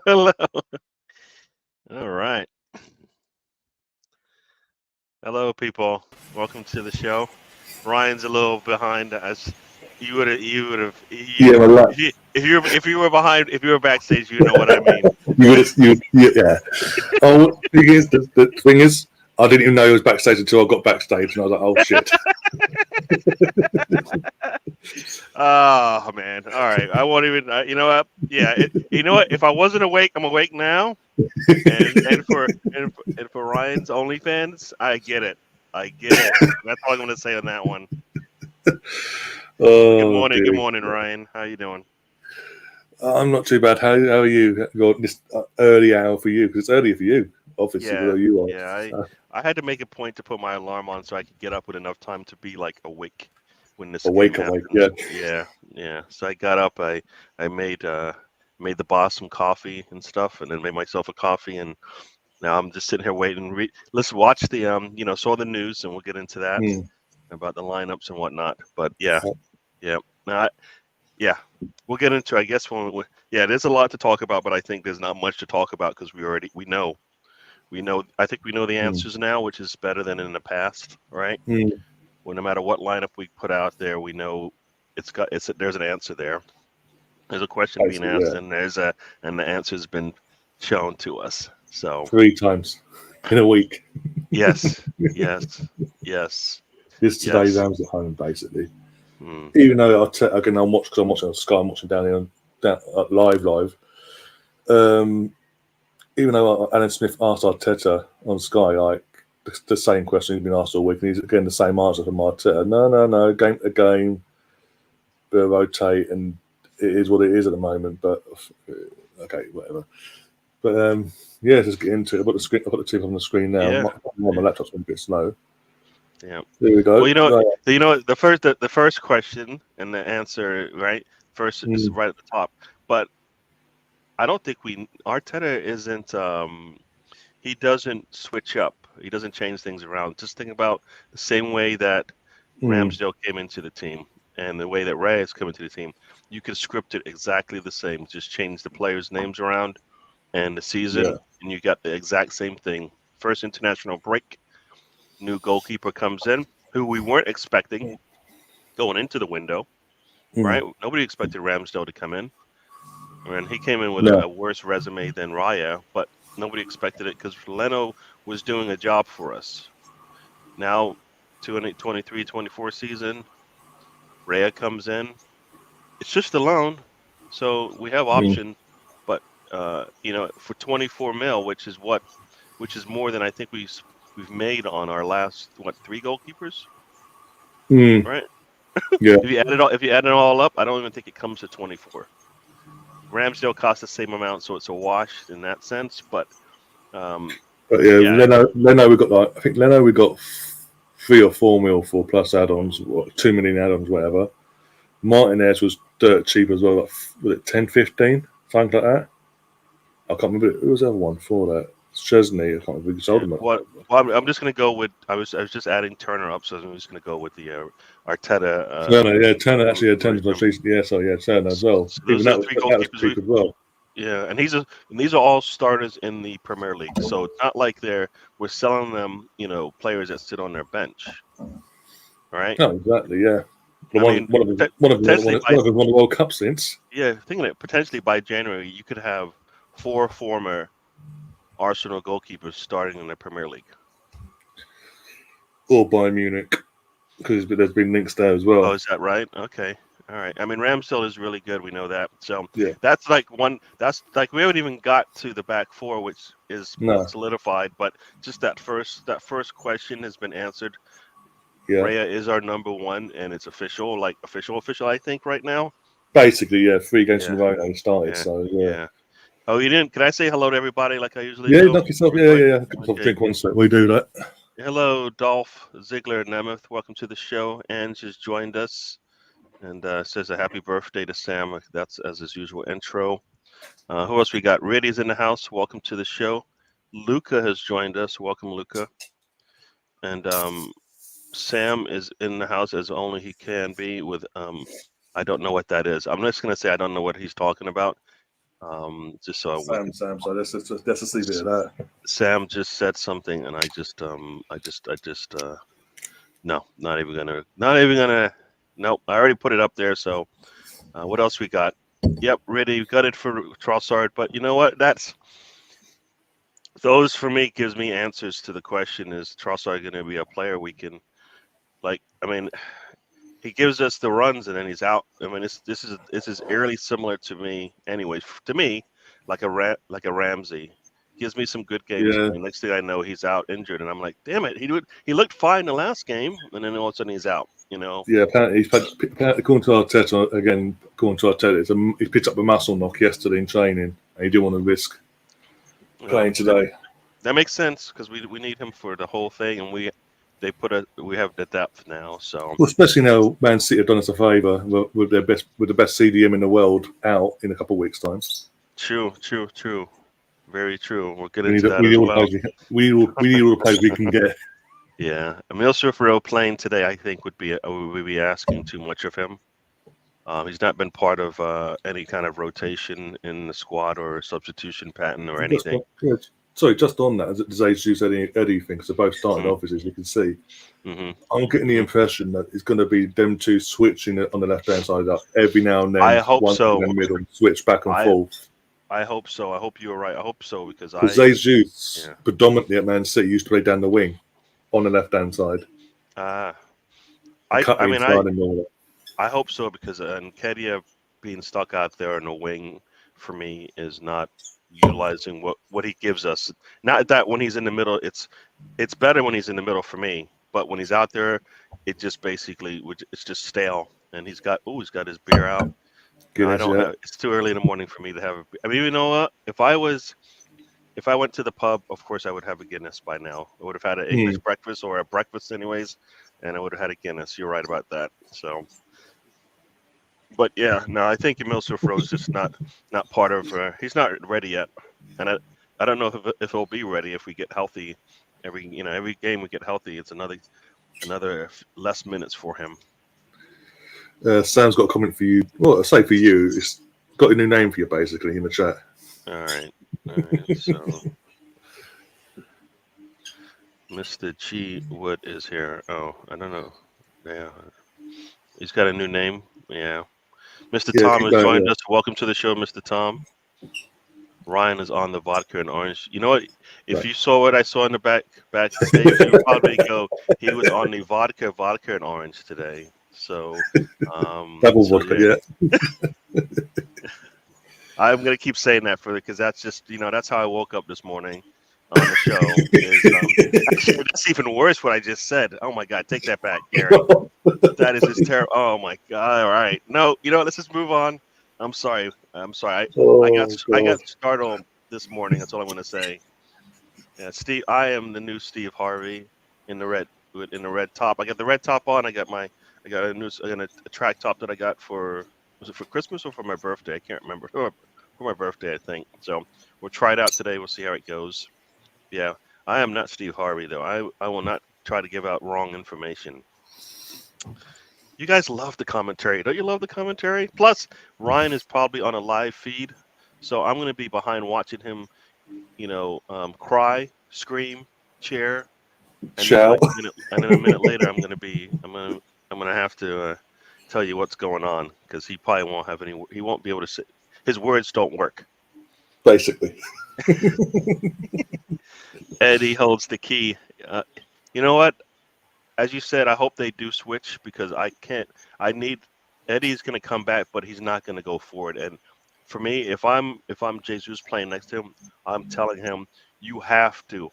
Hello. All right. Hello, people. Welcome to the show. Ryan's a little behind as you would have Yeah, my lap. if you were behind if you were backstage, you know what I mean. You would have, yeah. Oh, the thing is, I didn't even know he was backstage until I got backstage, and I was like, oh shit. Oh man. All right. I won't even. You know what? Yeah. You know what? If I wasn't awake, I'm awake now. And for Ryan's OnlyFans, I get it. I get it. That's all I'm going to say on that one. Good Oh morning. Good dear. morning, Ryan. How you doing? I'm not too bad. How are you? Got this early hour for you because it's earlier for you, obviously, Yeah. where you Yeah. I had to make a point to put my alarm on so I could get up with enough time to be like awake when this game awake. Yeah. happens. Yeah. Yeah. So I got up. I made the boss some coffee and stuff, and then made myself a coffee, and now I'm just sitting here waiting. Let's watch the saw the news, and we'll get into that Mm. about the lineups and whatnot. But yeah. Now, yeah, we'll get into. I guess yeah, there's a lot to talk about, but I think there's not much to talk about because we know. I think we know the Mm. answers now, which is better than in the past, right? Mm. Well, no matter what lineup we put out there, we know there's an answer there. There's a question being Basically, asked, yeah. and the answer's been shown to us. So 3 times in a week. yes, yes, yes, This today's yes. Rams at home, basically. Mm, Even though again, because I'm watching on Sky, I'm watching down here live. Um, Even though Alan Smith asked Arteta on Sky, like the same question he's been asked all week, and he's getting the same answer from Arteta. No, game to game, rotate, and it is what it is at the moment. But okay, whatever. But yeah, let's get into it. I've got the team on the screen now. yeah, My yeah, laptop's been a bit slow. yeah. There we Well, go. Right. the first question and the answer right first is Mm, right at the top. But I don't think Arteta isn't. He doesn't switch up. He doesn't change things around. Just think about the same way that mm, Ramsdale came into the team and the way that Reyes come into the team. You could script it exactly the same. Just change the players' names around and the yeah. season, and you got the exact same thing. First international break, new goalkeeper comes in, who we weren't expecting going into the window, Mm, right? Nobody expected Ramsdale to come in. And he came in with no. a worse resume than Raya, but nobody expected it because Leno was doing a job for us. Now, 2023-24 season, Raya comes in. It's just a loan, so we have Mm, options. But for 24 mil, which is more than I think we've made on our last three goalkeepers, mm, right? yeah. If you add it all up, I don't even think it comes to 24. Ramsdale costs the same amount, so it's a wash in that sense. But um, But yeah, yeah, Leno, we got like I think Leno we got 3 or 4 mil for plus add-ons, 2 million add-ons, whatever. Martinez was dirt cheap as well, like was it 10, 15, something like that. I can't remember who was the other one for that. Chesney, I can't remember who sold yeah. him at. Well, I'm just gonna go with. I was just adding Turner up, so I'm just gonna go with the Arteta. Turner, yeah, Turner actually had Turner's most recent. Yeah, so yeah, Turner as well. So Even those are the three that was goalkeepers cheap as well. yeah, and these are all starters in the Premier League. So it's not like we're selling them, players that sit on their bench, right? No, exactly, yeah. The I mean, potentially one of them won the World Cup since. thinking it potentially by January you could have four former Arsenal goalkeepers starting in the Premier League. Or Bayern Munich, because there's been links there as Oh, well. is that right? Okay. All right. I mean, Ramsdale is really good. We know that. So Yeah, that's like one. That's like we haven't even got to the back four, which is no, solidified. But just that first question has been answered. yeah. Raya is our number one, and it's official. Like official. I think right now. Basically, yeah, 3 games in Yeah. a row now he started, Yeah. so yeah. Yeah. Oh, you didn't? Can I say hello to everybody like I usually Yeah, do? knock yourself. Real Yeah, quick. yeah, yeah. I'll Okay. drink one sec. We do that. Hello, Dolph Ziegler Nemeth. Welcome to the show. Ange has joined us and says a happy birthday to Sam. That's as his usual intro. Who else we got? Reddy's in the house. Welcome to the show. Luca has joined us. Welcome, Luca. And Sam is in the house as only he can be with I don't know what that is. I'm just gonna say I don't know what he's talking about. Just so Sam. So let's just leave it at that. Sam just said something, and no, not even gonna. Nope, I already put it up there. So, what else we got? Yep, ready. Got it for Trossard. But you know what? Those for me gives me answers to the question: is Trossard going to be a player we can like? I mean, he gives us the runs and then he's out. I mean, this is eerily similar to me, anyways. To me, like a Ramsey. Gives me some good games. Yeah, And next thing I know, he's out injured, and I'm like, damn it, he looked fine the last game, and then all of a sudden he's out. You know. yeah. Apparently, according to Arteta, he picked up a muscle knock yesterday in training, and he didn't want to risk playing today. That makes sense because we need him for the whole thing, and we have the depth now. So Well, especially now, Man City have done us a favour with the best CDM in the world out in a couple of weeks' time. true, very true. We'll get We need into that as all the well. players we need all the players we can get. Yeah, Emil Smith Rowe playing today, I think would be asking too much of him. He's not been part of any kind of rotation in the squad or substitution pattern or anything. Just on that, the Jesus Eddie thing, because they're both starting off, as you can see. I'm getting the impression that it's going to be them two switching on the left-hand side up every now and then. I hope so. In the middle, switch back and forth. I hope so. I hope you're right. I hope so because Jesus predominantly at Man City used to play down the wing on the left-hand side. I hope so because Nketiah being stuck out there in the wing for me is not utilizing what he gives us. Not that when he's in the middle, it's better when he's in the middle for me. But when he's out there, it just basically it's just stale. And he's got his beer out. Guinness, it's too early in the morning for me to have. I mean, you know what? If I went to the pub, of course I would have a Guinness by now. I would have had an English breakfast or a breakfast anyways, and I would have had a Guinness. You're right about that. So. But yeah, no, I think Emil Smith Rowe's just not part of. He's not ready yet, and I don't know if he'll be ready if we get healthy. Every game we get healthy, it's another less minutes for him. Sam's got a comment for you. Well, I say for you, it's got a new name for you basically in the chat. All right. So, Mr. G Wood is here. Oh, I don't know. Yeah, he's got a new name. Yeah. Mr. Tom has joined us. Welcome to the show, Mr. Tom. Ryan is on the vodka and orange. You know what? If you saw what I saw in the backstage, you would probably go, he was on the vodka and orange today. So, double vodka, yeah. I'm gonna keep saying that because that's just that's how I woke up this morning on the show. Actually, that's even worse what I just said. Oh my God, take that back, Gary. That is just terrible. Oh my God. All right. No, let's just move on. I'm sorry. I got startled this morning. That's all I'm going to say. Yeah, Steve. I am the new Steve Harvey in the red top. I got the red top on. I got a track top that I got was it for Christmas or for my birthday? I can't remember. For my birthday, I think. So we'll try it out today. We'll see how it goes. Yeah, I am not Steve Harvey though. I will not try to give out wrong information. You guys love the commentary. Don't you love the commentary? Plus, Ryan is probably on a live feed, so I'm going to be behind watching him, cry, scream, cheer, and shout. Then a minute later, I'm going to have to tell you what's going on because he probably won't have any. He won't be able to say. His words don't work. Basically. Eddie holds the key. You know what? As you said, I hope they do switch because I need Eddie's going to come back, but he's not going to go forward. And for me, if I'm Jesus playing next to him, I'm telling him you have to.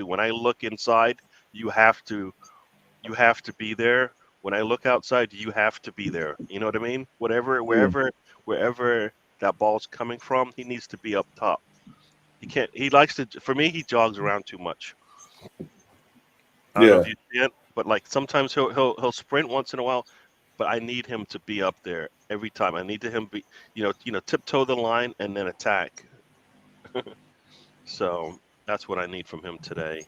When I look inside, you have to be there. When I look outside, you have to be there. You know what I mean? Wherever that ball's coming from, he needs to be up top. He can't. He likes to. For me, he jogs around too much. I don't know if you see it, but like sometimes he'll sprint once in a while, but I need him to be up there every time. I need him be tiptoe the line and then attack. So that's what I need from him today.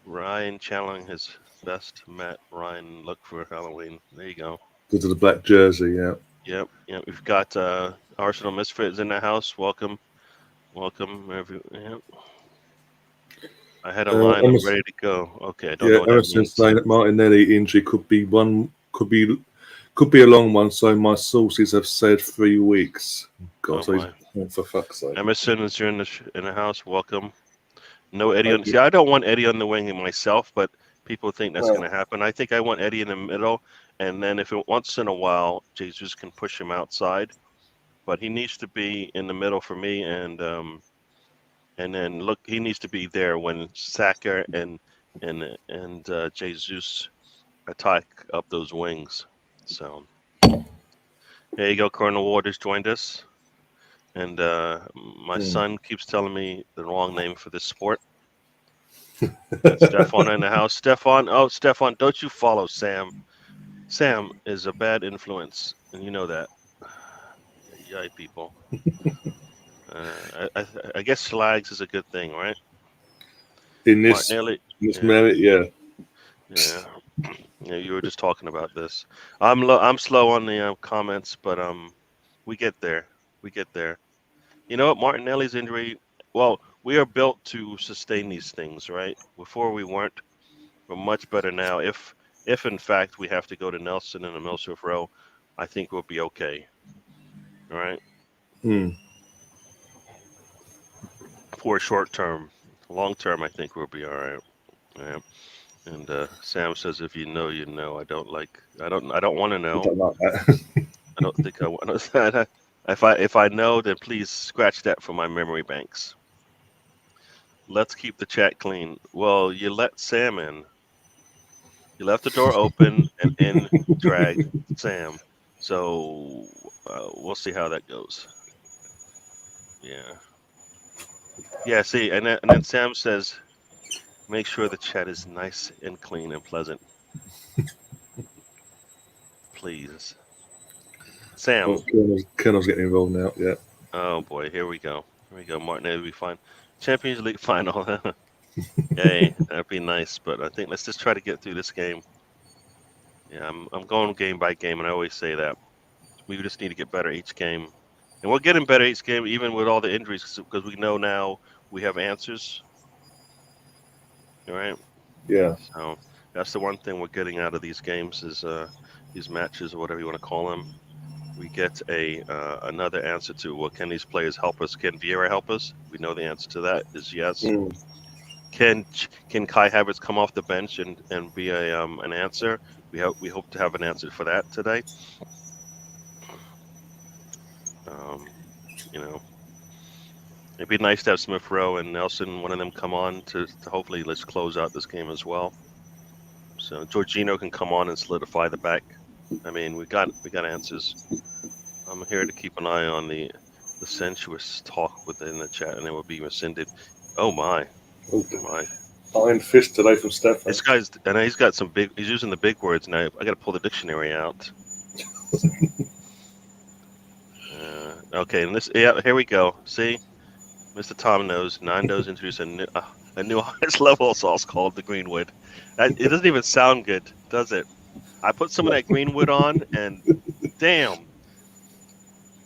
Ryan channeling his best Matt Ryan look for Halloween. There you go. Go to the black jersey, yeah. Yep. We've got Arsenal Misfit is in the house. Welcome, welcome, yeah. I had a line. I'm ready to go. Okay, I don't know what that Emerson means. saying that Martinelli injury could be a long one. So my sources have said 3 weeks. God, Oh so my. for fuck's sake. Emerson is here in the house. Welcome. No Eddie on. Thank See, you. I don't want Eddie on the wing myself, but people think that's Well, going to happen. I think I want Eddie in the middle, and then if it once in a while Jesus can push him outside, but he needs to be in the middle for me, and then look, he needs to be there when Saka and Jesus attack up those wings. So there you go. Colonel Waters joined us, and my son keeps telling me the wrong name for this sport. And Stefan in the house. Stefan, don't you follow Sam? Sam is a bad influence, and you know that. Yay, people. I guess Slags is a good thing, right? in Martinelli. this Yeah, merit, yeah. yeah, yeah. You were just talking about this. I'm slow on the comments, but we get there. We get there. You know what? Martinelli's injury. Well, we are built to sustain these things, right? Before we weren't. We're much better now. If in fact we have to go to Nelson and a Millsworth Row, I think we'll be okay. All right. Hmm. For short term, long term, I think we'll be all right. Yeah. And Sam says, "If you know, you know." I don't like. I don't want to I know. don't like that. I don't think I want to. If I know, then please scratch that from my memory banks. Let's keep the chat clean. Well, you let Sam in. You left the door open and in dragged Sam. So we'll see how that goes. Yeah. Yeah, see, and then Sam says, make sure the chat is nice and clean and pleasant, please. Sam. Oh, Colonel's getting involved now. Yeah. Oh boy, here we go. Here we go. Martin, it'll be fine. Champions League final. Yay, that'd be nice. But I think let's just try to get through this game. Yeah, I'm going game by game, and I always say that we just need to get better each game, and we're getting better each game, even with all the injuries, because we know now we have answers. All right. Yeah. So that's the one thing we're getting out of these games is these matches or whatever you want to call them. We get a another answer to, well, can these players help us? Can Vieira help us? We know the answer to that is yes. Hmm. Can Kai Havertz come off the bench and be a an answer? We hope to have an answer for that today. Um, you know, it'd be nice to have Smith Rowe and Nelson, one of them, come on to hopefully let's close out this game as well. So Jorginho can come on and solidify the back. I mean, we got answers. I'm here to keep an eye on the sensuous talk within the chat, and it will be rescinded. Oh my, Oh, oh my! Iron fist today from Stefan. This guy's, and he's got some big. He's using the big words now. I got to pull the dictionary out. Okay, and this, yeah, here we go. See, Mr. Tom knows. Nando's introduced a new highest level sauce called the Greenwood. It doesn't even sound good, does it? I put some of that Greenwood on, and damn.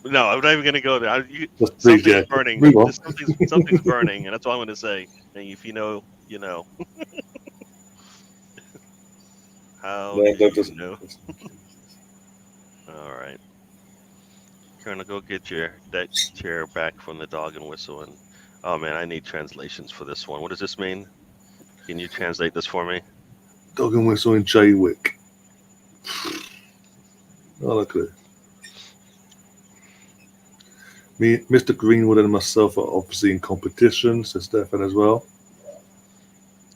No, I'm not even gonna go there. Just please, Something's yeah. burning. Move on. Something's burning, and that's all I'm gonna say. And if you know, you know. How No, do don't you just. know? All right, Colonel, go get your that chair back from the dog and whistle. And oh man, I need translations for this one. What does this mean? Can you translate this for me? Dog and whistle in Jaywick. Not a clue. Me, Mr. Greenwood, and myself are obviously in competition, says Stefan as well.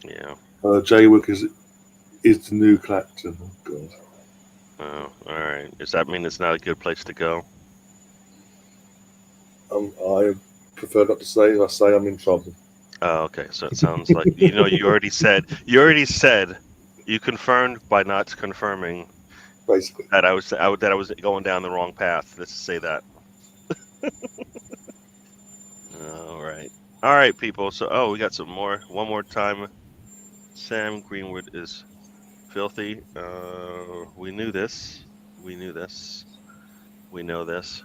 Yeah. Jaywick is the new Clacton. Oh, God. Oh, all right. Does that mean it's not a good place to go? I prefer not to say. If I say, I'm in trouble. Oh, okay. So it sounds like you already said. You already said. You confirmed by not confirming Basically. that I was going down the wrong path. Let's just say that. All right, people. So we got some more. One more time. Sam Greenwood is filthy. We knew this. We knew this. We know this.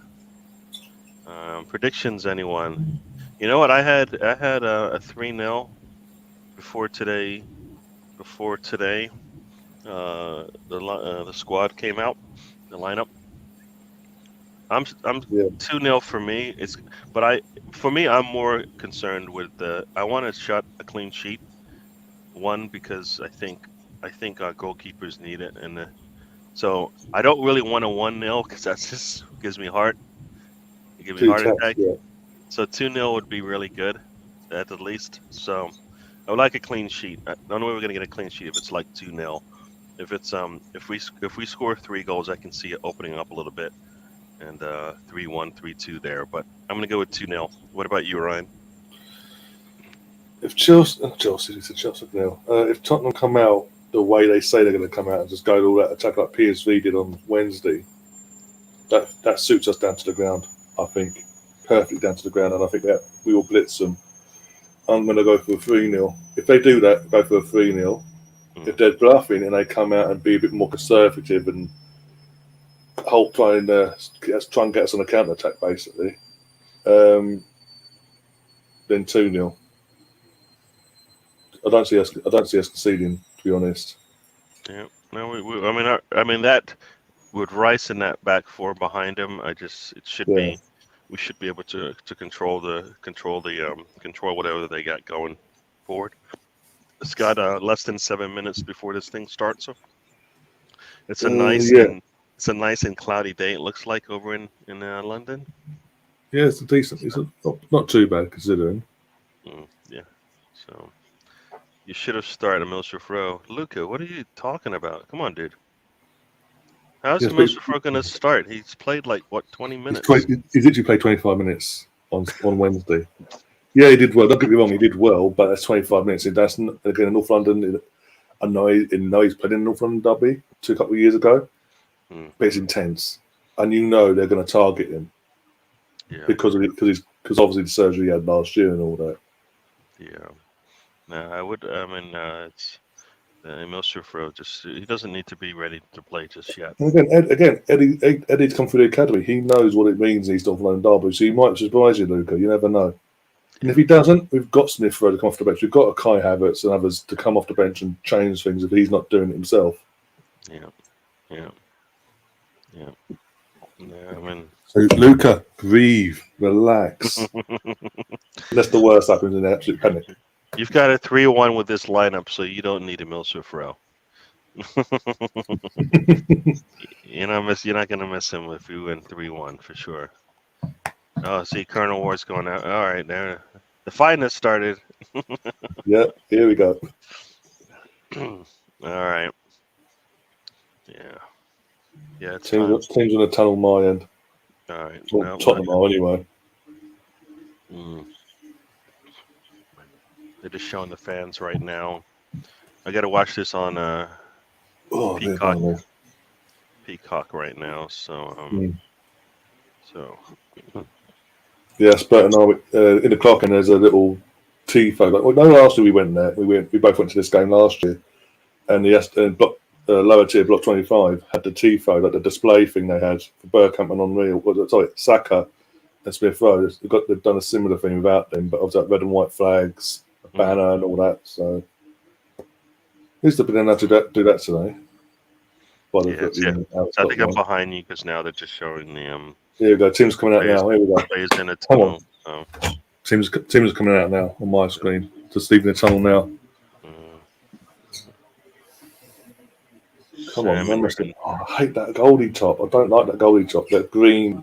Predictions, anyone? You know what? I had a 3-0 before today. Before today, the squad came out, the lineup. I'm Yeah, 2-0 for me. But for me I'm more concerned with I want to shut a clean sheet. One, because I think our goalkeepers need it, and so I don't really want a 1-0 because that just gives me it gives me too heart taxed. attack. Yeah, So 2-0 would be really good at the least. So I would like a clean sheet. The only way we're gonna get a clean sheet if it's like 2-0. If we score 3 goals, I can see it opening up a little bit, and 3-1, 3-2 there. But I'm gonna go with 2-0. What about you, Ryan? if Chelsea, it's a Chelsea now. If Tottenham come out the way they say they're going to come out and just go all that attack like PSV did on Wednesday, that suits us down to the ground. I think perfectly down to the ground, and I think that we will blitz them. I'm going to go for a 3-0. If they do that, go for a 3-0. Mm, If they're bluffing and they come out and be a bit more conservative and hold try and get us on a counter attack, basically, um, then 2-0. I don't see us conceding, to be honest. yeah. No, I mean that with Rice in that back four behind him, it should Yeah. be we should be able to control whatever they got going forward. It's got less than 7 minutes before this thing starts, so it's a nice Yeah. and it's a nice and cloudy day. It looks like over in London. Yeah, it's a decent. It's not too bad considering. Yeah. So you should have started Milsrif Row. Luca, what are you talking about? Come on, dude. How's Yes, but Milsrif Row going to start? He's played like what 20 he's, minutes. he's literally played 25 minutes on Wednesday. Yeah, he did well. Don't get me wrong, he did well, but that's 25 minutes. And that's again in North London. I know he's played in North London Derby a couple of years ago, Mm, but it's intense, and you know they're going to target him yeah. because obviously the surgery he had last year and all that. Yeah. No, I mean, it's Milsrif Row. Just he doesn't need to be ready to play just yet. And again, Eddie's come through the academy. He knows what it means. He's North London Derby, so he might surprise you, Luca. You never know. And Yeah. if he doesn't, we've got Smith Rowe to come off the bench. We've got a Kai Havertz and others to come off the bench and change things if he's not doing it himself. Yeah. Yeah. Yeah. Yeah. I mean, So, Luca, breathe, relax. Unless the worst happens in absolute panic. you've got a 3-1 with this lineup, so you don't need a Milsrif Row. You're not gonna miss him if you win 3-1 for sure. Oh, see, Colonel Ward's going out. All right, there. The fight has started. Yeah, here we go. All right. Yeah. Yeah, it's time. Teams on the tunnel my end. All right. Well, No, Tottenham are anyway. they're just showing the fans right now. I got to watch this on Oh, they're Peacock. down there. Peacock right now. So so Yeah, Spurt and I in the clock, and there's a little tifo. Like, well, no, last year we went there. We both went to this game last year, and lower tier block 25 had the tifo, like the display thing they had for Bergkamp and Unreal. Sorry, Saka and Smith Rowe. They've done a similar thing without them, but obviously red and white flags, a banner, and all that. So at least they've been able to do that today. I think I'm behind you because now they're just showing the Here we go. Team's coming out now. Here we go. players in a Come tunnel. on. Team's coming out now on my screen. Just leaving the tunnel now. Come on, I hate that Goldie top. I don't like that Goldie top. That green,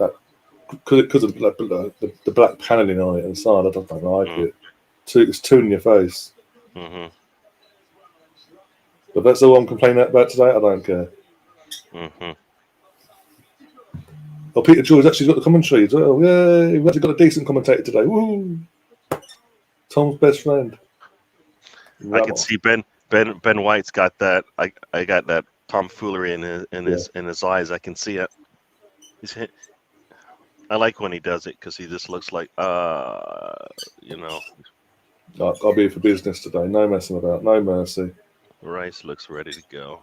because of the black paneling on it inside. I don't like it. It's too in your face. Mm-hmm. But that's all I'm complaining about today. I don't care. Mm-hmm. Oh, Peter George actually got the commentary as well. Yay! We've actually got a decent commentator today. Woo! Tom's best friend. I can see Ben White's got that. I got that tomfoolery in his eyes. I can see it. I like when he does it because he just looks like I'll be here for business today. No messing about. No mercy. Rice looks ready to go.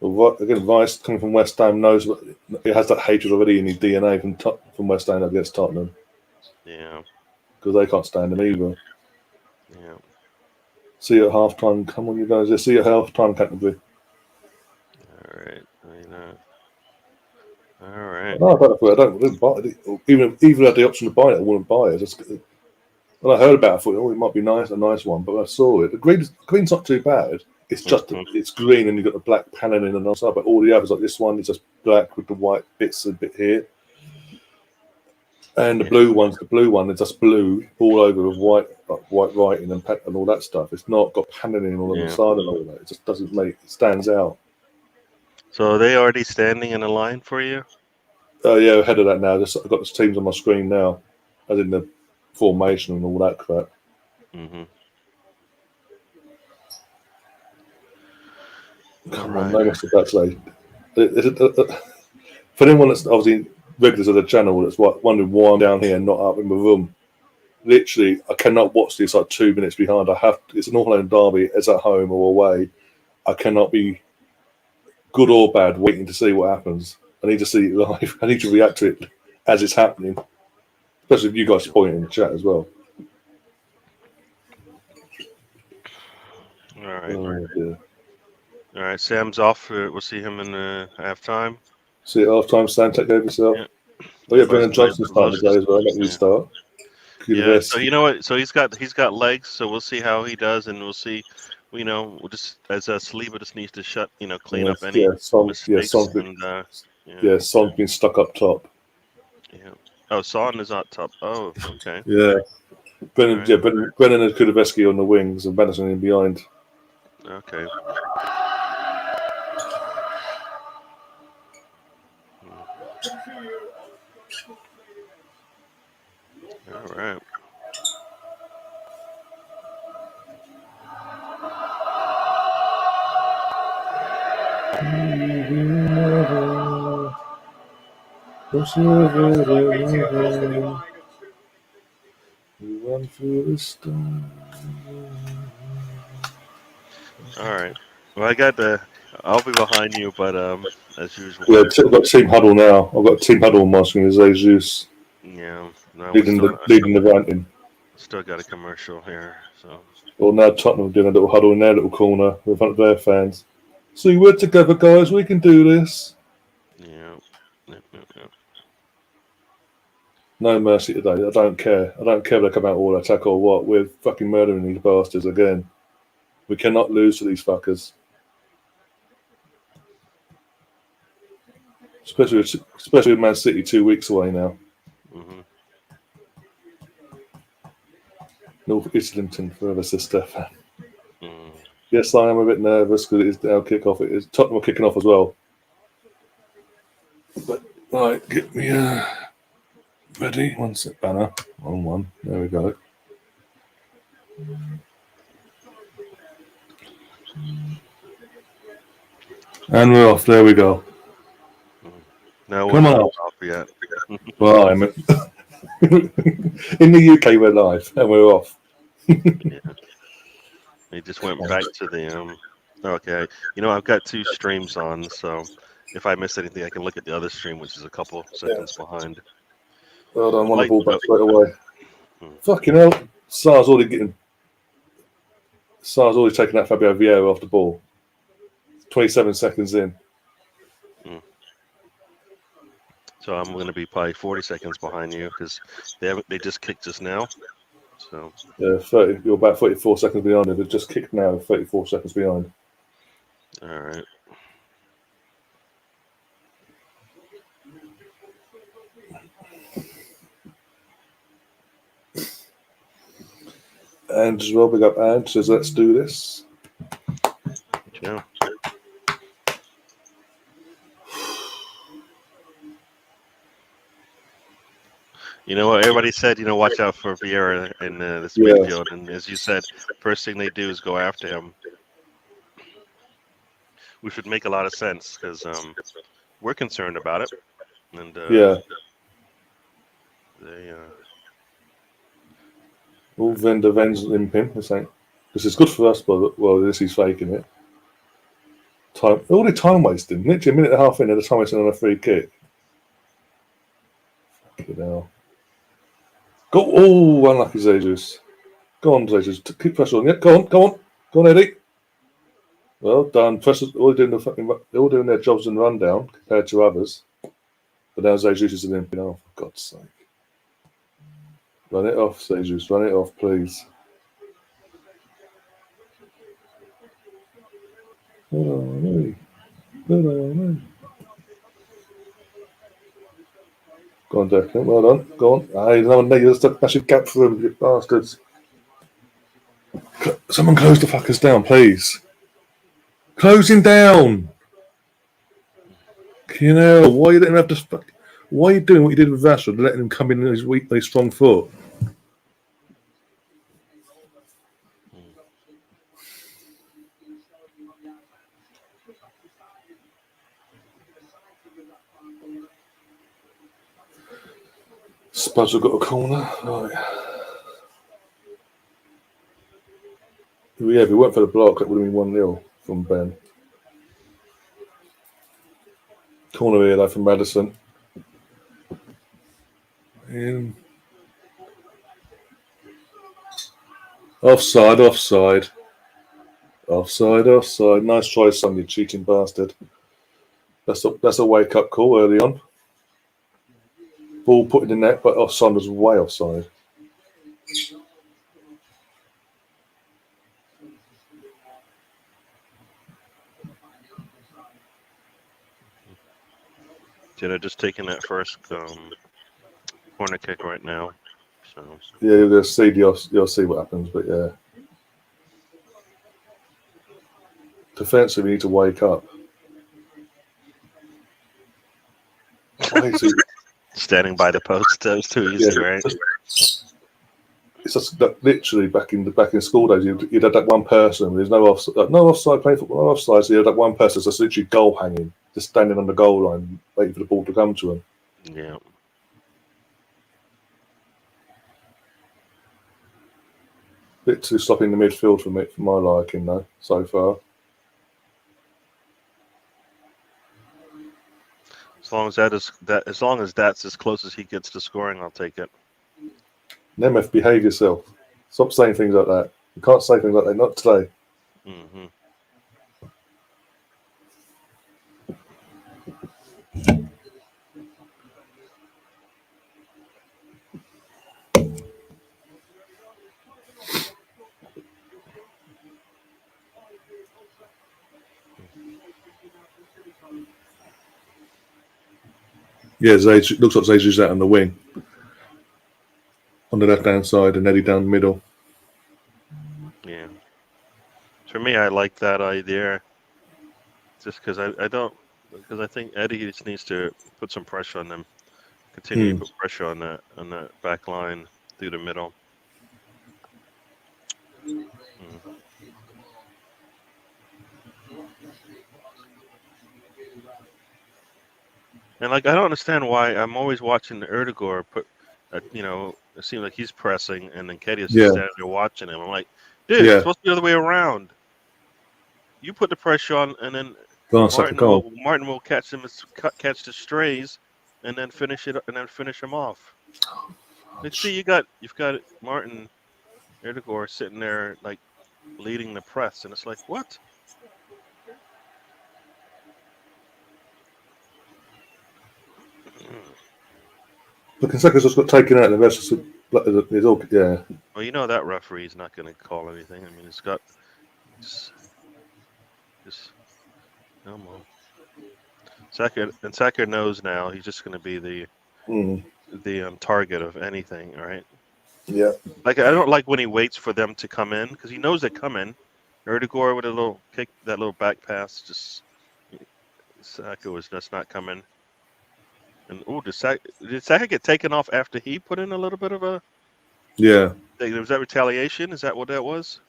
Well, again, Rice coming from West Ham knows it has that hatred already in his DNA from West Ham against Tottenham Yeah. because they can't stand him either. Yeah. See you at half time. Come on, you guys. See you at half time, Canterbury. All right. All right. No, I didn't buy it. Even had the option to buy it, I wouldn't buy it. Just when I heard about it, I thought, oh, it might be a nice one. But when I saw it, the green's not too bad. It's just it's green and you've got the black paneling on the side. But all the others, like this one, is just black with the white bits a bit here. And the blue one is just blue all over with white writing and all that stuff. It's not got paneling all on the side and all that. It just doesn't it stands out. So are they already standing in a line for you? Yeah, ahead of that now. I've got the teams on my screen now, as in the formation and all that crap. Mm-hmm. Come on, no mess with that today. For anyone that's obviously regulars of the channel that's wondering why I'm down here and not up in my room, literally, I cannot watch this like 2 minutes behind. It's an all-home derby, it's at home or away. I cannot be good or bad waiting to see what happens. I need to see it live. I need to react to it as it's happening, especially if you guys point in the chat as well. All right. Oh, dear. All right. Sam's off. We'll see him in halftime. See you at half time, Sam. Take care of yourself. Yeah. Oh yeah, Brennan Johnson's starting today as well. Let me start. Yeah. So you know what? So he's got legs. So we'll see how he does, and we'll see. We'll just as Saliba just needs to clean up any mistakes. Son's been stuck up top. Yeah. Oh, Son is on top. Oh, okay. Yeah. Brennan and Kuliveski on the wings and Madison in behind. Okay. All right. All right. Well, I'll be behind you, but as usual. Yeah, I've got Team Huddle now. I've got Team Huddle on my screen as Jesus. Yeah. No, leading the ranting. Still got a commercial here, so. Well, now Tottenham doing a little huddle in their little corner in front of their fans. See, we're together, guys. We can do this. Yeah. No mercy today. I don't care. I don't care if they come out all attack or what. We're fucking murdering these bastards again. We cannot lose to these fuckers. Especially with Man City 2 weeks away now. Mm-hmm. North Islington forever, Sir Stefan. Mm. Yes, I am a bit nervous because it is now kick-off. It is Tottenham are kicking off as well. But, right, get me ready. One sec, banner. One. There we go. And we're off. There we go. No, come on off yet. Well, I'm in the UK. We're live and we're off. Yeah. He just went back to the Okay, I've got 2 streams on, so if I miss anything, I can look at the other stream, which is a couple seconds behind. Well done. Want the ball back straight away. Fucking hell! Sar's already taking that Fabio Vieira off the ball. 27 seconds in. So I'm going to be probably 40 seconds behind you because they just kicked us now. So yeah, you're about 34 seconds behind. They've just kicked now, 34 seconds behind. All right. And as well, big up Ange says, let's do this. Yeah. You know what? Everybody said, watch out for Vieira in this midfield. And as you said, first thing they do is go after him. Which would make a lot of sense because we're concerned about it. And all Van limping. This is good for us, but well, this is faking it. All the time wasting. Literally a minute and a half in, and the time wasting on a free kick. Fucking hell. Go! Oh, unlucky Jesus. Go on, Jesus. Keep pressure on. Yeah, go on, Eddie. Well done. Pressure. They're all doing their jobs and rundown compared to others. But now Jesus is limping off. For God's sake. Run it off, Jesus. Run it off, please. Go on, Declan. Well done. Go on. Ah, no one needs a massive gap for them, you bastards. Someone close the fuckers down, please. Close him down. You know, why you letting him have to? Why are you doing what you did with Rashford, letting him come in on his weak, his strong foot? Spuds have got a corner. Right. Yeah, if it weren't for the block, that would have been 1-0 from Ben. Corner here, though, from Madison. In. Offside. Offside. Nice try, son, you cheating bastard. That's a wake-up call early on. Ball put in the net, but offside was way offside. They're just taking that first corner kick right now. So Yeah, you'll see what happens, but yeah. Defensively, we need to wake up. standing by the post, that was too easy, right? It's just that literally back in school days, you'd have that one person. There's no offside playing football, no offside. So you had that one person that's literally goal hanging, just standing on the goal line, waiting for the ball to come to him. Yeah. Bit too sloppy in the midfield for my liking, though, so far. As long as that's as close as he gets to scoring, I'll take it. Nemeth, behave yourself. Stop saying things like that. You can't say things like that. Not today. Mm-hmm. Yeah, Zage, looks like Zage is out on the wing. On the left-hand side and Eddie down the middle. Yeah. For me, I like that idea. Just because I think Eddie just needs to put some pressure on them. Continue to put pressure on that back line through the middle. And I don't understand why I'm always watching Erdegaard put, it seems like he's pressing, and then Keddy is just standing there watching him. I'm like, dude, it's supposed to be the other way around. You put the pressure on, and then Martin will catch the strays, and then finish him off. Let's see, you've got Martin Erdegaard sitting there like leading the press, and it's like, what? The Fonseca's just got taken out of the rest. It's all, yeah. Well, that referee's not going to call anything. I mean, it's got just no more. Saka knows now he's just going to be the target of anything, right? Yeah. Like, I don't like when he waits for them to come in because he knows they're coming. Erdegaard with a little kick, that little back pass, Saka was just not coming. And did Saka get taken off after he put in a little bit of a? Yeah. Was that retaliation? Is that what that was?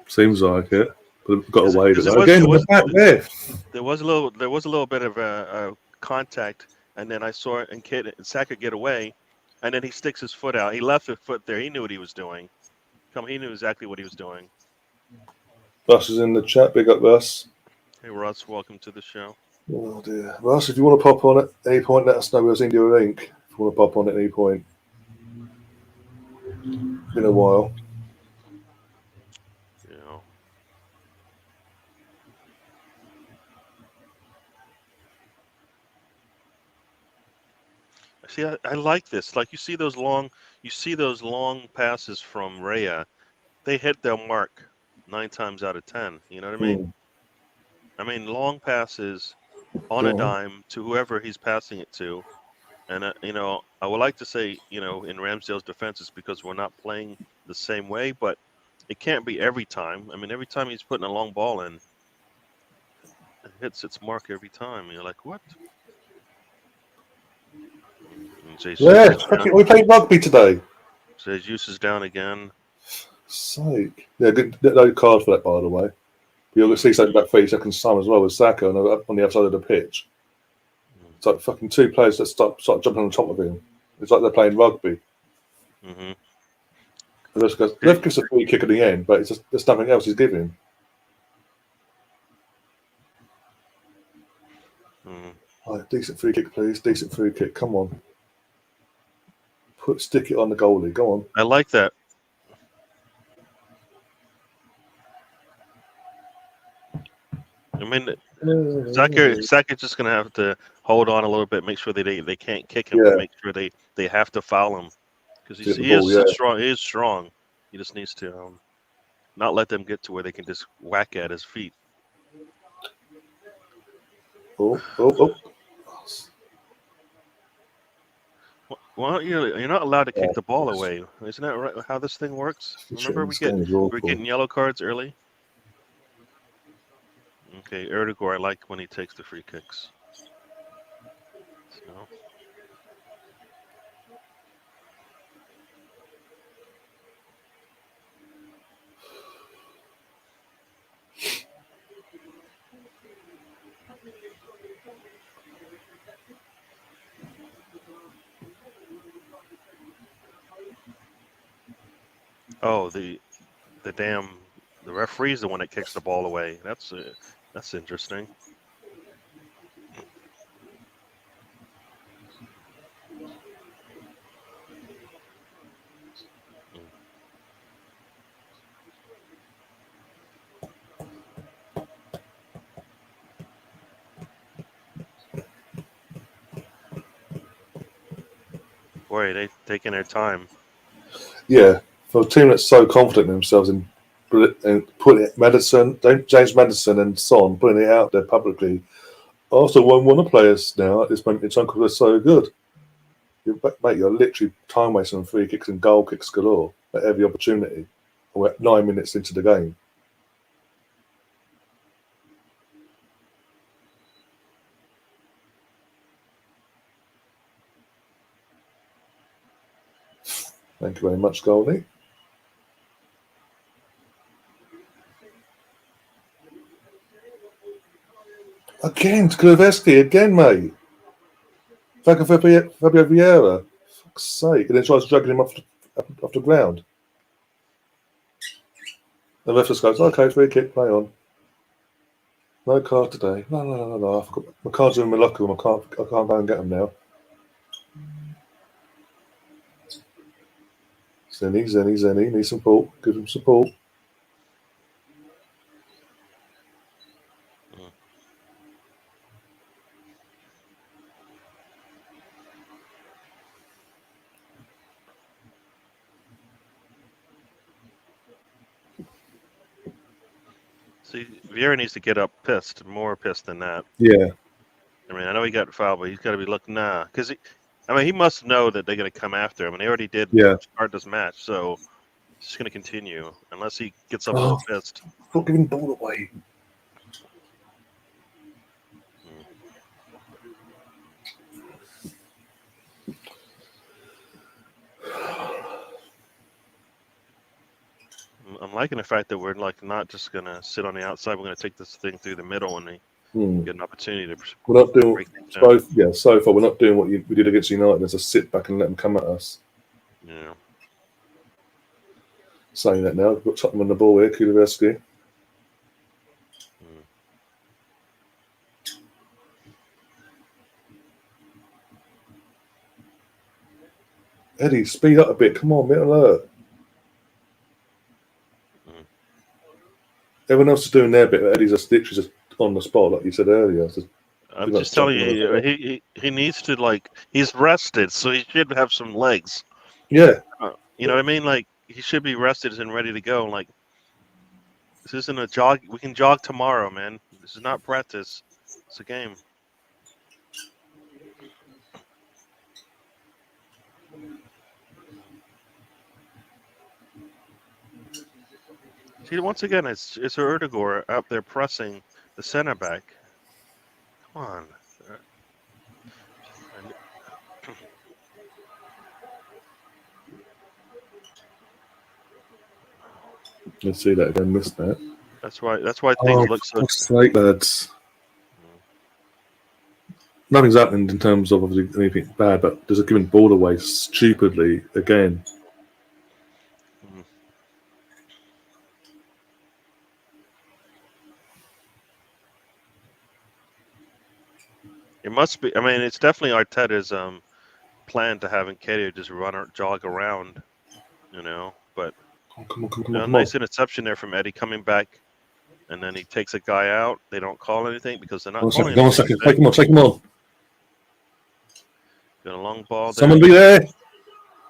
Seems like it. But it got away with it. There was a little bit of a contact, and then I saw it and Saka get away, and then he sticks his foot out. He left his foot there. He knew what he was doing. He knew exactly what he was doing. Bus is in the chat. Big up, Bus. Hey, Russ, welcome to the show. Oh dear. Russ, if you want to pop on at any point, let us know. We'll send you a link. If you want to pop on at any point. Been a while. You know, see, I like this. Like you see those long passes from Rhea. They hit their mark 9 times out of 10. You know what I mean? Hmm. I mean, long passes on Go a on. dime to whoever he's passing it to. And I would like to say, in Ramsdale's defense, it's because we're not playing the same way, but it can't be every time. I mean, every time he's putting a long ball in, it hits its mark every time. And you're like, what? And Jesus Yeah, is down. fucking, we played rugby today. Jesus is down again. Sake. Yeah, good no card for that, by the way. You'll see something about 30 seconds time as well with Saka on the other side of the pitch. It's like fucking two players that start jumping on top of him. It's like they're playing rugby. Mm-hmm. The ref gives a free kick at the end, but it's just, there's nothing else he's giving. Mm-hmm. Right, decent free kick, please. Decent free kick. Come on. Stick it on the goalie. Go on. I like that. I mean, Saka's just gonna have to hold on a little bit, make sure they can't kick him, but Yeah, make sure they have to foul him because to get the he ball. is Yeah. strong. He is strong. He just needs to not let them get to where they can just whack at his feet. Oh, oh, oh. Well, you're not allowed to kick Oh, the ball away. Isn't that right, how this thing works? Remember, this game is we're awful. getting yellow cards early. Okay, Erdogan, I like when he takes the free kicks. So, oh, the referee's the one that kicks the ball away. That's interesting. Mm. Boy, they taking their time. Yeah, for a team that's so confident in themselves and putting it, James Madison and Son putting it out there publicly. Arsenal won't want to play us now at this moment in time because we're so good. Mate, you're literally time wasting on free kicks and goal kicks galore at every opportunity. And we're 9 minutes into the game. Thank you very much, Goldie. Again, Kuleveski, again, mate. Fabio Vieira. Fuck's sake. And then tries dragging him off the ground. The ref just goes, okay, free kick, play on. No card today. No. I've got, my cards are in my locker room. I can't go and get them now. Zenny. Need support. Give him support. Mm. See, Vieira needs to get up pissed, more pissed than that. Yeah. I mean, I know he got fouled, but he's got to be looking because he must know that they're going to come after him, and they already did Yeah. start this match, so it's just going to continue unless he gets up a Oh, little pissed. stop giving the ball away. Mm. I'm liking the fact that we're like not just going to sit on the outside. We're going to take this thing through the middle and they get an opportunity to We're not doing break things down. so far. We're not doing what we did against United. Let's just sit back and let them come at us. Yeah. Saying that now, we've got Tottenham on the ball here, Kuleveski. Mm. Eddie, speed up a bit. Come on, bit alert. Mm. Everyone else is doing their bit, but Eddie's just literally just on the spot, like you said earlier. I'm just telling you, he needs to, like, he's rested, so he should have some legs. Yeah. You know what I mean? Like, he should be rested and ready to go. Like, this isn't a jog. We can jog tomorrow, man. This is not practice. It's a game. See, once again, it's Erdegaard up there pressing the center back. Come on. Let's see that again. Missed that. That's why things look so. For God's sake, lads. Nothing's happened in terms of obviously anything bad, but there's a given ball away stupidly again. Mm. It must be. I mean, it's definitely Arteta's plan to having Kedia just jog around, you know. But Come on. nice interception there from Eddie coming back, and then he takes a guy out. They don't call anything because they're not calling Go on a anything. second. Take him on. Got a long ball there. Someone be there.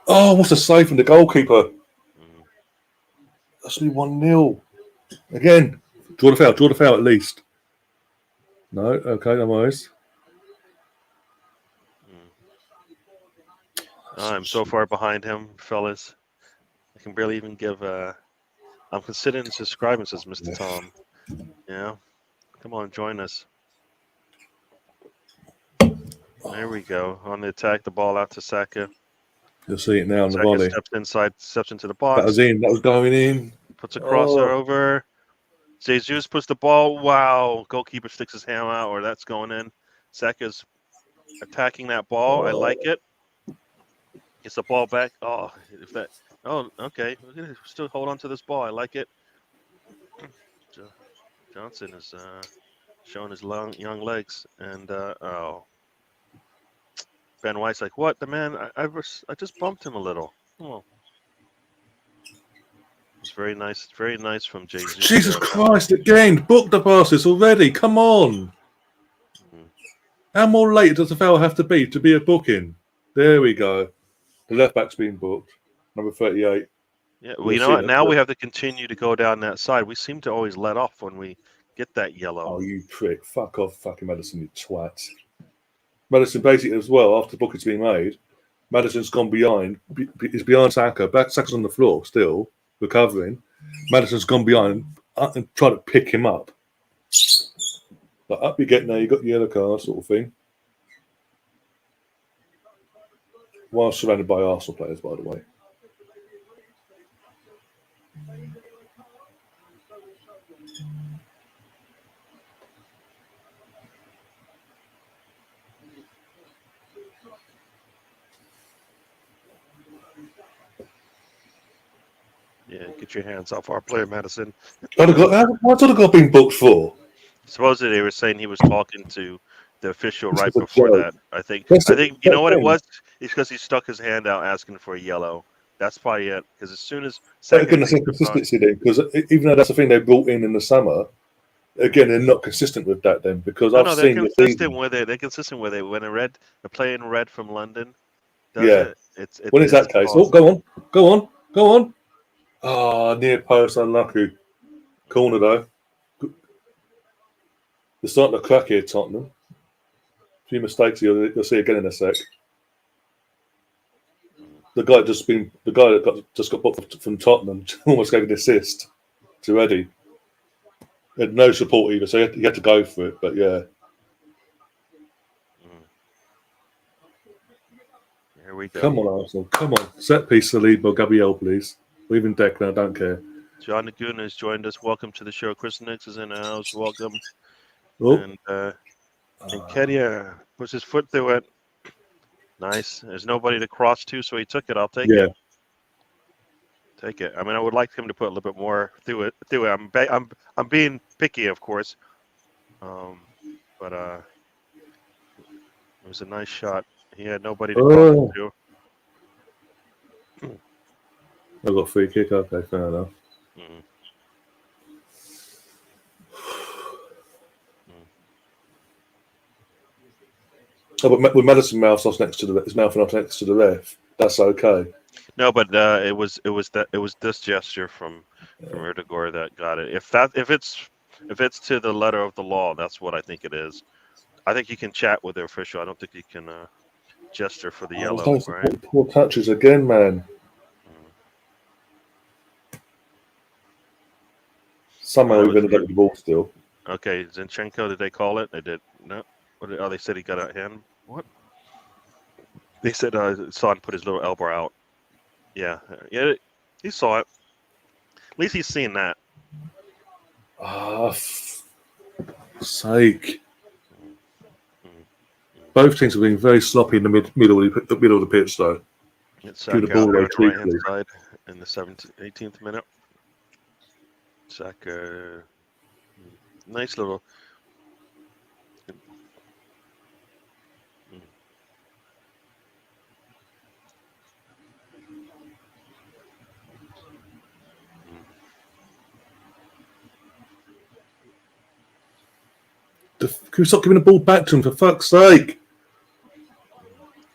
Oh, what's a save from the goalkeeper? Mm. That's be 1-0. Again. Draw the foul at least. No, okay, no worries. I'm so far behind him, fellas. I can barely even give. I'm considering subscribing, says Mr. Tom. Yeah, come on, join us. There we go. On the attack, the ball out to Saka. You'll see it now on the Saka volley. steps into the box. That was in. That was going in. Puts a crosser over. Jesus puts the ball. Wow. Goalkeeper sticks his hand out, or that's going in. Saka's attacking that ball. I like it. Gets the ball back. Oh, if that. Oh, okay. We're gonna still hold on to this ball. I like it. Johnson is showing his young legs, and Ben White's like, "What? The man? I just bumped him a little." Oh, it's very nice. Very nice from Jesus. Jesus Christ! Again, book the passes already. Come on. Mm-hmm. How more late does the foul have to be a booking? There we go. The left back's been booked. Number 38. Yeah, well, you know what? Now we have to continue to go down that side. We seem to always let off when we get that yellow. Oh, you prick. Fuck off, fucking Maddison, you twat. Maddison basically as well, after the booking's been made, Maddison's gone behind. He's behind Saka. Saka's on the floor still, recovering. Maddison's gone behind and tried to pick him up. Like, up you get now, you got the yellow card sort of thing. While surrounded by Arsenal players, by the way. Yeah, get your hands off our player, Madison. What's Odegaard been booked for? Supposedly they were saying he was talking to the official right before that. I think you know what it was? It's because he stuck his hand out asking for a yellow. That's probably it. Because as soon as Again, that's inconsistency then. Because even though that's the thing they brought in the summer, again they're not consistent with that then. Because I've seen they're consistent with it. They're consistent with it. When they're playing red from London does it. When is that case? Oh, go on. Ah, near post, unlucky. Corner though. They're starting to crack here, Tottenham. A few mistakes you'll see again in a sec. The guy that just got booked from Tottenham almost gave an assist to Eddie. He had no support either, so he had to go for it. But yeah. Here we go. Come on, Arsenal. Come on. Set piece to lead by Gabriel, please. Or even Declan, I don't care. John Naguna has joined us. Welcome to the show. Chris Nix is in the house. Welcome. Oh. And Kedia puts his foot through it. Nice. There's nobody to cross to, so he took it. I'll take it. Take it. I mean, I would like him to put a little bit more through it. I'm being picky, of course. But it was a nice shot. He had nobody to cross to. I've got free kick. Okay, fair enough. Mm, mm. Oh, but with Madison mouth off next to his mouth off next to the ref, that's okay. No, but it was this gesture from Erdegaard that got it. If it's to the letter of the law, that's what I think it is. I think you can chat with the official. I don't think you can gesture for the Oh, there's yellow, those right? poor touches again, man. Mm. Somehow That we're was going to get the ball still. okay. Zinchenko, did they call it? They did. No. Oh, they said he got a hand. What? They said Son put his little elbow out. Yeah, yeah. He saw it. At least he's seen that. Ah, sake. Mm, mm, mm. Both teams have been very sloppy in the middle of the pitch, though. It's Giving the Saka ball out there away on the right hand cheaply. side in the 17th, 18th minute. Saka, nice little. Mm, mm. Can we stop giving the ball back to him, for fuck's sake?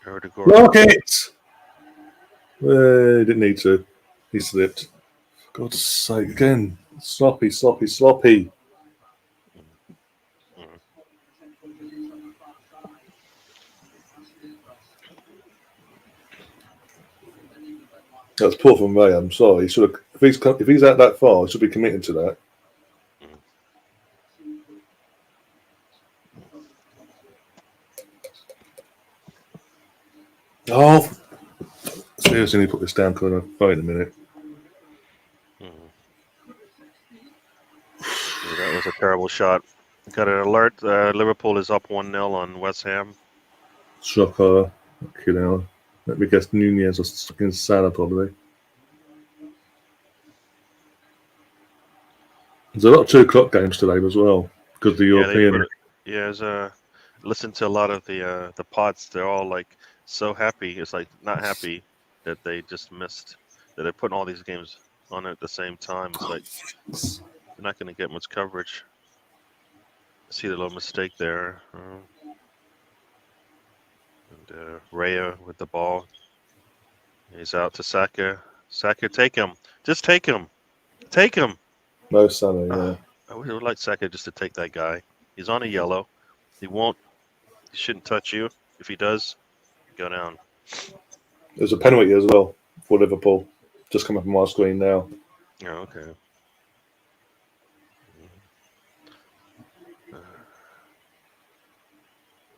Erdegaard. Block it! Didn't need to. He slipped. For God's sake, again. Sloppy, sloppy, sloppy. Mm, mm. That's poor from Ray. I'm sorry. He should have, if he's out that far, he should be committed to that. Mm. Oh, seriously, let me put this down because I'm phone in a minute. Mm. Yeah, that was a terrible shot. Got an alert. Liverpool is up 1-0 on West Ham. Shocker. Fucking hell. Let me guess, Nunez or fucking Salah probably. There's a lot of 2 o'clock games today as well because of the Yeah, they European. put it. Yeah, as listen to a lot of the pods. They're all like so happy. It's like not happy that they just missed that they're putting all these games on at the same time. It's like they're not going to get much coverage. See the little mistake there. And Raya with the ball. He's out to Saka. Saka, take him. Just take him. Take him. No Salah, yeah. I would like Saka just to take that guy. He's on a yellow. He won't. He shouldn't touch you. If he does, go down. There's a penalty as well for Liverpool. Just come up on my screen now. Oh, okay.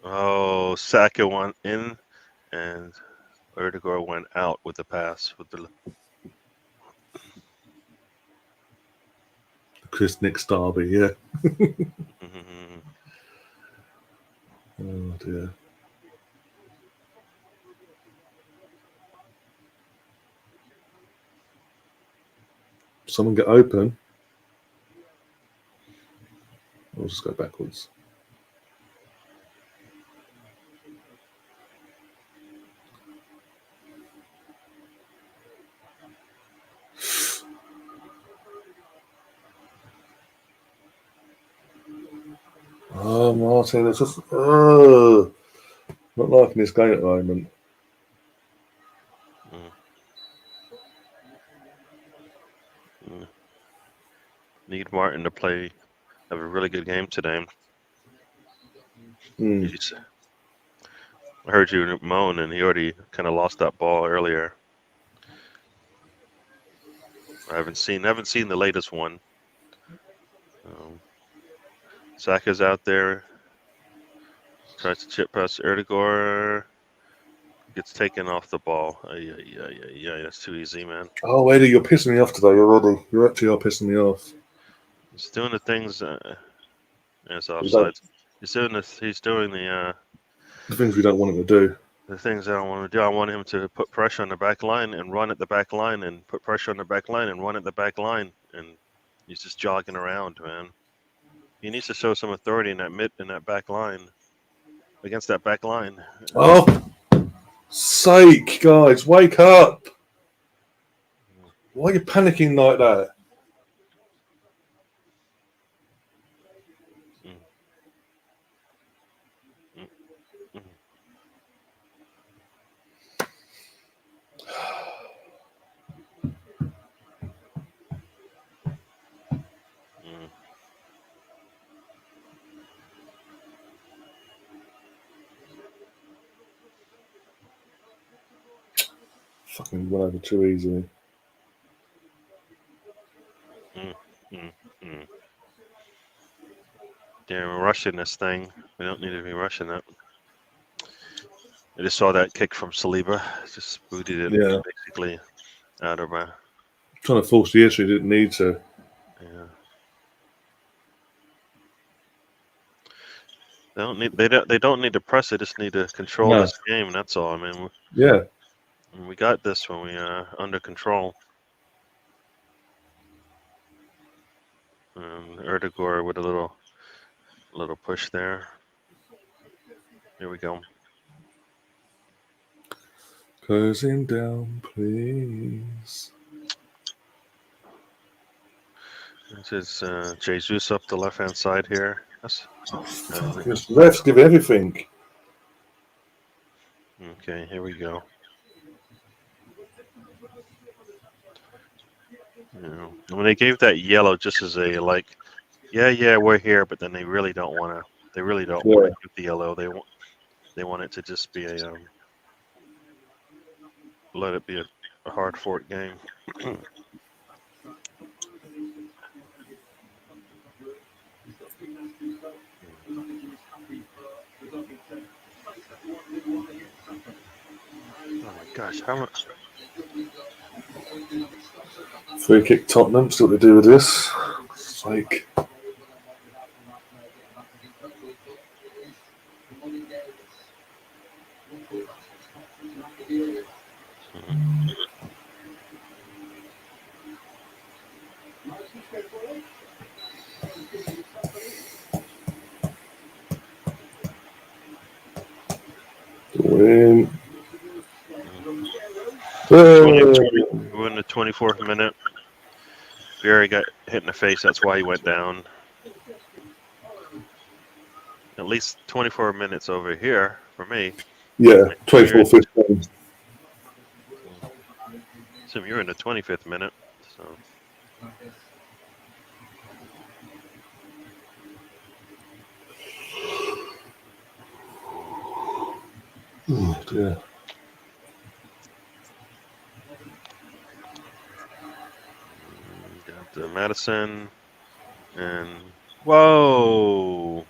Oh, Saka went in, and Erdegaard went out with the pass. With the Chris Nick Starby, yeah. mm-hmm. Oh dear. Someone get open. I'll just go backwards. Oh, Martin, it's just not liking this game at the moment. Mm. Mm. Need Martin to play. Have a really good game today. Mm. I heard you moan, and he already kind of lost that ball earlier. I haven't seen the latest one. Saka's out there, tries to chip pass Erdegaard, gets taken off the ball. Yeah, that's too easy, man. Oh, Eddie, you're pissing me off today already. You actually are pissing me off. He's doing the things. It's Is that offside. He's doing this. He's doing the things we don't want him to do? the things I don't want to do. I want him to put pressure on the back line and run at the back line, and put pressure on the back line and run at the back line, and he's just jogging around, man. He needs to show some authority in that back line against that back line. Oh, sake, guys, wake up! Why are you panicking like that? Mm, mm, mm, mm. Fucking went over too easily. Mm, mm, mm. Damn, we're rushing this thing. We don't need to be rushing it. I just saw that kick from Saliba. Just booted it Yeah. basically out of my. Trying to force the issue, didn't need to. Yeah. They don't need to press it. Just need to control No. this game. That's all. I mean, Yeah. we got this when we under control. Erdegaard with a little push there. Here we go. Close him down, please. This is Jesus up the left hand side here. That's Fuck, this refs give everything. okay. Here we go. When they gave that yellow just as a like, yeah, we're here, but then they really don't want to. They really don't want Yeah. to give the yellow. They want it to just be a let it be a hard fought game. Oh my gosh, how much? Free kick Tottenham. See what they do with this. It's like. Win. We're in the 24th minute. Barry got hit in the face. That's why he went down. At least 24 minutes over here for me. Yeah, 24-15. So you're in the 25th minute. So Oh, dear. got Madison and whoa,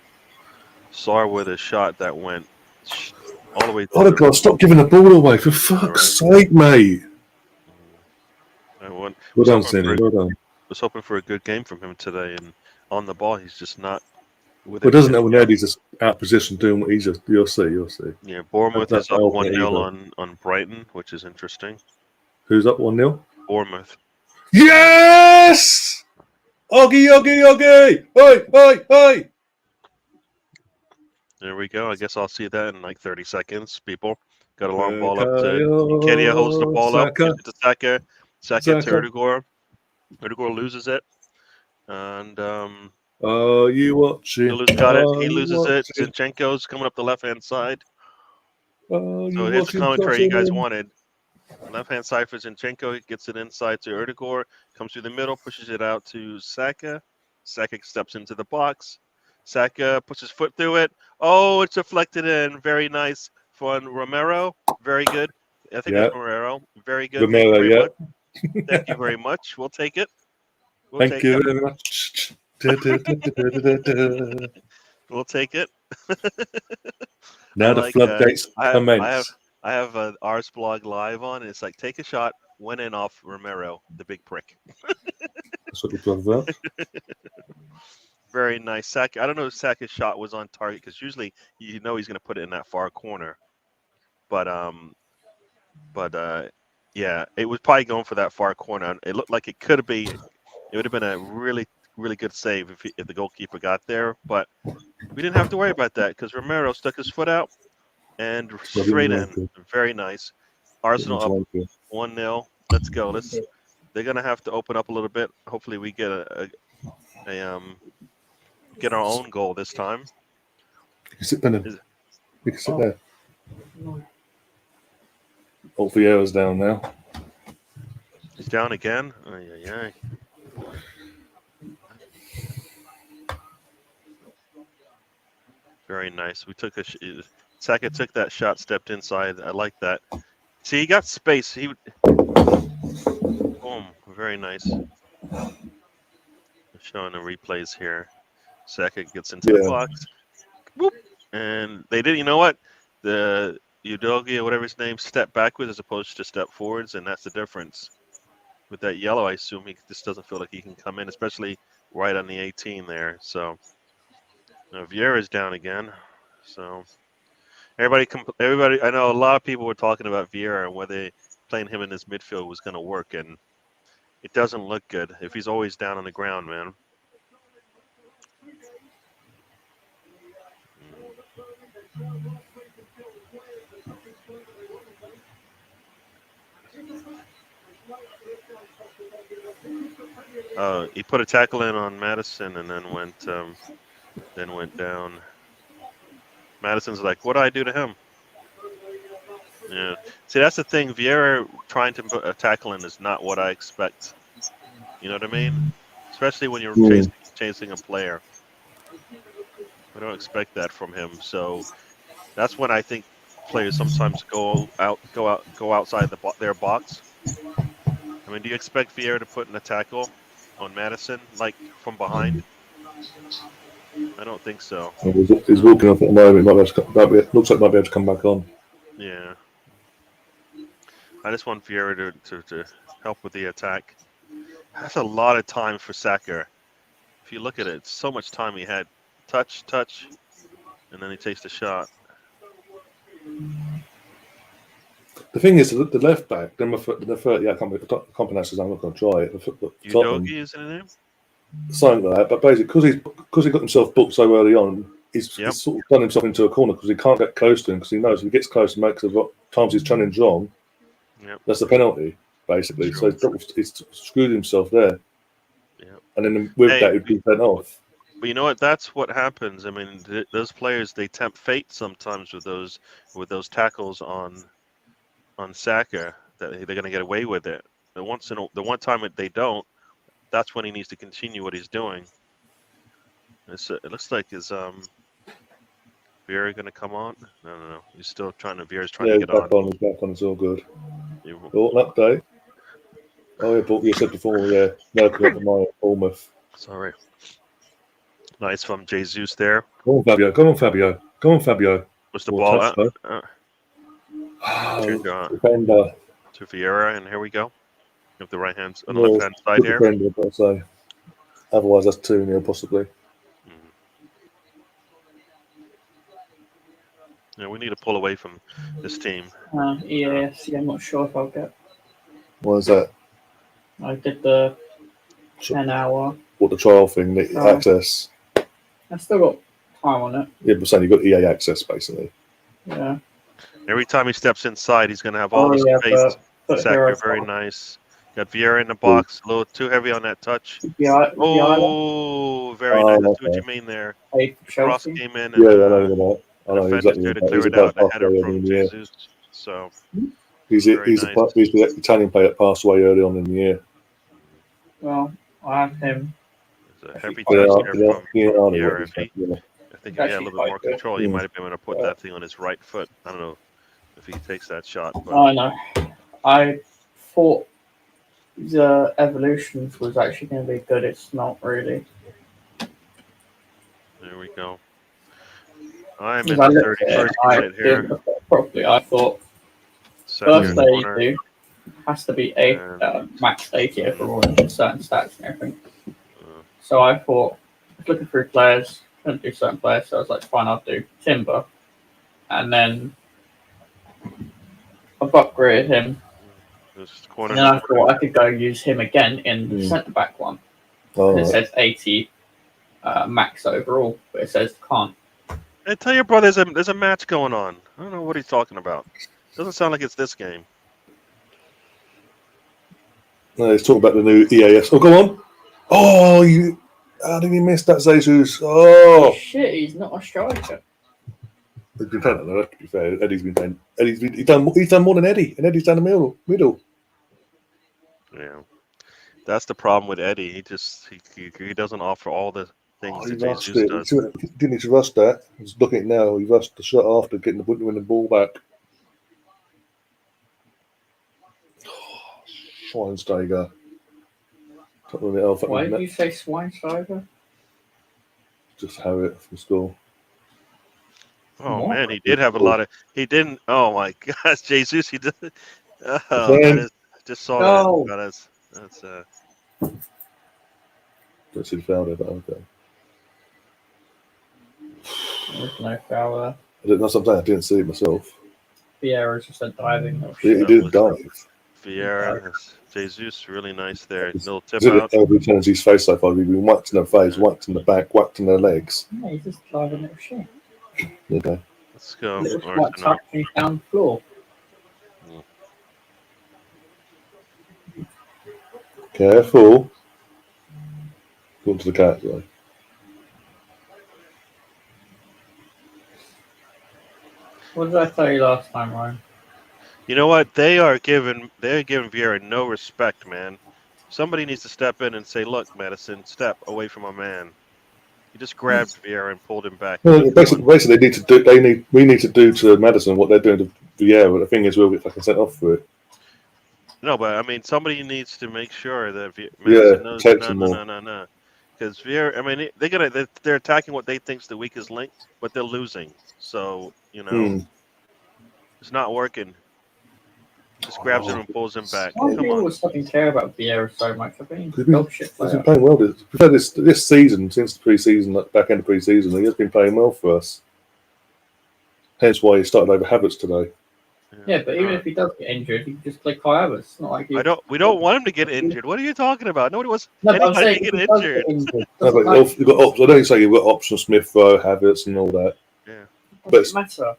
Sar with a shot that went all the way to Oh, the God, stop giving the ball away, for fuck's sake, mate. I Well done, Cindy. Well done. was hoping for a good game from him today, and on the ball, he's just not with Well, it. doesn't help when Eddie's just out of position doing what he's just. You'll see. You'll see. Yeah, Bournemouth That's is up not 1-0 either. on Brighton, which is interesting. Who's up 1-0? Bournemouth. Yes! Oggy, Oggy, Oggy! Oi, oi, oi! There we go. I guess I'll see that in like 30 seconds. People got a long ball up to Nketiah, holds the ball up, Saka. gives it to Saka. Saka to Saka. Erdegaard. Erdegaard loses it, and Are you watching? Zulu's got it. Are He you loses it. watching? Zinchenko's coming up the left-hand side. Are So you here's the watching commentary you guys Tottenham? wanted. Left-hand side for Zinchenko. He gets it inside to Erdegaard. Comes through the middle, pushes it out to Saka. Saka steps into the box. Saka puts his foot through it. Oh, it's deflected in. Very nice from Romero. Very good. I think Yeah. that's Romero. Very good. Thank you Romero, very yeah. much. Thank you very much. We'll take it. We'll Thank take you it. very much. We'll take it. Now the floodgates commence. I have Ars blog live on, and it's like take a shot, went in off Romero, the big prick. That's what we're talking about. Very nice. Saka. I don't know if Saka's shot was on target because usually you know he's going to put it in that far corner, but yeah, it was probably going for that far corner. It looked like it could be. It would have been a really good save if the goalkeeper got there, but we didn't have to worry about that because Romero stuck his foot out and straight in. Very nice. Arsenal up 1-0. Let's go. they're gonna have to open up a little bit. Hopefully, we get get our own goal this time. You can sit, Brendan. Is- You can sit there. Oh, Vieira's down now. He's down again. Ay, ay, ay. Very nice. We took Saka took that shot, stepped inside. I like that. See, he got space. Boom. Very nice. Showing the replays here. Saka gets into the box. Whoop. And they did. You know what? The Udogi or whatever his name stepped backwards as opposed to step forwards, and that's the difference. With that yellow, I assume he just doesn't feel like he can come in, especially right on the 18 there. So Vieira's down again. So everybody. I know a lot of people were talking about Vieira and whether playing him in this midfield was going to work, and it doesn't look good if he's always down on the ground, man. He put a tackle in on Madison and then went down. Madison's like, "What do I do to him?" Yeah. See, that's the thing. Vieira trying to put a tackle in is not what I expect. You know what I mean? Especially when you're chasing a player. I don't expect that from him. So that's when I think players sometimes go outside their box. I mean, do you expect Vieira to put in a tackle on Madison like from behind? I don't think so. He's walking off at the moment. Looks like he might be able to come back on. Yeah. I just want Vieira to help with the attack. That's a lot of time for Saka. If you look at it, it's so much time he had. Touch, and then he takes the shot. The thing is, the left back, the third, yeah, combinations. I'm not going to try it. Udogi is in the name. Something like that, but basically, because he got himself booked so early on, he's sort of done himself into a corner because he can't get close to him because he knows if he gets close and makes the times his challenge wrong, that's the penalty, basically. Sure. So he's screwed himself there. Yep. And then with that, he'd be sent off. But you know what? That's what happens. I mean, those players, they tempt fate sometimes with those tackles on Saka that they're going to get away with it. The one time they don't, that's when he needs to continue what he's doing. It looks like Vieira going to come on? No. He's still Vieira's trying to get on. He's back on. It's all good. Oh, an update. Oh, yeah, but you said before, yeah. No, because of my Bournemouth. Sorry. Nice from Jesus there. Come on, Fabio. What's the ball? Defender. To Vieira, and here we go. With the right hand on the left hand side here. Defender, but so. Otherwise, that's 2-0 possibly. Yeah, we need to pull away from this team. EAFC, I'm not sure if I'll get. What is that? I did the 10-hour. What, the trial thing, the access? I've still got time on it. Yeah, but saying you've got EA access, basically. Yeah. Every time he steps inside, he's going to have all the space. Saka, very nice. Got Vieira in the box. A little too heavy on that touch. Oh, very nice. That's what you mean there. Cross came in. And, yeah, I know that. I know exactly. To clear it out. A header from Jesus. So he's the Italian player that passed away early on in the year. Well, I have him. It's a heavy touch there from Vieira. I think if he had a little bit more good. control, he might have been able to put that thing on his right foot. I don't know if he takes that shot. But. I know. I thought the Evolutions was actually going to be good. It's not really. There we go. I'm in the 31st minute here. Properly, I thought first 82 has to be max 80 overall in certain stats and everything. So I thought, looking through players, couldn't do certain players, so I was like, fine, I'll do Timber. And then I've upgraded him. And then I thought I could go use him again in the centre back one. It says 80 max overall, but it says can't. Hey, tell your brother there's a match going on. I don't know what he's talking about. Doesn't sound like it's this game. He's talking about the new EAS. Oh, go on. Oh, you. How did you miss that, Jesus? Oh. Shit, he's not a striker. He's been playing that, though, to be fair. Eddie's been playing. He's done more than Eddie, and Eddie's down the middle. Yeah, that's the problem with Eddie. He doesn't offer all the things He that rushed Jesus it. does. He didn't need to rush that. He's looking at it now. He rushed the shot after getting the ball back. Schweinsteiger. Why did you say Schweinsteiger? Just Harriet from school. Oh What? man, he did have a lot of. He didn't. Oh my gosh, Jesus, he did. Oh, Then, I just saw No. that. That's don't see the foul there, but okay. There's no foul there. That's what I'm saying. I didn't see it myself. Vieira's just a diving little He shit. didn't dive. Vieira, Jesus, really nice there. Little tip He's out. every turn his face so far. He's been whacked in the face, whacked in the back, whacked in the legs. Yeah, he's just diving little shit. Okay. Let's go, Little white Arsenal. touching down the floor. Careful. Going to the cat, though. What did I tell you last time, Ryan? You know what? They're giving Vieira no respect, man. Somebody needs to step in and say, "Look, Madison, step away from my man." He just grabbed Vieira and pulled him back. Well, basically, we need to do to Madison what they're doing to Vieira. But the thing is, we'll get fucking sent off for it. No, but I mean, somebody needs to make sure that Madison knows. No. Because Vieira, I mean, they're attacking what they think's the weakest link, but they're losing. So it's not working. Just grabs him and pulls him back. Why do Come people on. fucking care about Vieira so much? I think He's bullshit been player. playing well. We've had this season, since the pre-season, back end of pre-season, he has been playing well for us. Hence why he started over Havertz today. Yeah, but even if he does get injured, he can just play Kai Havertz. It's not like We don't want him to get injured. What are you talking about? Nobody wants anybody to get injured. No, but you've got options. I don't say you've got options, Smith Rowe, Havertz, and all that. Yeah. But it matter.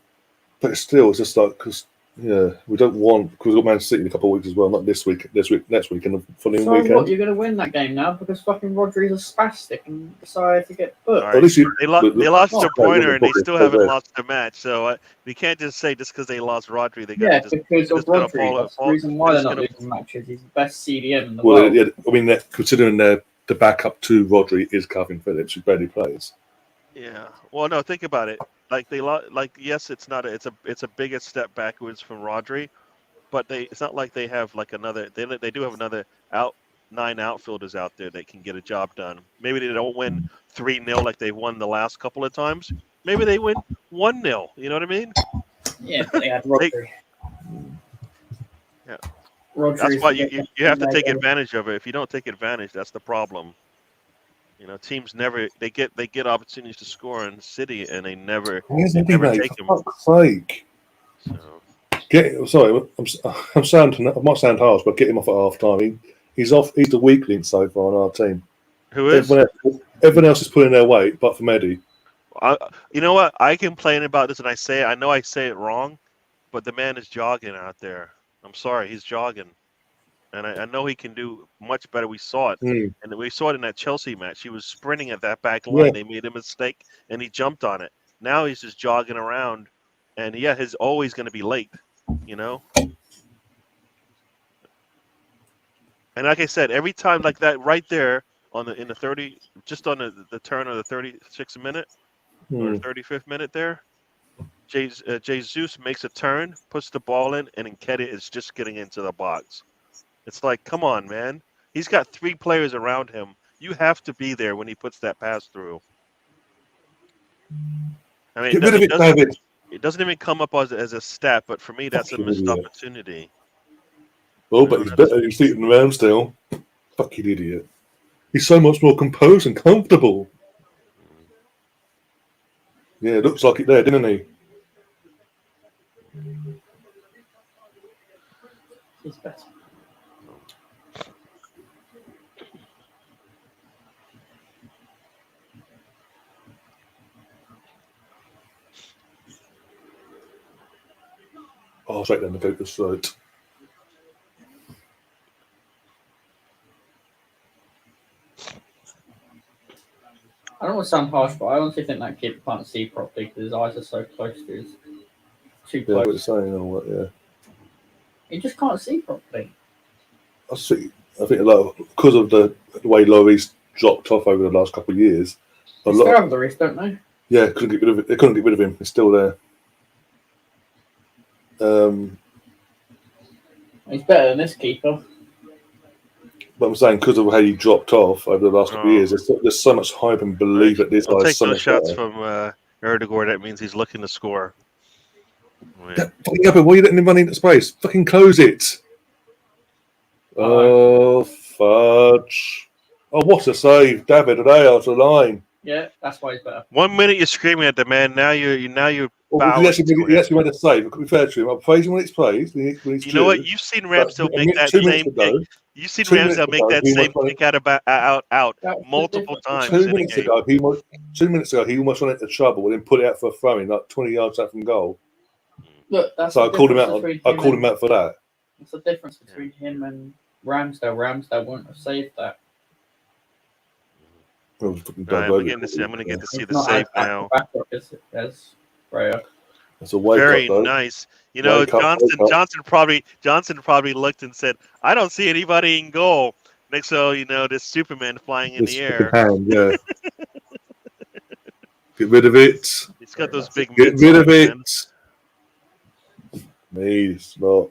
But still, it's just like because we don't want because we've got Man City in a couple of weeks as well. Not this week, next week, and the following So weekend. what? You're going to win that game now because fucking Rodri's a spastic and decided to get booked. Right. They lost De Bruyne and they still haven't lost the match. So we can't just say just because they lost Rodri, they got to just because of Rodri. That's the reason why they're not losing matches. He's the best CDM in the world. Yeah, I mean, considering the backup to Rodri is Calvin Phillips, who barely plays. Yeah. Well, no, think about it. Yes, it's not. It's a bigger step backwards from Rodri, but it's not like they have like another. They do have another 9 outfielders out there that can get a job done. Maybe they don't win 3-0 like they won the last couple of times. Maybe they win 1-0. You know what I mean? Yeah, but they had Rodri. Yeah. Rodri's that's why you have to take advantage of it. If you don't take advantage, that's the problem. Teams never they get opportunities to score in City and they never take them. For fuck's sake. Sorry, I might sound harsh, but get him off at half time. He's off. He's the weak link so far on our team. Who is? Everyone else is pulling their weight, apart from Eddie. You know what? I complain about this, and I know I say it wrong, but the man is jogging out there. I'm sorry, he's jogging. And I know he can do much better. We saw it. And we saw it in that Chelsea match. He was sprinting at that back line. Yeah. They made a mistake, and he jumped on it. Now he's just jogging around. And, he's always going to be late, And like I said, every time like that right there in the 30, just on the turn of the 36th minute or 35th minute there, Jesus makes a turn, puts the ball in, and Nketiah is just getting into the box. It's like, come on, man. He's got 3 players around him. You have to be there when he puts that pass through. I mean, it doesn't even come up as a stat, but for me, that's a missed opportunity. Well, but he's better. He's sitting around still. Fucking idiot. He's so much more composed and comfortable. Yeah, it looks like it there, didn't he? He's better. Oh, straight down the goat's throat. I don't want to sound harsh, but I honestly think that kid can't see properly because his eyes are so close to his. Too Yeah, what you're close. saying, or what? Yeah. He just can't see properly. I think like, because of the way Laurie's dropped off over the last couple of years. They still have the wrist, don't they? Yeah, couldn't get rid of it. They couldn't get rid of him. He's still there. He's better than this keeper. But I'm saying because of how he dropped off over the last couple of years, there's so much hype and belief that this I'll guy's take so those much shots better. from Erdegaard. That means he's looking to score. Fucking up, why are you letting him run into space? Fucking close it. Oh, fudge. Oh, what a save. David Ray out of the line. Yeah, that's why he's better. 1 minute you're screaming at the man, now you're Well, he actually made a save. To be fair to him, I'm praising when it's praised. When he's you know what? You've seen Ramsdale make that 2 same minutes ago, pick. You've seen Ramsdale make that same pick out multiple times. 2 minutes ago, he almost went into trouble and then put it out for a throw in, like 20 yards out from goal. Look, that's so I called him out. I called him out for that. What's the difference between him and Ramsdale? Ramsdale wouldn't have saved that. I'm going to get to see the save now. As Freya. That's a wake Very up, nice. You know, Johnson probably looked and said, "I don't see anybody in goal." Next, so you know, this Superman flying in the air. Hand, yeah. Get rid of it. He's got those big. Get rid of it. Nice, not.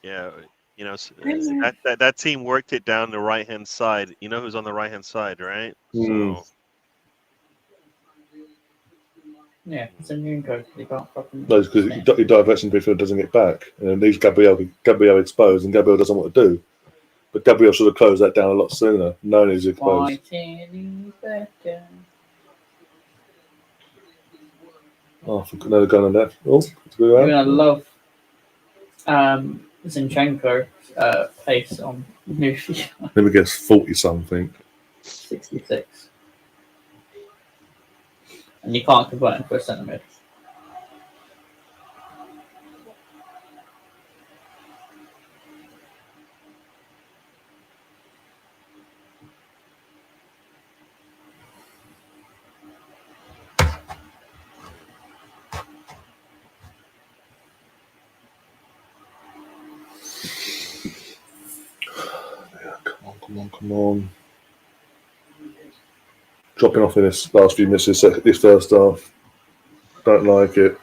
Yeah. You know, that team worked it down the right hand side. You know who's on the right hand side, right? So. Yeah, it's a new code. He can't fucking. No, because he diverts and midfield doesn't get back, and then leaves Gabriel exposed, and Gabriel doesn't know what to do. But Gabriel should have closed that down a lot sooner, knowing he's exposed. Oh, another gun on that. Oh, you're gonna love Zinchenko pace on new FIFA. Let me guess, 40 something. 66. And you can't convert him for a centre mid. Come on. Dropping off in this last few minutes, this first half. Don't like it.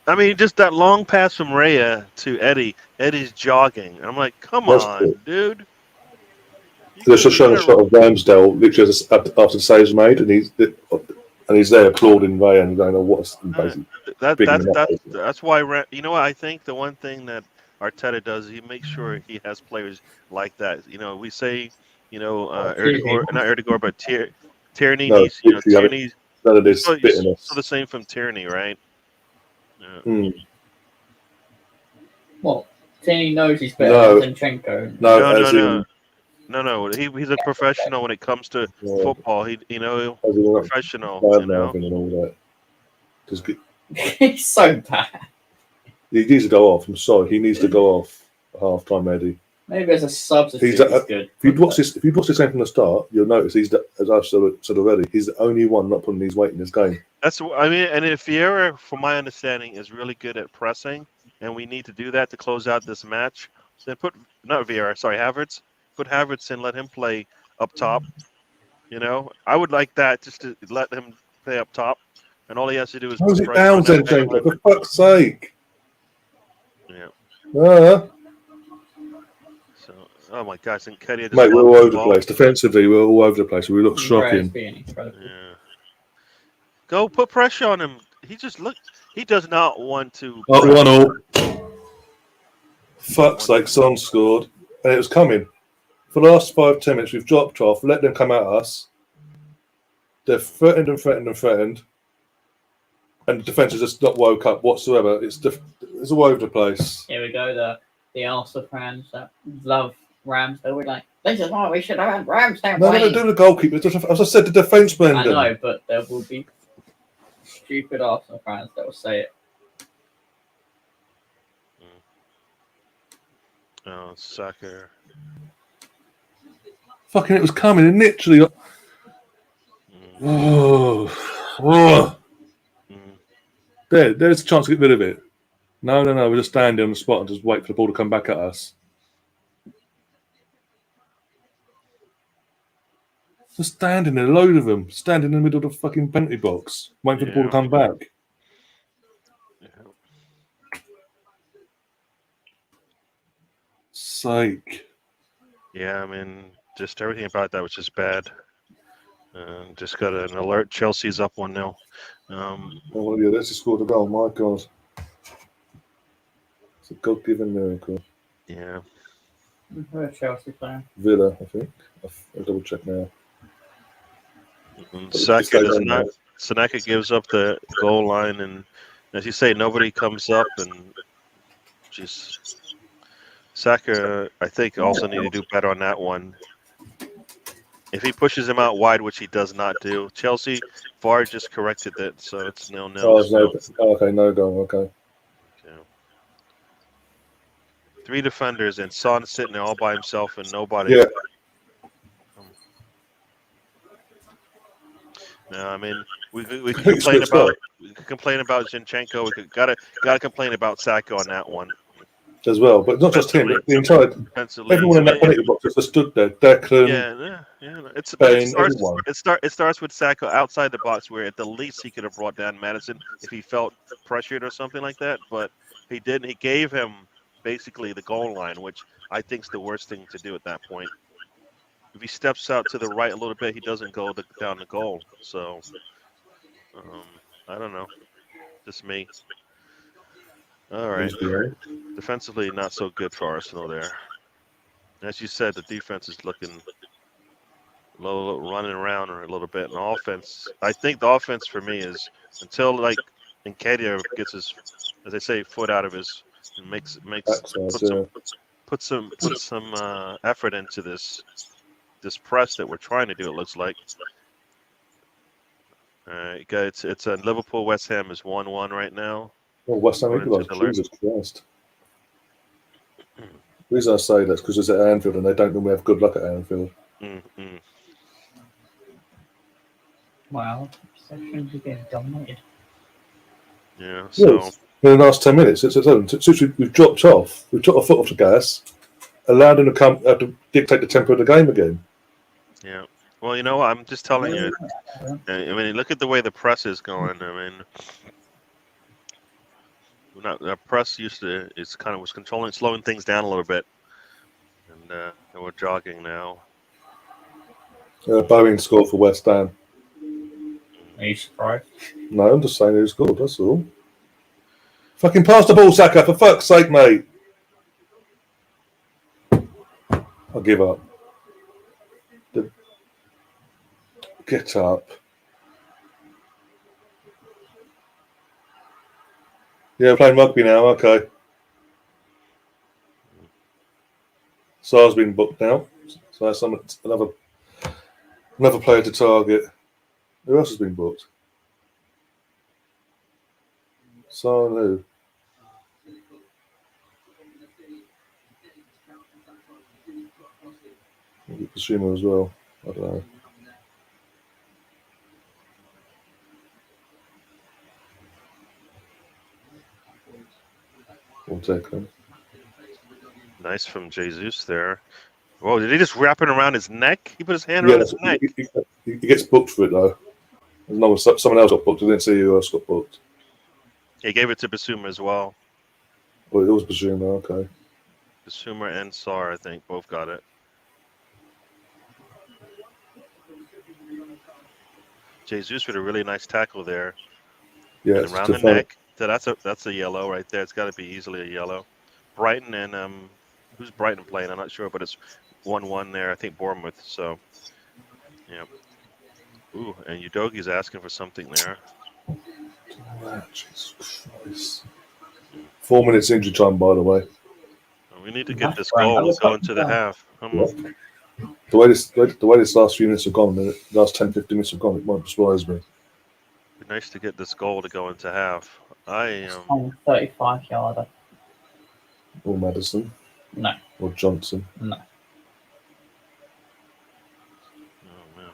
I mean, just that long pass from Raya to Eddie. Eddie's jogging. I'm like, come on, dude. There's just showing a shot of Ramsdale literally after the save's made, and he's there applauding Raya and going, "Oh, what's basically." That's why you know what I think. The one thing that Arteta does, he makes sure he has players like that. You know, we say, you know, Erdegaard, not Erdegaard, but Tierney needs. You know, Tierney's. None of this bitterness. So the same from Tierney, right? Yeah. Well, Tierney knows he's better than Zinchenko. No. He's a professional when it comes to football. Professional. And all that. He's so bad. He needs to go off. I'm sorry. He needs to go off at half time, Eddie. Maybe as a substitute, he's good. If you'd watched this game from the start, you'll notice as I've said already, he's the only one not putting his weight in this game. And if Vieira, from my understanding, is really good at pressing, and we need to do that to close out this match, then Havertz. Put Havertz in, let him play up top. You know, I would like that, just to let him play up top, and all he has to do is. How's it down, Zinchenko? For fuck's sake! Yeah. Oh my gosh, Nketiah just mate, we're all over the place. Defensively, we're all over the place. We look shocking. Yeah. Go put pressure on him. He does not want to. 1-0. Fuck's sake, Son scored. And it was coming. For the last 5-10 minutes, we've dropped off, let them come at us. They're threatened. And the defence has just not woke up whatsoever. It's all over the place. Here we go, the Arsenal fans that love Ramsdale were like, "This is why we should have had Ramsdale." No, no, do the goalkeeper. As I said, the defence man. I know, but there will be stupid Arsenal fans that will say it. Oh, Saka. Fucking, it was coming and literally. Oh. There's a chance to get rid of it. No, we're just standing on the spot and just wait for the ball to come back at us. Just standing there, a load of them, standing in the middle of the fucking penalty box, waiting for the ball to come back. Sake. Yeah, I mean, just everything about that was just bad. Just got an alert. Chelsea's up 1-0. Oh, yeah, they just scored a goal. My God. It's a God-given miracle. Yeah. Who are Chelsea playing? Villa, I think. I'll double check now. Saka gives up the goal line, and as you say, nobody comes up, and just Saka, I think, also need to do better on that one. If he pushes him out wide, which he does not do, Chelsea, VAR just corrected that, so it's 0-0. Okay, no goal, okay. Yeah. 3 defenders, and Son sitting there all by himself, and nobody. Yeah. No, I mean, we could complain about Zinchenko. We gotta complain about Saka on that one as well. But not just him, but the entire everyone in that penalty box just stood there. Declan. Yeah. It starts with Saka outside the box, where at the least he could have brought down Madison if he felt pressured or something like that. But he didn't. He gave him basically the goal line, which I think is the worst thing to do at that point. If he steps out to the right a little bit, he doesn't go down the goal. So, I don't know. Just me. All right. Defensively, not so good for Arsenal there. As you said, the defense is looking low, running around a little bit. And offense, I think the offense for me is until Nketiah gets his, as they say, foot out of his and put some effort into this press that we're trying to do. It looks like. All right, guys. It's Liverpool. West Ham is 1-1 right now. Oh, West Ham equalised. Jesus Christ. The reason I say that's because it's at Anfield and they don't normally have good luck at Anfield. Mm-hmm. Wow, sessions are getting dominated. Yeah. So in the last 10 minutes, since we've dropped off. We've dropped our foot off the gas, allowed him to come to dictate the tempo of the game again. Yeah. Well, you know, I'm just telling you. I mean, look at the way the press is going. I mean, the press was controlling, slowing things down a little bit, and we're jogging now. Bowen scored for West Ham. Are you surprised? No, I'm just saying who scored. That's all. Fucking pass the ball, Saka, for fuck's sake, mate. I'll give up. Get up. Yeah, playing rugby now. Okay. Sar's been booked now, so that's another player to target. Who else has been booked? Sar and who? Consumer as well. I don't know. We'll take them. Nice from Jesus there. Whoa, did he just wrap it around his neck? He put his hand around his neck. He gets booked for it, though. Someone else got booked. I didn't see who else got booked. He gave it to Basuma as well. Well, it was Basuma, okay. Basuma and Sar, I think, both got it. Jesus with a really nice tackle there. Yeah, and around the neck. So that's a yellow right there. It's got to be easily a yellow. Brighton and who's Brighton playing? I'm not sure, but it's 1-1 there. I think Bournemouth. So, yeah. Ooh, and Udogi's asking for something there. Oh, Jesus Christ. 4 minutes injury time, by the way. We need to get this Right, goal. that Let's was go quite into the fun. half. Come on. The way this last few minutes have gone, the last 10, 15 minutes have gone, it won't surprise me. It'd be nice to get this goal to go into half. I am. On 35-yarder. Or Madison. No. Or Johnson. No. Oh man.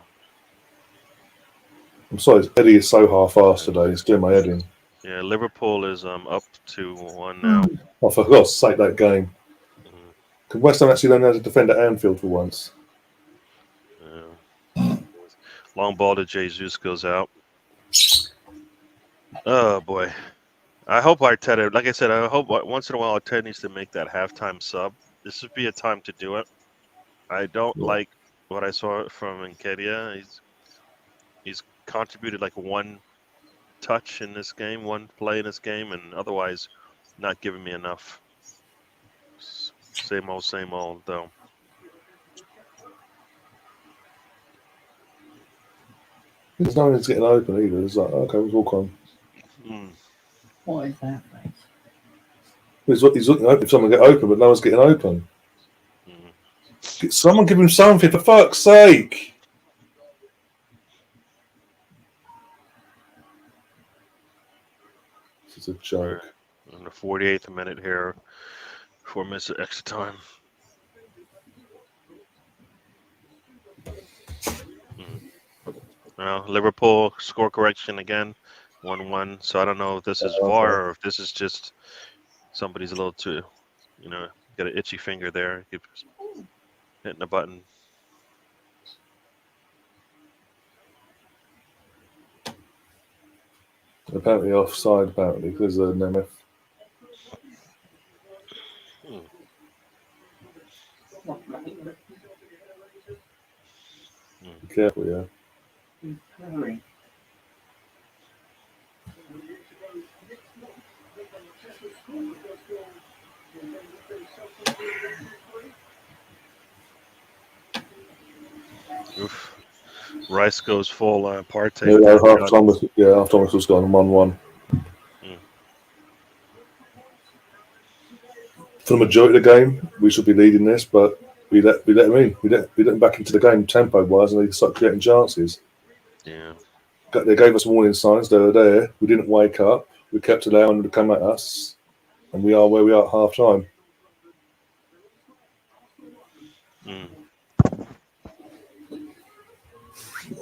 I'm sorry, Eddie is so half-assed today. It's doing my head in. Yeah, Liverpool is up 2-1 now. Oh, for God's sake, that game. Mhm. Can West Ham actually learn how to defend at Anfield for once? Yeah. Long ball to Jesus goes out. Oh boy. I hope Arteta, like I said, I hope once in a while Arteta needs to make that halftime sub. This would be a time to do it. I don't like what I saw from Nketiah. He's contributed like one touch in this game, one play in this game, and otherwise not giving me enough. Same old though. There's no one that's getting open either. It's like, okay, we'll walk on. What is that, mate? He's looking open if someone get open, but no one's getting open. Someone give him something, for fuck's sake! This is a joke. In the 48th minute here, 4 minutes of extra time. Well, Liverpool score correction again, 1-1. So I don't know if this is VAR or if this is just somebody's a little too, got an itchy finger there, hitting a button. Apparently offside, because of Nemeth. Be careful, yeah. Oof. Rice goes full partake. Yeah, half time was gone 1-1. For the majority of the game, we should be leading this, but we let them in. We let them back into the game tempo wise, and they started creating chances. Yeah. They gave us warning signs. They were there. We didn't wake up. We kept allowing them to come at us, and we are where we are at half time.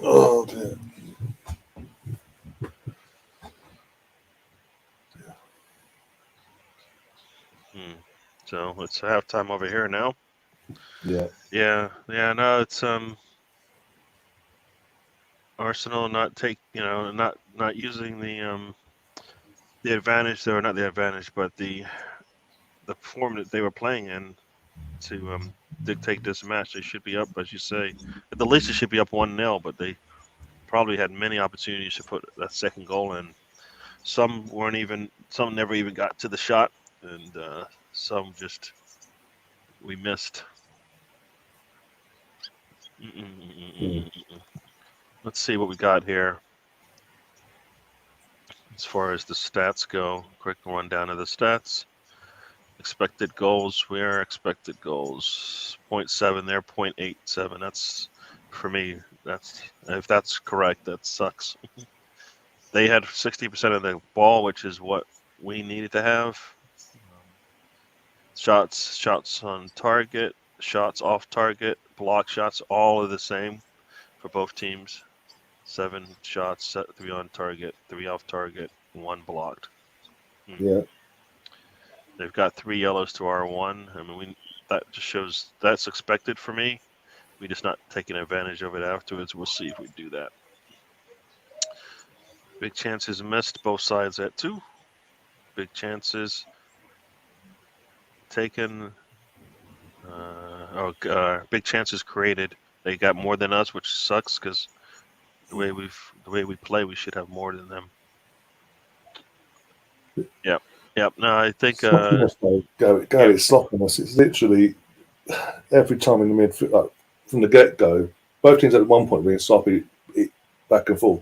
Oh dear. So it's halftime over here now. Yeah. No, it's Arsenal not using the advantage, or not the advantage, but the form that they were playing in to dictate this match. They should be up, as you say. At the least, it should be up 1-0, but they probably had many opportunities to put that second goal in. Some never even got to the shot, and some just we missed. Let's see what we got here. As far as the stats go, quick rundown of the stats. Expected goals, where expected goals 0.7 there, 0.87. That's, for me, if that's correct, that sucks. They had 60% of the ball, which is what we needed to have. Shots on target, shots off target, block shots, all are the same for both teams. 7 shots, 3 on target, 3 off target, 1 blocked. Yeah. They've got 3 yellows to our 1. I mean, that just shows that's expected for me. We're just not taking advantage of it afterwards. We'll see if we do that. Big chances missed, both sides at 2. Big chances taken. Big chances created. They got more than us, which sucks because the way we play, we should have more than them. Yep. No, I think it's sloppiness. It's literally every time in the midfield, like, from the get go. Both teams at one point being sloppy, back and forth.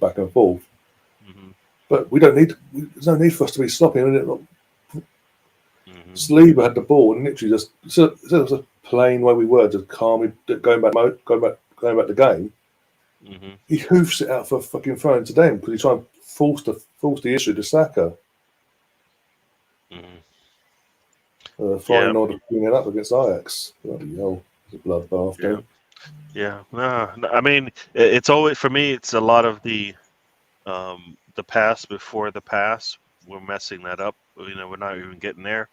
But we don't need. There's no need for us to be sloppy. Saliba had the ball and literally just it was a plain way we were, just calmly going back the game. He hoofs it out for fucking throwing to them because he tried to force the issue to Saka. Flying order bringing it up against Ajax. Bloody hell, it's a bloodbath. Yeah. No, I mean, it's always for me. It's a lot of the pass before the pass. We're messing that up. You know, we're not even getting there,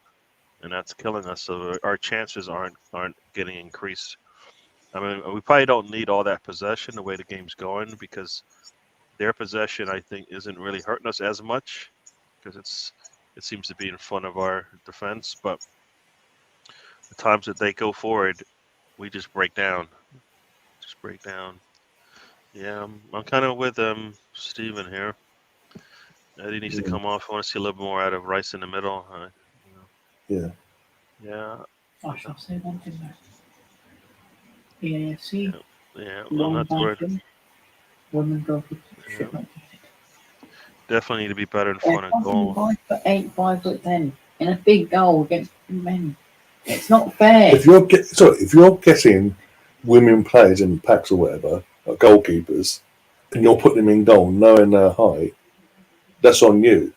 and that's killing us. So our chances aren't getting increased. I mean, we probably don't need all that possession the way the game's going because their possession, I think, isn't really hurting us as much because it seems to be in front of our defense. But the times that they go forward, we just break down. Yeah, I'm kind of with Steven here. Eddie needs to come off. I want to see a little more out of Rice in the middle. Yeah. I shall say one thing though. The AFC. Yeah, well, that's word. Women go for shit like that. Definitely need to be better in front of goal. 5'8", 5'10", in a big goal against men. It's not fair. If you're getting women players in packs or whatever, like goalkeepers, and you're putting them in goal knowing their height, that's on you.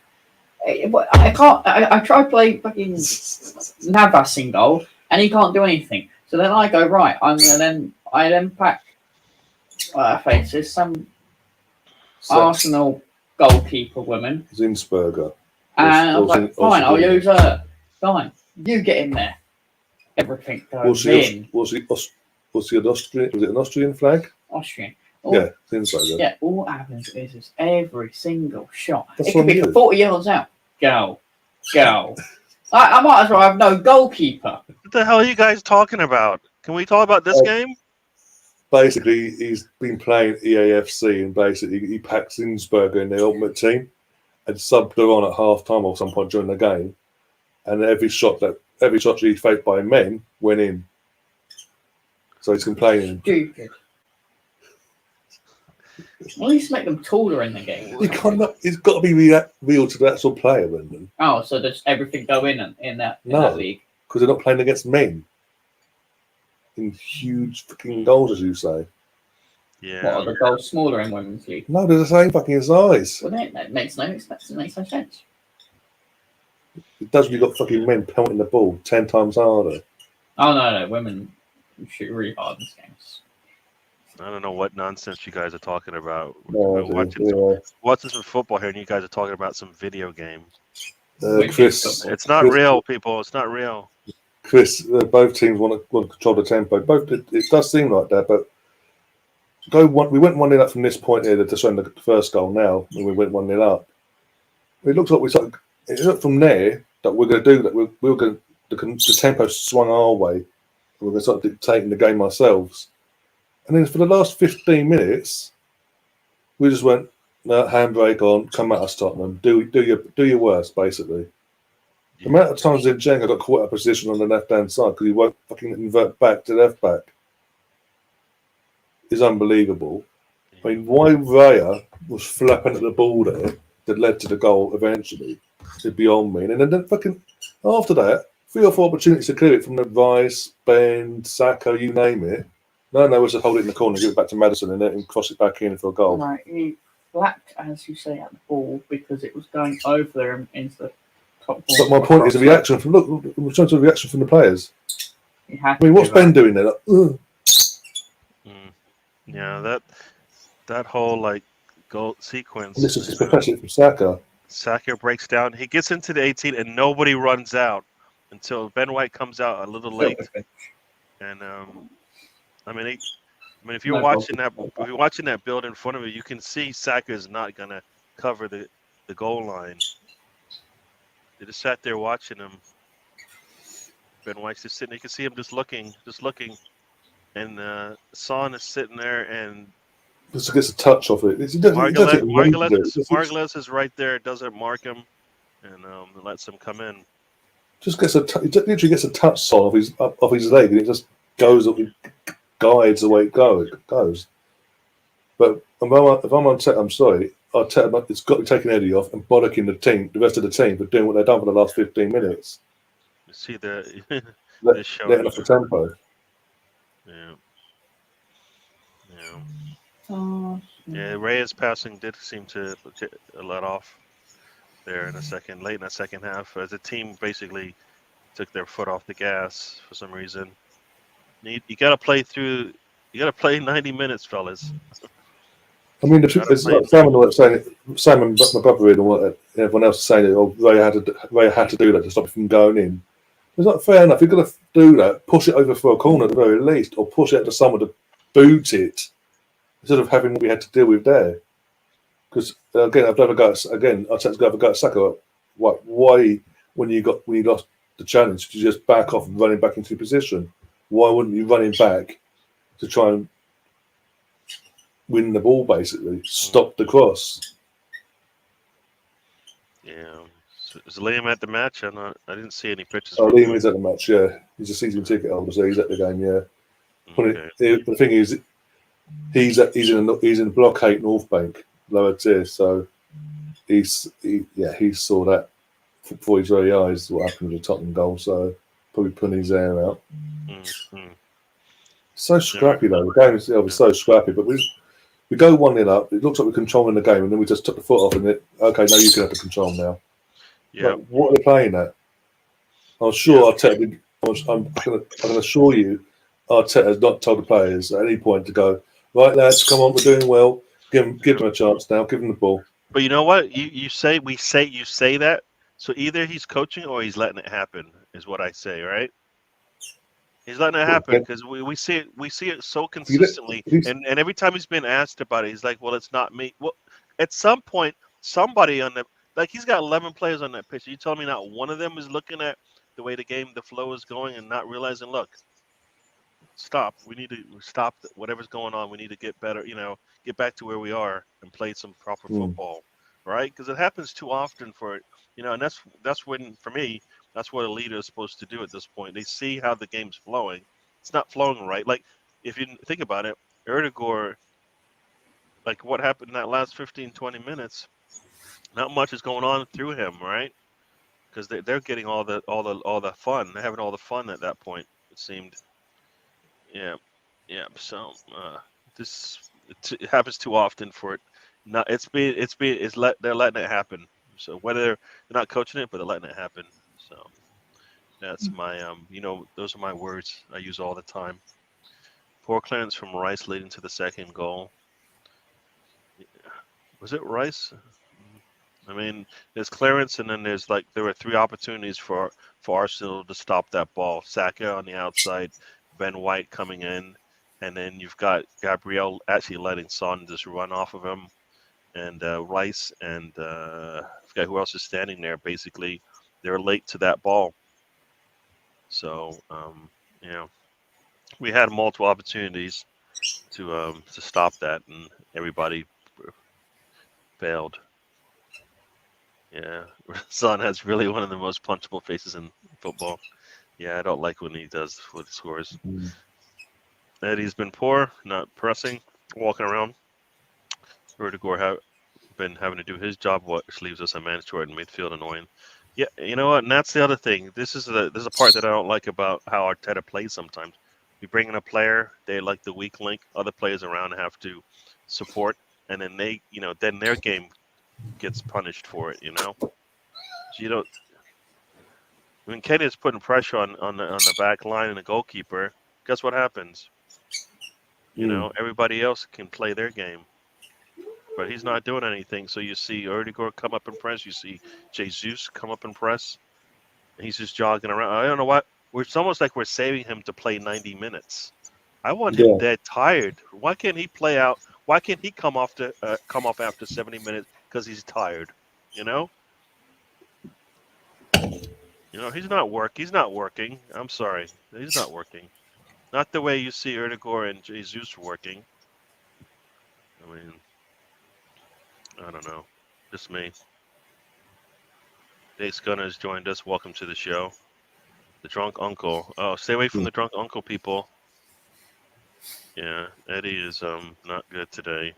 I can't. I try to play fucking Navas in goal, and he can't do anything. So then I go right. I then pack faces some Arsenal goalkeeper woman, Zinsberger, and I was like, fine, I'll use her. Fine, you get in there. Everything goes in. Was it an Austrian? Was it an Austrian flag? Austrian. Zinsberger. Yeah, all that happens is every single shot. That's it could be 40 yards out. Go. I might as well have no goalkeeper. What the hell are you guys talking about? Can we talk about this game? Basically, he's been playing EAFC and basically he packed Zinsberger in the ultimate team and subbed her on at half time or some point during the game. And every shot she faced by men went in. So he's complaining. Stupid. At least make them taller in the game. It's got to be real to the actual player, Brendan. Oh, so does everything go in that league? Because they're not playing against men in huge fucking goals, as you say. Yeah. What, are the goals smaller in women's league? No, they're the same fucking size. Well, that makes no sense. It does when you've got fucking men pelting the ball 10 times harder. Oh, no, women shoot really hard in these games. I don't know what nonsense you guys are talking about. Watching some football here, and you guys are talking about some video game. Chris, it's not real, people. It's not real. Chris, both teams want to control the tempo. It does seem like that, but we went 1-0 up from this point here to show the first goal now, and we went 1-0 up. It looks like it looked from there that we're going to do that. We're going the tempo swung our way. We're going to start dictating the game ourselves. And then for the last 15 minutes, we just went, no, handbrake on, come at us, Tottenham. Do your worst, basically. The amount of times Zinchenko got caught out of position on the left-hand side because he won't fucking invert back to left-back is unbelievable. I mean, why Raya was flapping at the ball there that led to the goal eventually is beyond me. And then fucking after that, 3 or 4 opportunities to clear it from the Rice, Ben, Saka, you name it. No, we'll just hold it in the corner, give it back to Madison and cross it back in for a goal. No, he flapped, as you say, at the ball because it was going over there into the top ball. But my point is the reaction from we're trying to the reaction from the players. I mean, what's Ben doing there? Like, Yeah, that whole goal sequence. This is especially from Saka. Saka breaks down. He gets into the 18 and nobody runs out until Ben White comes out a little late. And if you're watching that build in front of you, you can see Saka is not gonna cover the goal line. They just sat there watching him. Ben White's just sitting. You can see him just looking, and Son is sitting there and just gets a touch off it. Margulies is right there. Doesn't mark him and lets him come in. Just gets he literally gets a touch Son off his leg, and it just goes up. Guides the way it goes. But if I'm on Tottenham, I'm sorry, it's got to be taking Eddie off and bollocking the rest of the team for doing what they've done for the last 15 minutes. see the this letting showing. off the tempo. Yeah. Yeah, Reyes passing did seem to get let off there in late in the second half, as the team basically took their foot off the gas for some reason. You got to play through. You got to play 90 minutes, fellas. I mean, Got to it's play like Sam and saying it, Sam and my brother and everyone else is saying it. Oh, Ray had to do that to stop it from going in. It's not fair enough. You've got to do that. Push it over for a corner at the very least, or push it to someone to boot it instead of having what we had to deal with there. Because again, I've never got again. I tend to have a go at Saka. Why when you lost the challenge, did you just back off and running back into position? Why wouldn't you running back to try and win the ball? Basically, stop the cross. Yeah. Is Liam at the match? I didn't see any pictures Oh, from Liam him. is at the match. Yeah, he's a season ticket holder, so he's at the game. Yeah. Okay. The thing is, he's in Block 8 North Bank, lower tier, so he saw that before his very eyes what happened with the Tottenham goal, so probably putting his hair out. Mm-hmm. So scrappy though. The game was so scrappy, but we go 1-0 up. It looks like we're controlling the game, and then we just took the foot off, and okay, now you can have the control now. Yeah. Like, what are they playing at? I'm sure Arteta. I can assure you, Arteta has not told the players at any point to go, right, lads, come on, we're doing well. Give them a chance now. Give them the ball. But you know what? You say that. So either he's coaching or he's letting it happen. Is what I say, right? He's letting it happen because we see it so consistently, and every time he's been asked about it, he's like, "Well, it's not me." Well, at some point, somebody on he's got 11 players on that pitch. You tell me not one of them is looking at the way the flow is going, and not realizing, look, stop. We need to stop whatever's going on. We need to get better. Get back to where we are and play some proper football, right? Because it happens too often for it. And that's when, for me, that's what a leader is supposed to do at this point. They see how the game's flowing. It's not flowing right. Like, if you think about it, Erdegaard, like what happened in that last 15, 20 minutes, not much is going on through him, right? Because they're getting all the fun. They're having all the fun at that point, it seemed. Yeah, yeah. So it happens too often for it. Not they're letting it happen. So whether they're not coaching it, but they're letting it happen. So that's my those are my words I use all the time. Poor clearance from Rice leading to the second goal. Was it Rice? I mean, there's clearance, and then there were three opportunities for Arsenal to stop that ball. Saka on the outside, Ben White coming in, and then you've got Gabriel actually letting Son just run off of him, and Rice and I forget who else is standing there. Basically, they're late to that ball. So we had multiple opportunities to stop that, and everybody failed. Yeah, Son has really one of the most punchable faces in football. Yeah, I don't like when he does what he scores. Eddie's been poor, not pressing, walking around. Erdegaard have been having to do his job, which leaves us a man short in midfield, annoying. Yeah, you know what? And that's the other thing. This is a part that I don't like about how Arteta plays sometimes. We bring in a player, they like the weak link. Other players around have to support, and then then their game gets punished for it. So you don't. When Kenya's putting pressure on the back line and the goalkeeper, guess what happens? Everybody else can play their game, but he's not doing anything. So you see Erdegaard come up and press. You see Jesus come up and press. And he's just jogging around. I don't know what. It's almost like we're saving him to play 90 minutes. I want him dead tired. Why can't he play out? Why can't he come off after 70 minutes because he's tired? He's not He's not working. I'm sorry, he's not working. Not the way you see Erdegaard and Jesus working. I mean, I don't know. Just me. Dave Scunner has joined us. Welcome to the show. The drunk uncle. Oh, stay away from the drunk uncle, people. Yeah, Eddie is not good today.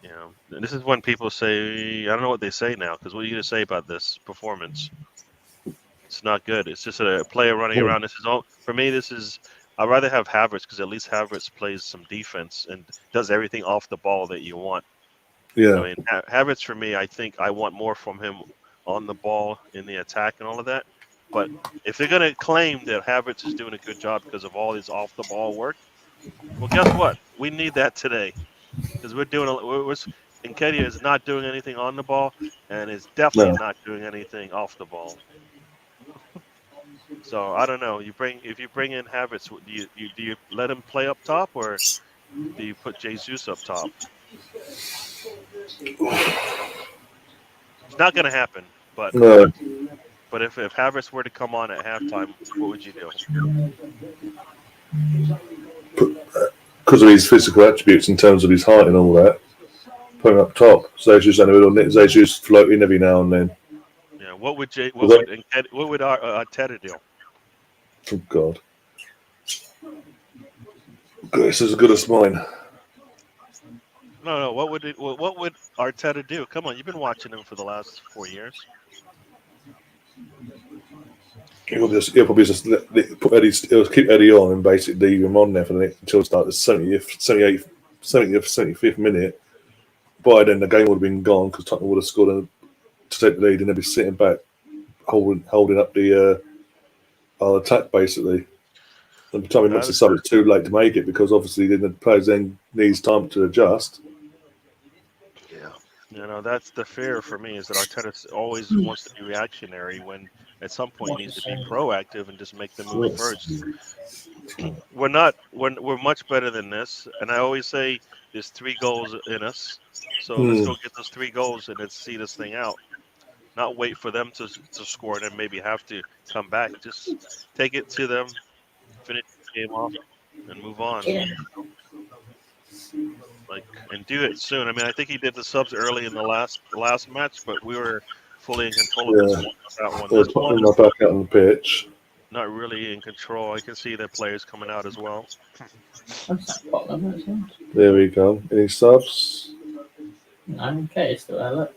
Yeah, and this is when people say, I don't know what they say now, because what are you going to say about this performance? It's not good. It's just a player running around. This is all for me. I'd rather have Havertz because at least Havertz plays some defense and does everything off the ball that you want. Yeah. I mean, Havertz for me, I think I want more from him on the ball in the attack and all of that. But if they're going to claim that Havertz is doing a good job because of all his off the ball work, well, guess what? We need that today because Nketiah is not doing anything on the ball and is definitely No. not doing anything off the ball. So I don't know. If you bring in Havertz, do you let him play up top or do you put Jesus up top? It's not going to happen. But No. if Havertz were to come on at halftime, what would you do? Because of his physical attributes in terms of his height and all that, put him up top. Jesus in the middle. Jesus floating every now and then. Yeah. What would Arteta do? Oh God. This is as good as mine. No. What would Arteta do? Come on, you've been watching him for the last 4 years. He'll probably just put Eddie. He'll keep Eddie on and basically leave him on there for the next until start the 70th, 78th, 70th, 75th minute. By then the game would have been gone because Tottenham would have scored to take the lead and they'd be sitting back, holding up the attack basically. And by the time he makes the sub, it's too late to make it because obviously the players then needs time to adjust. Yeah. That's the fear for me is that Arteta always wants to be reactionary when at some point he needs to be proactive and just make the move first. We're much better than this, and I always say there's 3 goals in us, so let's go get those 3 goals and let's see this thing out. Not wait for them to score and then maybe have to come back. Just take it to them, finish the game off, and move on. Yeah. And do it soon. I mean, I think he did the subs early in the last match, but we were fully in control of that one. This one, back out on the pitch. Not really in control. I can see the players coming out as well. There we go. Any subs? Okay, still there. Look.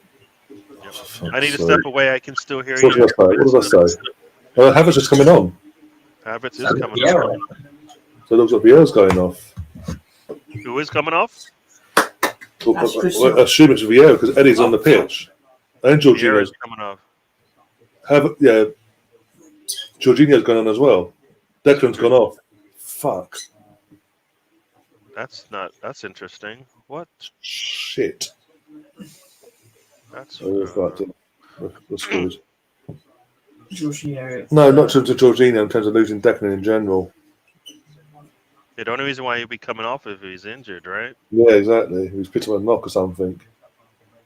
Yep. I need to step away. I can still hear you. What does that say? Havertz is coming on. Havertz is coming on. So it looks like Vieira's going off. Who is coming off? I assume it's Vieira because Eddie's on the pitch. And Jorginho's coming off. Jorginho's going on as well. Declan's gone off. Fuck. That's interesting. What? Shit. That's good. Jorginho. No, not to Jorginho in terms of losing Declan in general. Yeah, the only reason why he'd be coming off if he's injured, right? Yeah, exactly. He was pitching a knock or something.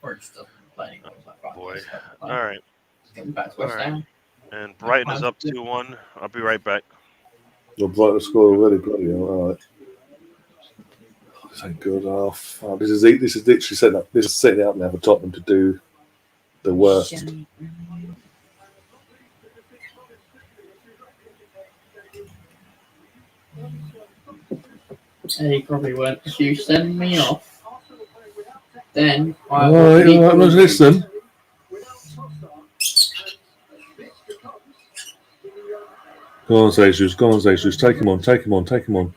Or still playing. Boy. All right. Back to West Ham. And Brighton is up 2-1. I'll be right back. Well, Brighton score already, bloody hell. All right. This ain't good. Oh, fuck. This is literally setting up. This is setting it up now for Tottenham to do the worst. He probably went. If you send me off, then I will. All right, let's listen. Go on, Jesus. Go on, Jesus. Take him on. Take him on. Take him on.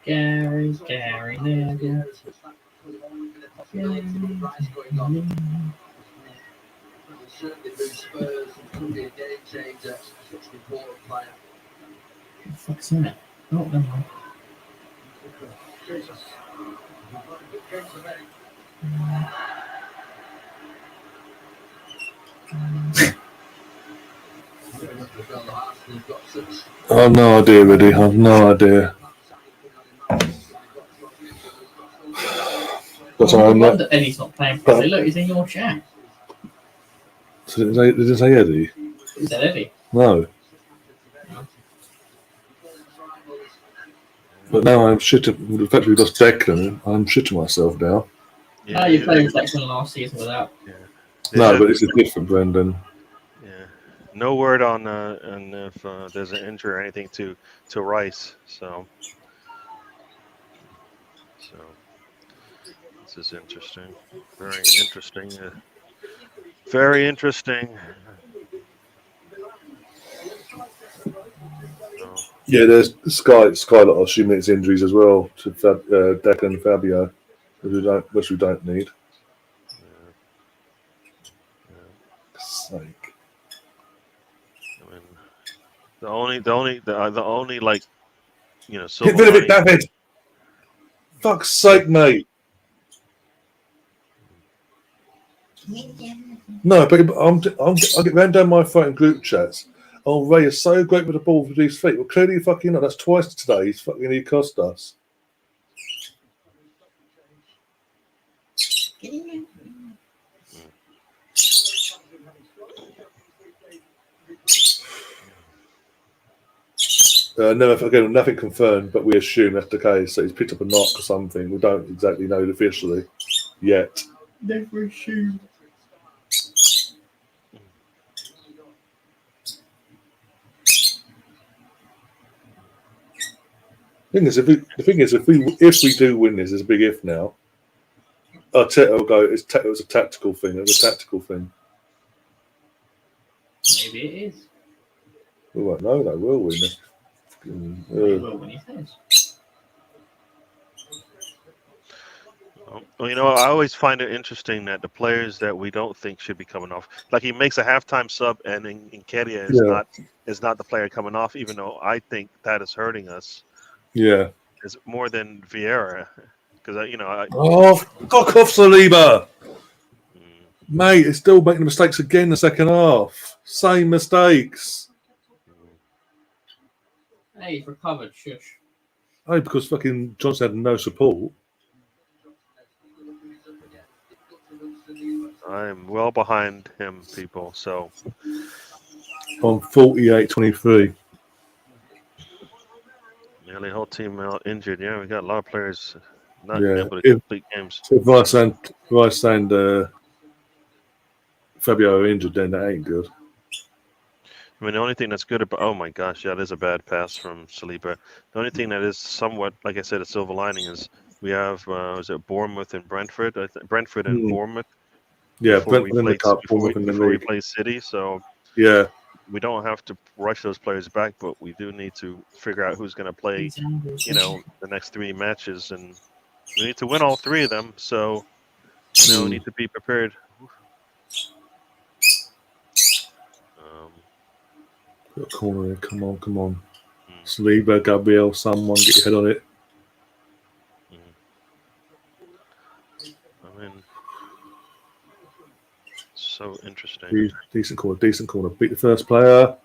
Gary. What's that? Oh, no. I have no idea, really. I have no idea. No wonder Eddie's not playing for Look, he's in your chat. So did it say Eddie? Is that Eddie? No. But now I'm shitting. The fact we lost Declan, I'm shitting myself now. Yeah, you played Declan last season without. Yeah. No, but it's different, Brendan. Yeah. No word on if there's an injury or anything to Rice. So This is interesting. Very interesting. Very interesting. Oh. Yeah, there's Sky. I assume it's injuries as well to Declan and Fabio, which we don't need. Sake. I mean, the only like, Get rid of it, David. Fuck's sake, mate. No, but I get round down my fucking group chats. Oh, Ray is so great with the ball with his feet. Well, clearly, fucking not. That's twice today. He cost us. Again, nothing confirmed, but we assume that's the case. So he's picked up a knock or something. We don't exactly know officially yet. Never assume. The thing is, if we do win this, it's a big if now. Arteta will go. It was a tactical thing. It was a tactical thing. Maybe it is. We won't know though, will we? He will when he says. Well, I always find it interesting that the players that we don't think should be coming off, like he makes a halftime sub, and Nketiah is not the player coming off, even though I think that is hurting us. Yeah, it's more than Vieira, because fuck off, Saliba. Mate, it's still making mistakes again in the second half. Same mistakes. Hey, he's recovered. Shush. Oh, because fucking Johnson had no support. I'm well behind him, people. So on 48-23. Nearly whole team out injured. Yeah, we got a lot of players not able to complete games. If Rice and Fabio are injured, then that ain't good. I mean, the only thing that's good about my gosh, that is a bad pass from Saliba. The only thing that is somewhat, like I said, a silver lining is we have was it Bournemouth and Brentford? Brentford and Bournemouth. Yeah, before we play City, so yeah, we don't have to rush those players back, but we do need to figure out who's going to play, the next 3 matches, and we need to win all 3 of them. So, we need to be prepared. Corner, come on. Saliba, Gabriel, someone get your head on it. I mean, so interesting. Decent corner. Beat the first player.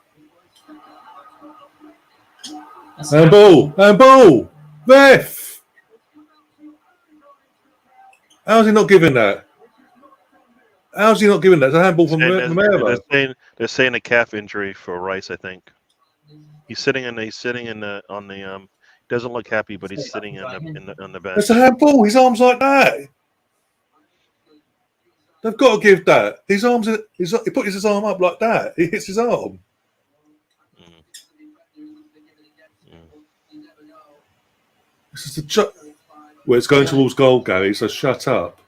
And ball. Ref. How's he not giving that? It's a handball from Romero. They're saying a calf injury for Rice. I think he's sitting on the. Doesn't look happy, but he's sitting on the bench. It's a handball. His arms like that. They've got to give that. His arms. He puts his arm up like that. He hits his arm. This is the well, it's going towards goal, Gary. So shut up.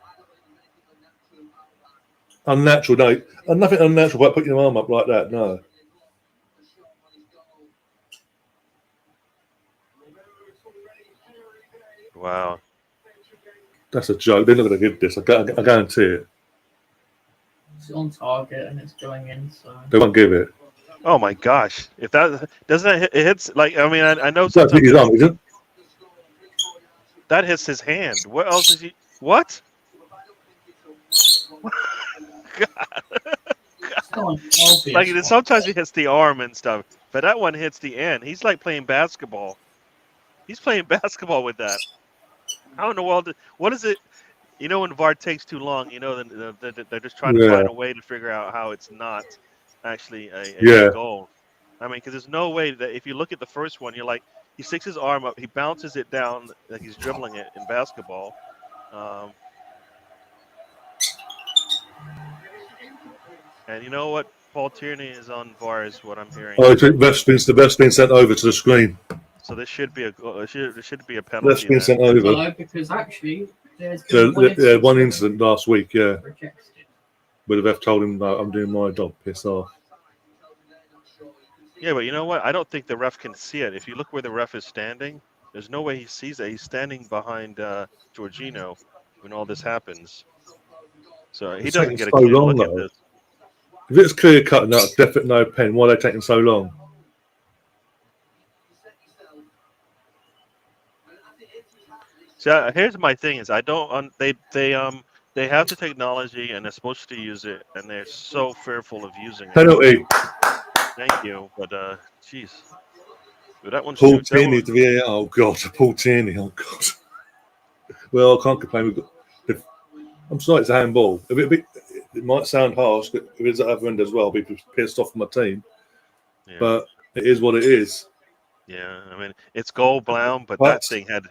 Unnatural, no. Nothing unnatural about putting your arm up like that, no. Wow. That's a joke. They're not going to give this. I guarantee it. It's on target and it's going in, so... They won't give it. Oh, my gosh. If that... Doesn't that hit... It hits... Like, I mean, I know... That's his arm, isn't it? That hits his hand. What else is he... What? God. Like sometimes he hits the arm and stuff, but that one hits the end. He's like playing basketball. He's playing basketball with that. How in the world? What is it? When VAR takes too long, they're just trying to find a way to figure out how it's not actually a goal. I mean, because there's no way that if you look at the first one, you're like, he sticks his arm up, he bounces it down like he's dribbling it in basketball. And you know what? Paul Tierney is on VAR, is what I'm hearing. Oh, the best being sent over to the screen. So this should be a penalty. That's been sent over. No, because actually, Yeah, one incident last week, yeah. Where the ref told him, no, I'm doing my job, piss off. Yeah, but you know what? I don't think the ref can see it. If you look where the ref is standing, there's no way he sees it. He's standing behind Jorginho when all this happens. So he doesn't get a clear look at this. If it's clear cut and that's definite no pen, why are they taking so long? So here's my thing: is I don't they have the technology and they're supposed to use it, and they're so fearful of using it. Penalty. Thank you, but jeez, that one's Paul too. Tierney to VAR. Oh God, Paul Tierney. Oh God. Well, I can't complain. I'm sorry, it's a handball. It might sound harsh, but if it's at the other end as well, I'll be pissed off my team. Yeah. But it is what it is. Yeah, I mean it's gold brown, but that thing had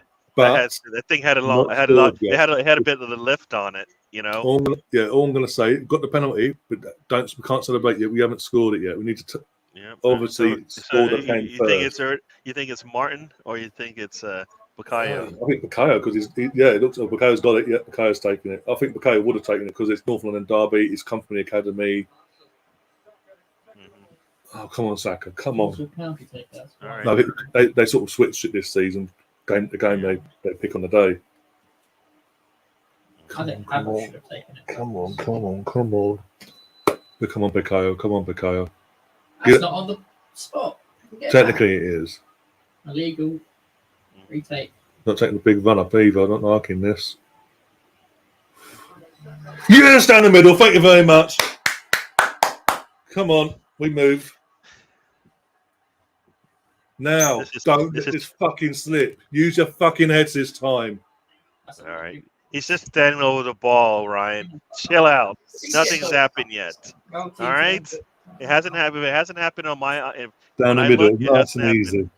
a long, it had a bit of the lift on it, you know. All I'm going to say, got the penalty, but we can't celebrate yet. We haven't scored it yet. We need to obviously score the game first. You think it's Martin or you think it's Bukayo? I think Bukayo because it looks like Bukayo's got it. Yeah, Bukayo's taking it. I think Bukayo would have taken it because it's North London derby. It's Company Academy. Oh, come on, Saka. Come on. Right. No, they sort of switched it this season. The game they pick on the day. Come on. Come on, Bukayo. Come on, Bukayo. That's not on the spot. Technically, it is. Illegal. Retake. Not taking the big run up either. I'm not liking this. Yes, down the middle. Thank you very much. Come on. We move. Now, don't let this fucking slip. Use your fucking heads this time. All right. He's just standing over the ball, Ryan. Chill out. Nothing's happened yet. All right? It hasn't happened. It hasn't happened on my... Down the middle. Nice and easy.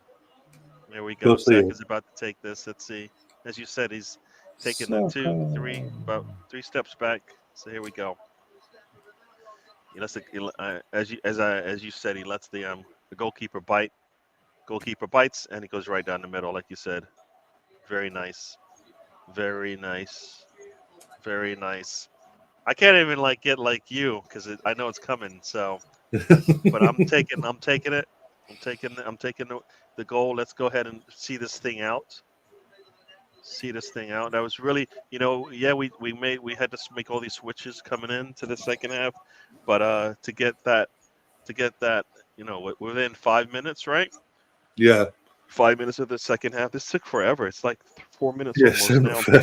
There we go. Saka's about to take this. Let's see. As you said, he's taking about 3 steps back. So here we go. He lets as you said, he lets the goalkeeper bite. Goalkeeper bites, and he goes right down the middle, like you said. Very nice. Very nice. Very nice. I can't even get like you because I know it's coming. So, but I'm taking it. I'm taking the goal. Let's go ahead and see this thing out. That was really, we had to make all these switches coming into the second half, but to get that, within 5 minutes, right? Yeah. 5 minutes of the second half. This took forever. It's like 4 minutes almost now.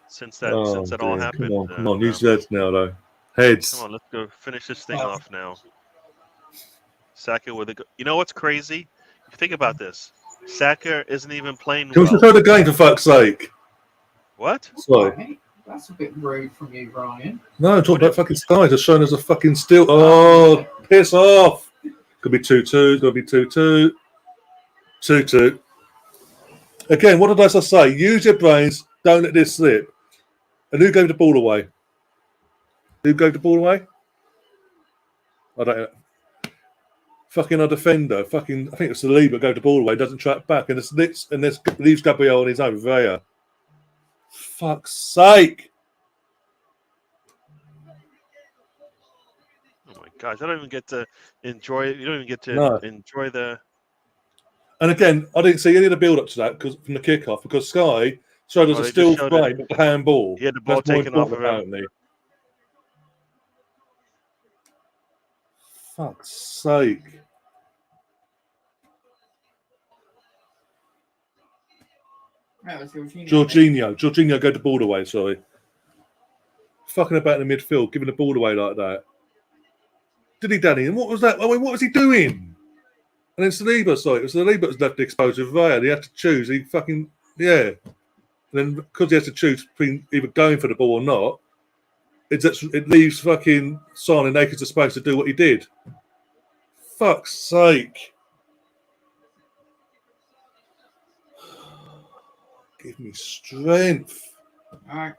Since that all happened. Come on. Use heads now, though. Heads. Come on, let's go finish this thing off now. Saka with a. You know what's crazy? Think about this. Saka isn't even playing well. Can we start the game for fuck's sake? What? Sorry. That's a bit rude from you, Ryan. No, talk about fucking Sky. Just showing us a fucking steal. Oh, piss off. Could be 2-2. Could be 2-2. 2-2. Again, what did I just say? Use your brains. Don't let this slip. And who gave the ball away? I don't know. Fucking a defender. I think it's the leader gave the ball away. Doesn't track back. And this leaves Gabriel on his own. Vaya. Fuck's sake. Oh my gosh. I don't even get to enjoy it. You don't even get to enjoy the... And again, I didn't see any of the build-up to that from the kickoff because Sky showed us a still frame with the handball. He had the ball taken off of him. Apparently. Fuck's sake. Jorginho go the ball away, sorry. Fucking about in the midfield, giving the ball away like that. Did he, Danny? And what was that? I mean, what was he doing? And then Saliba, sorry, it was Saliba was left exposed with Vaya. He had to choose. And then because he has to choose between either going for the ball or not, it leaves fucking Son and naked to space to do what he did. Fuck's sake. Give me strength. All right.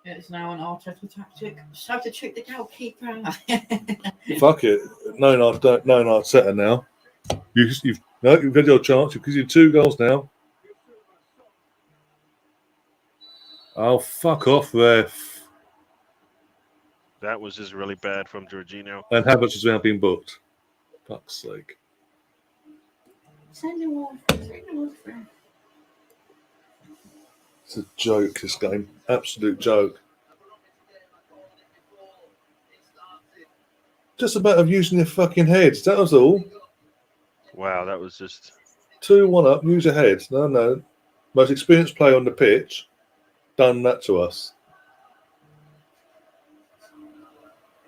It's now an Arteta tactic. Just have to trick the goalkeeper. Fuck it. No, Arteta now. You've had your chance because you've 2 goals now. Oh, fuck off, ref. That was just really bad from Jorginho. And how much has now been booked? Fuck's sake. Send him off. It's a joke, this game. Absolute joke. Just a matter of using your fucking heads. That was all. Wow, that was just 2-1 up, use your heads. No. Most experienced player on the pitch done that to us.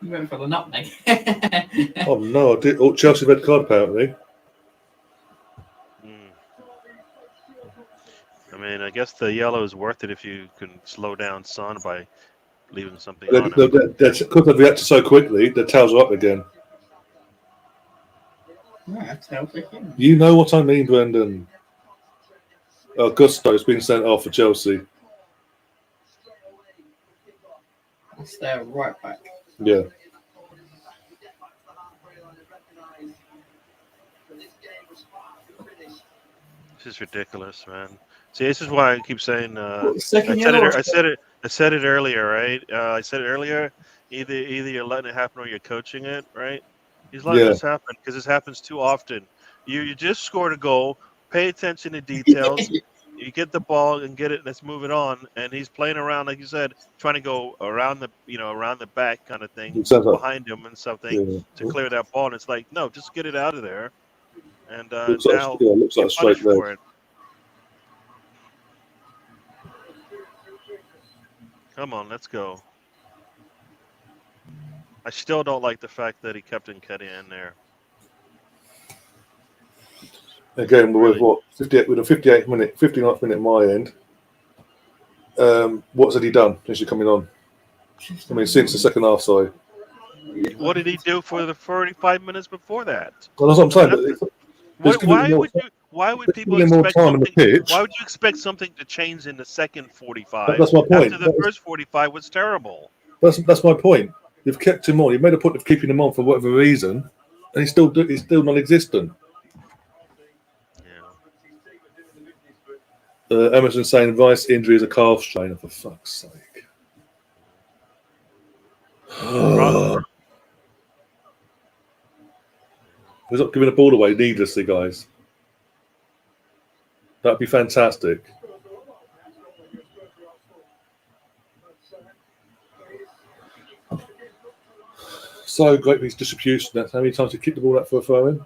You went for the nutmeg. Oh, no, I did. Oh, Chelsea red card, apparently. I mean, I guess the yellow is worth it if you can slow down Son by leaving something Because on him. they've reacted so quickly, their tails are up again. Yeah, You know what I mean, Brendan. Gusto's been sent off for Chelsea. That's their right back. Yeah. This is ridiculous, man. See, this is why I keep saying. I said it earlier, right? I said it earlier. Either you're letting it happen or you're coaching it, right? He's letting this happen because this happens too often. You just scored a goal. Pay attention to details. You get the ball and get it. Let's move it on. And he's playing around, like you said, trying to go around the back kind of thing behind him and something to clear that ball. And it's like, no, just get it out of there. And looks now looks like get straight punished for it. Come on, let's go. I still don't like the fact that he kept Nketiah in there. Again, with what 58 with a 59th minute my end. What's he done since you're coming on? I mean, since the second half, sorry. What did he do for the 45 minutes before that? Well, that's what I'm saying. Why would people expect something? Why would you expect something to change in the second 45? That's my point. After the first 45 was terrible. That's my point. You've kept him on. You've made a point of keeping him on for whatever reason, and he's still non-existent. Yeah. Emerson saying Rice injury is a calf strain. For fuck's sake. He's not giving a ball away needlessly, guys. That'd be fantastic. So great with his distribution. That's how many times he kicked the ball out for a throw in.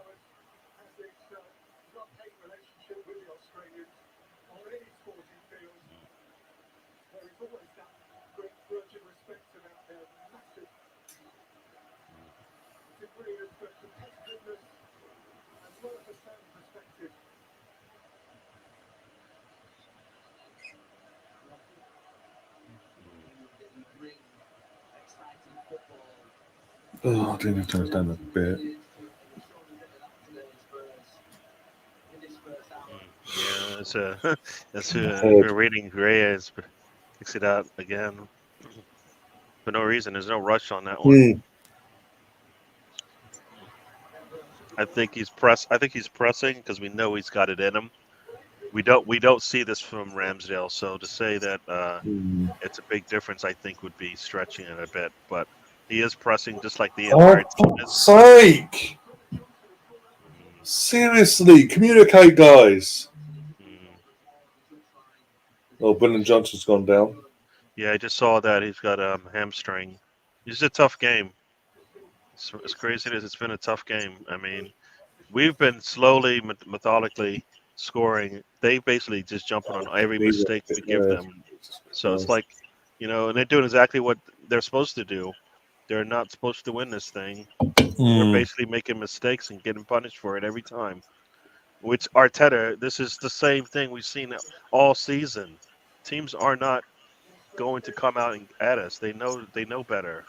Oh, I didn't even turn it down a bit. Yeah, we're reading Gray has picks it out again for no reason. There's no rush on that one. I think he's pressing because we know he's got it in him. We don't see this from Ramsdale, so to say that it's a big difference, I think, would be stretching it a bit. But he is pressing just like the entire team is. Sake! Seriously, communicate, guys. Oh, Brendan Johnson's gone down. Yeah, I just saw that he's got a hamstring. It's a tough game. As crazy as it's been a tough game. I mean, we've been slowly, methodically scoring. They basically just jumping on every mistake we give them. So it's like, and they're doing exactly what they're supposed to do. They're not supposed to win this thing. They're basically making mistakes and getting punished for it every time. Which Arteta, this is the same thing we've seen all season. Teams are not going to come out at us. They know better.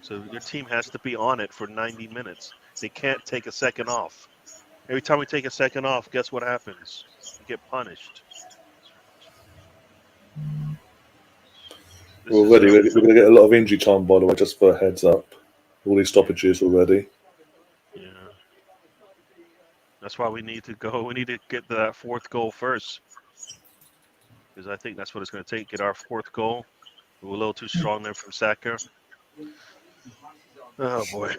So your team has to be on it for 90 minutes. They can't take a second off. Every time we take a second off, guess what happens? We get punished. We're going to get a lot of injury time, by the way, just for a heads up. All these stoppages already. Yeah. That's why we need to go. We need to get that fourth goal first. because I think that's what it's going to take. Get our 4th goal. We were a little too strong there from Saka. Oh boy.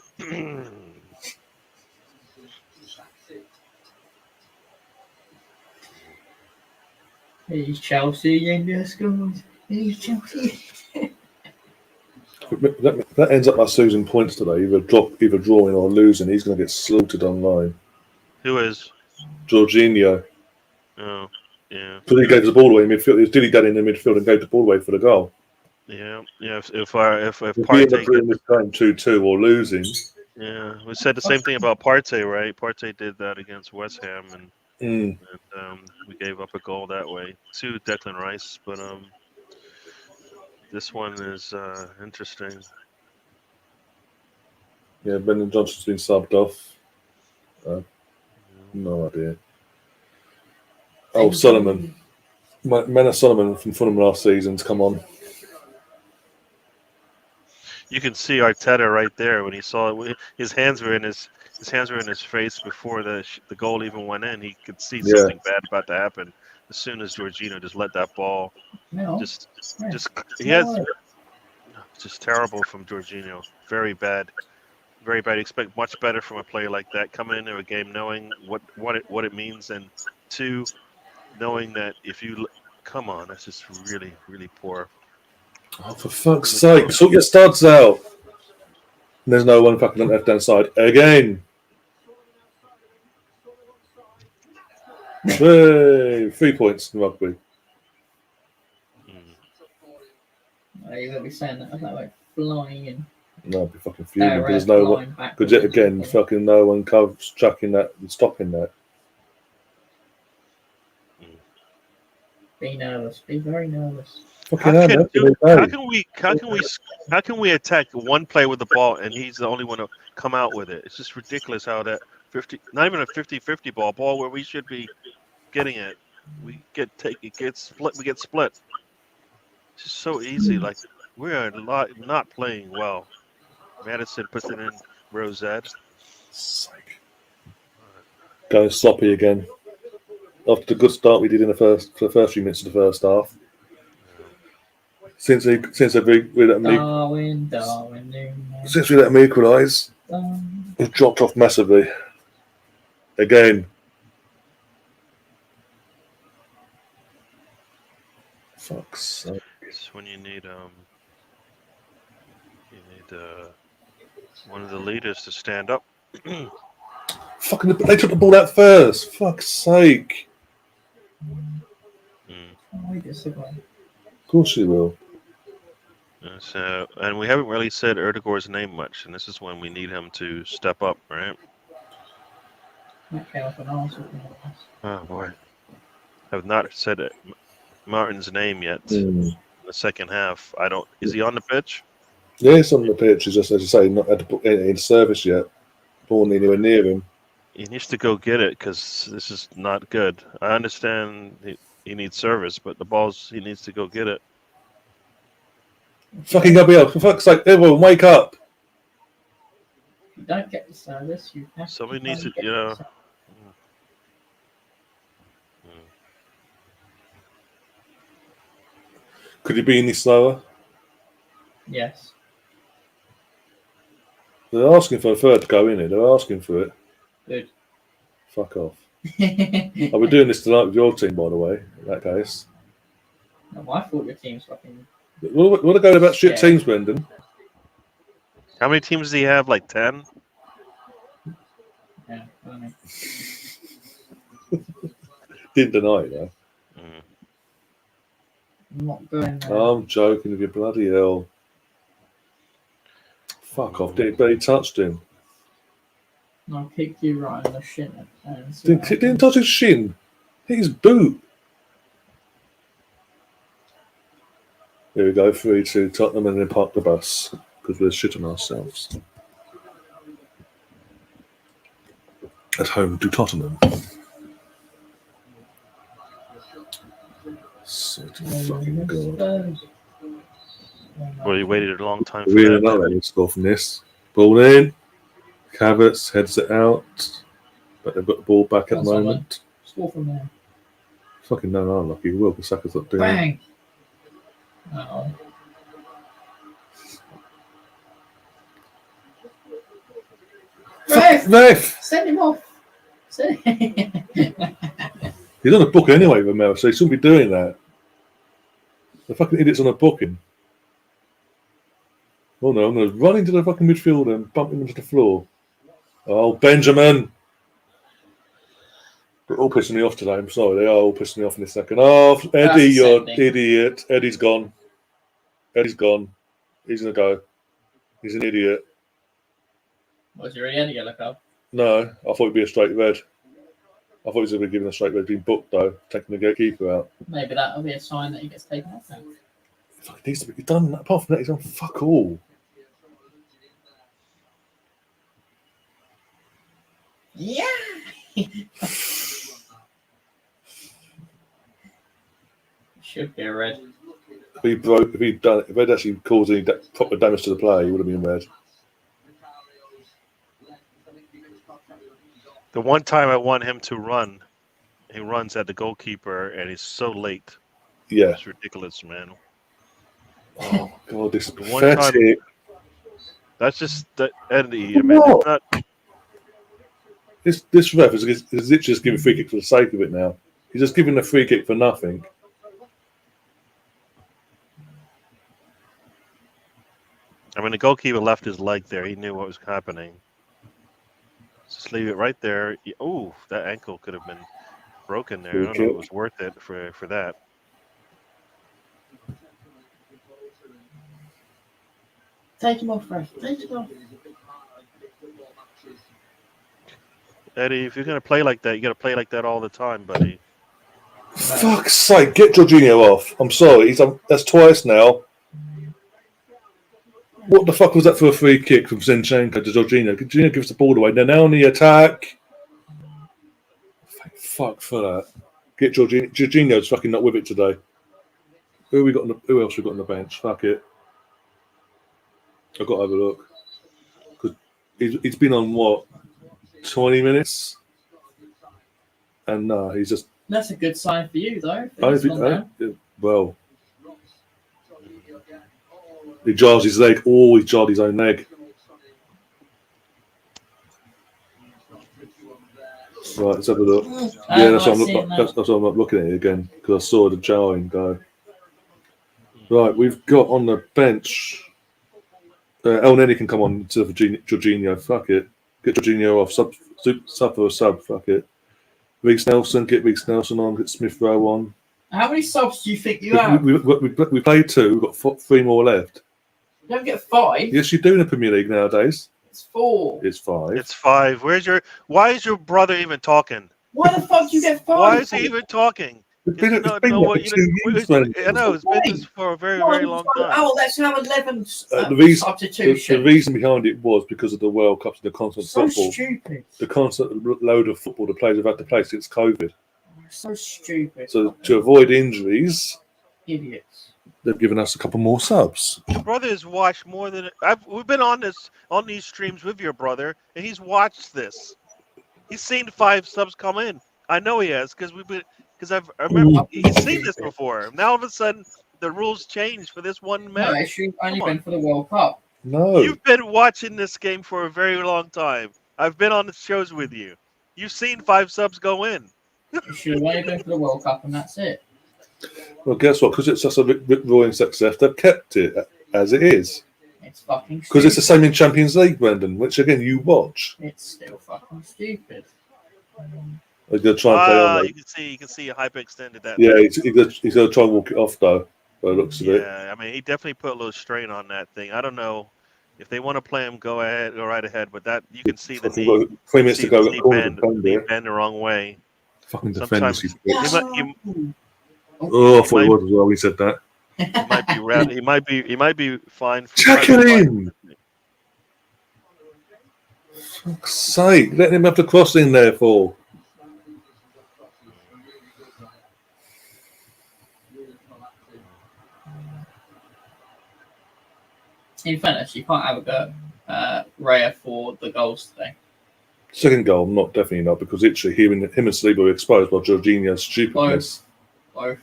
He's Chelsea in the scores. He's Chelsea. That ends up us losing points today. Either drawing or losing. He's going to get slaughtered online. Who is? Jorginho. Oh, yeah. So he gave the ball away in midfield. He was dilly-dallying in midfield and gave the ball away for the goal. Yeah. If If we end up Partey doing this game 2-2 or losing. yeah, we said the same thing about Partey, right? Partey did that against West Ham, and we gave up a goal that way to Declan Rice. But this one is interesting. Yeah, Brendan Johnson's been subbed off. No idea. Oh, Solomon. Mena Solomon from Fulham last season's come on. You can see Arteta right there when he saw it. His hands were in his face before the goal even went in. He could see something bad about to happen as soon as Jorginho just let that ball. Just terrible from Jorginho. Very bad. Very bad. You expect much better from a player like that coming into a game knowing what it means, and 2, knowing that if you come on, that's just really, really poor. Oh, for fuck's sake, sort your studs out. And there's no one fucking on the left-hand side again. Hey, 3 points in rugby. You're going to be saying that like flying in. No, I'd be fucking fuming. There's no one. Because yet again, fucking no one covers tracking that and stopping that. Be nervous. Be very nervous. How can we attack one player with the ball and he's the only one to come out with it? It's just ridiculous how that 50, not even a 50-50 ball where we should be getting it. We get split. We get split. It's just so easy. Like we are not playing well. Madison puts it in Rosette. Going sloppy again. After the good start we did in the first few minutes of the first half. Since we let them equalise, we've dropped off massively. Again. Fuck's sake. It's when you need one of the leaders to stand up. Fucking, they took the ball out first. Fuck's sake. Of course you will. So, and we haven't really said Erdegaard's name much, and this is when we need him to step up, right? Oh boy, I've not said Martin's name yet. In the second half, I don't. Is he on the pitch? Yeah, he's on the pitch. He's just, as you say, not had to put anything in service yet. Ball anywhere near him. He needs to go get it because this is not good. I understand he needs service, but he needs to go get it. Fucking Gabriel, for fuck's sake, everyone, wake up! You don't get the service, you have somebody needs to, you know. Could he be any slower? Yes. They're asking for a third to go in it. They're asking for it. Good. Fuck off. I'll be doing this tonight with your team, by the way, in that case. No, I thought your team's fucking... What are going about shit teams, Brendan? How many teams do you have? Like 10? Yeah, I don't know. Didn't deny it, though. I'm not going there. I'm joking with you, bloody hell. Fuck off, but he touched him. I'll kick you right in the shin. Didn't touch his shin. Hit his boot. Here we go, 3-2 Tottenham, and then park the bus because we're shitting ourselves. At home to Tottenham. Fucking God. Well, you waited a long time for Really that. not letting score from this. Ball in. Havertz heads it out. But they've got the ball back at the moment. Score from there. Fucking no, unlucky. Will because Saka's not doing it. Bang! Oh. Ref! Send him off! Send He's on a booking anyway, Romero, so he shouldn't be doing that. The fucking idiot's on a booking. Oh no, I'm going to run into the fucking midfield and bump him into the floor. Oh, Benjamin! They're all pissing me off today. I'm sorry, they are all pissing me off in a second. Oh, Eddie, you're an idiot. Eddie's gone. Eddie's gone. He's going to go. He's an idiot. Was he already had a yellow card? No, I thought it'd be a straight red. I thought he was going to be given a straight red. Being booked though, taking the goalkeeper out. Maybe that'll be a sign that he gets taken off now. It needs to be done. Apart from that, he's on fuck all. Yeah. Should be a red. If he'd actually caused any proper damage to the player, he would have been red. The one time I want him to run, he runs at the goalkeeper and he's so late. Yeah. It's ridiculous, man. Oh god, this is One time, pathetic. that's just Eddie. I mean, it's not. This ref is literally just giving a free kick for the sake of it now. He's just giving a free kick for nothing. I mean, the goalkeeper left his leg there. He knew what was happening. Just leave it right there. Oh, that ankle could have been broken there. I don't know if it was worth it for that. Take him off, Ref. Take him off. Eddie, if you're going to play like that, you got to play like that all the time, buddy. Fuck's sake, get Jorginho off. I'm sorry, that's twice now. What the fuck was that for a free kick from Zinchenko to Jorginho? Jorginho gives the ball away. They're now on the attack. Thank fuck for that. Get Jorginho. Jorginho's fucking not with it today. Who else we got on the bench? Fuck it. I've got to have a look. Because he's been on what? 20 minutes? And no, he's just... That's a good sign for you, though. Well... He jars his leg. Oh, he jarred his own leg. Right, let's have a look. Yeah, that's what I'm looking at it again, because I saw the jarring go. Right, we've got on the bench... El Neni can come on to Jorginho. Fuck it. Get Jorginho off. Sub for a sub. Fuck it. Reece Nelson. Get Reece Nelson on. Get Smith Rowe on. How many subs do you think you have? We played 2. We've got 3 more left. You don't get 5. Yes, you do in the Premier League nowadays. It's 4. It's 5. It's 5. Why is your brother even talking? Why the fuck do you get 5? Why is he even talking? I know it's been this for a very, very long time. Oh, let's have 11 substitutions. The reason behind it was because of the World Cups and the constant football. Stupid. The constant load of football the players have had to play since COVID. So stupid. So to avoid injuries, idiots. They've given us a couple more subs. Your brother has watched more than we've been on these streams with your brother, and he's watched this. He's seen 5 subs come in. I know he has because I remember he's seen this before. Now all of a sudden the rules change for this one match. No, it's only been for the World Cup. No, you've been watching this game for a very long time. I've been on the shows with you. You've seen 5 subs go in. It should have only been for the World Cup, and that's it. Well, guess what? Because it's such a roaring success, they've kept it as it is. It's fucking stupid. Because it's the same in Champions League, Brendan, which again you watch. It's still fucking stupid. They're going to try and play on that. You can see hyper extended that. Yeah, he's going to try and walk it off though. By the looks of it. Yeah, I mean he definitely put a little strain on that thing. I don't know if they want to play him. Go right ahead. But that you can see the knee. 3 minutes to go. Bend the wrong way. Fucking defenders. I thought he was as well. He said that. He might be fine. Check it in. Fuck's sake! Let him have the cross in there for. In fairness, you can't have a go at Raya for the goals today. Second goal, definitely not, because literally him and Saliba were exposed by Jorginho's stupidness. both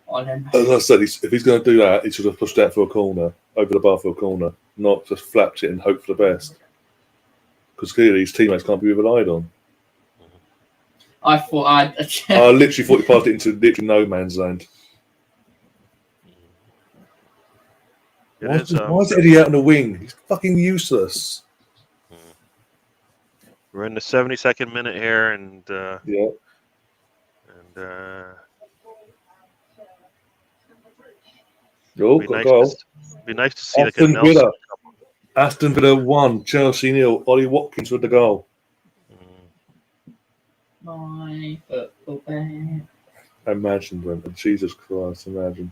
on him. As I said, if he's going to do that, he should have pushed out for a corner, over the bar for a corner, not just flapped it and hope for the best. Because clearly his teammates can't be relied on. I thought I literally thought he passed it into literally no man's land. Why is Eddie out in the wing? He's fucking useless. We're in the 72nd minute here, and yeah. Be nice to see like a Nelson. Aston Villa 1, Chelsea 0. Ollie Watkins with the goal. My football bag. Imagine, Brenton. Jesus Christ, imagine.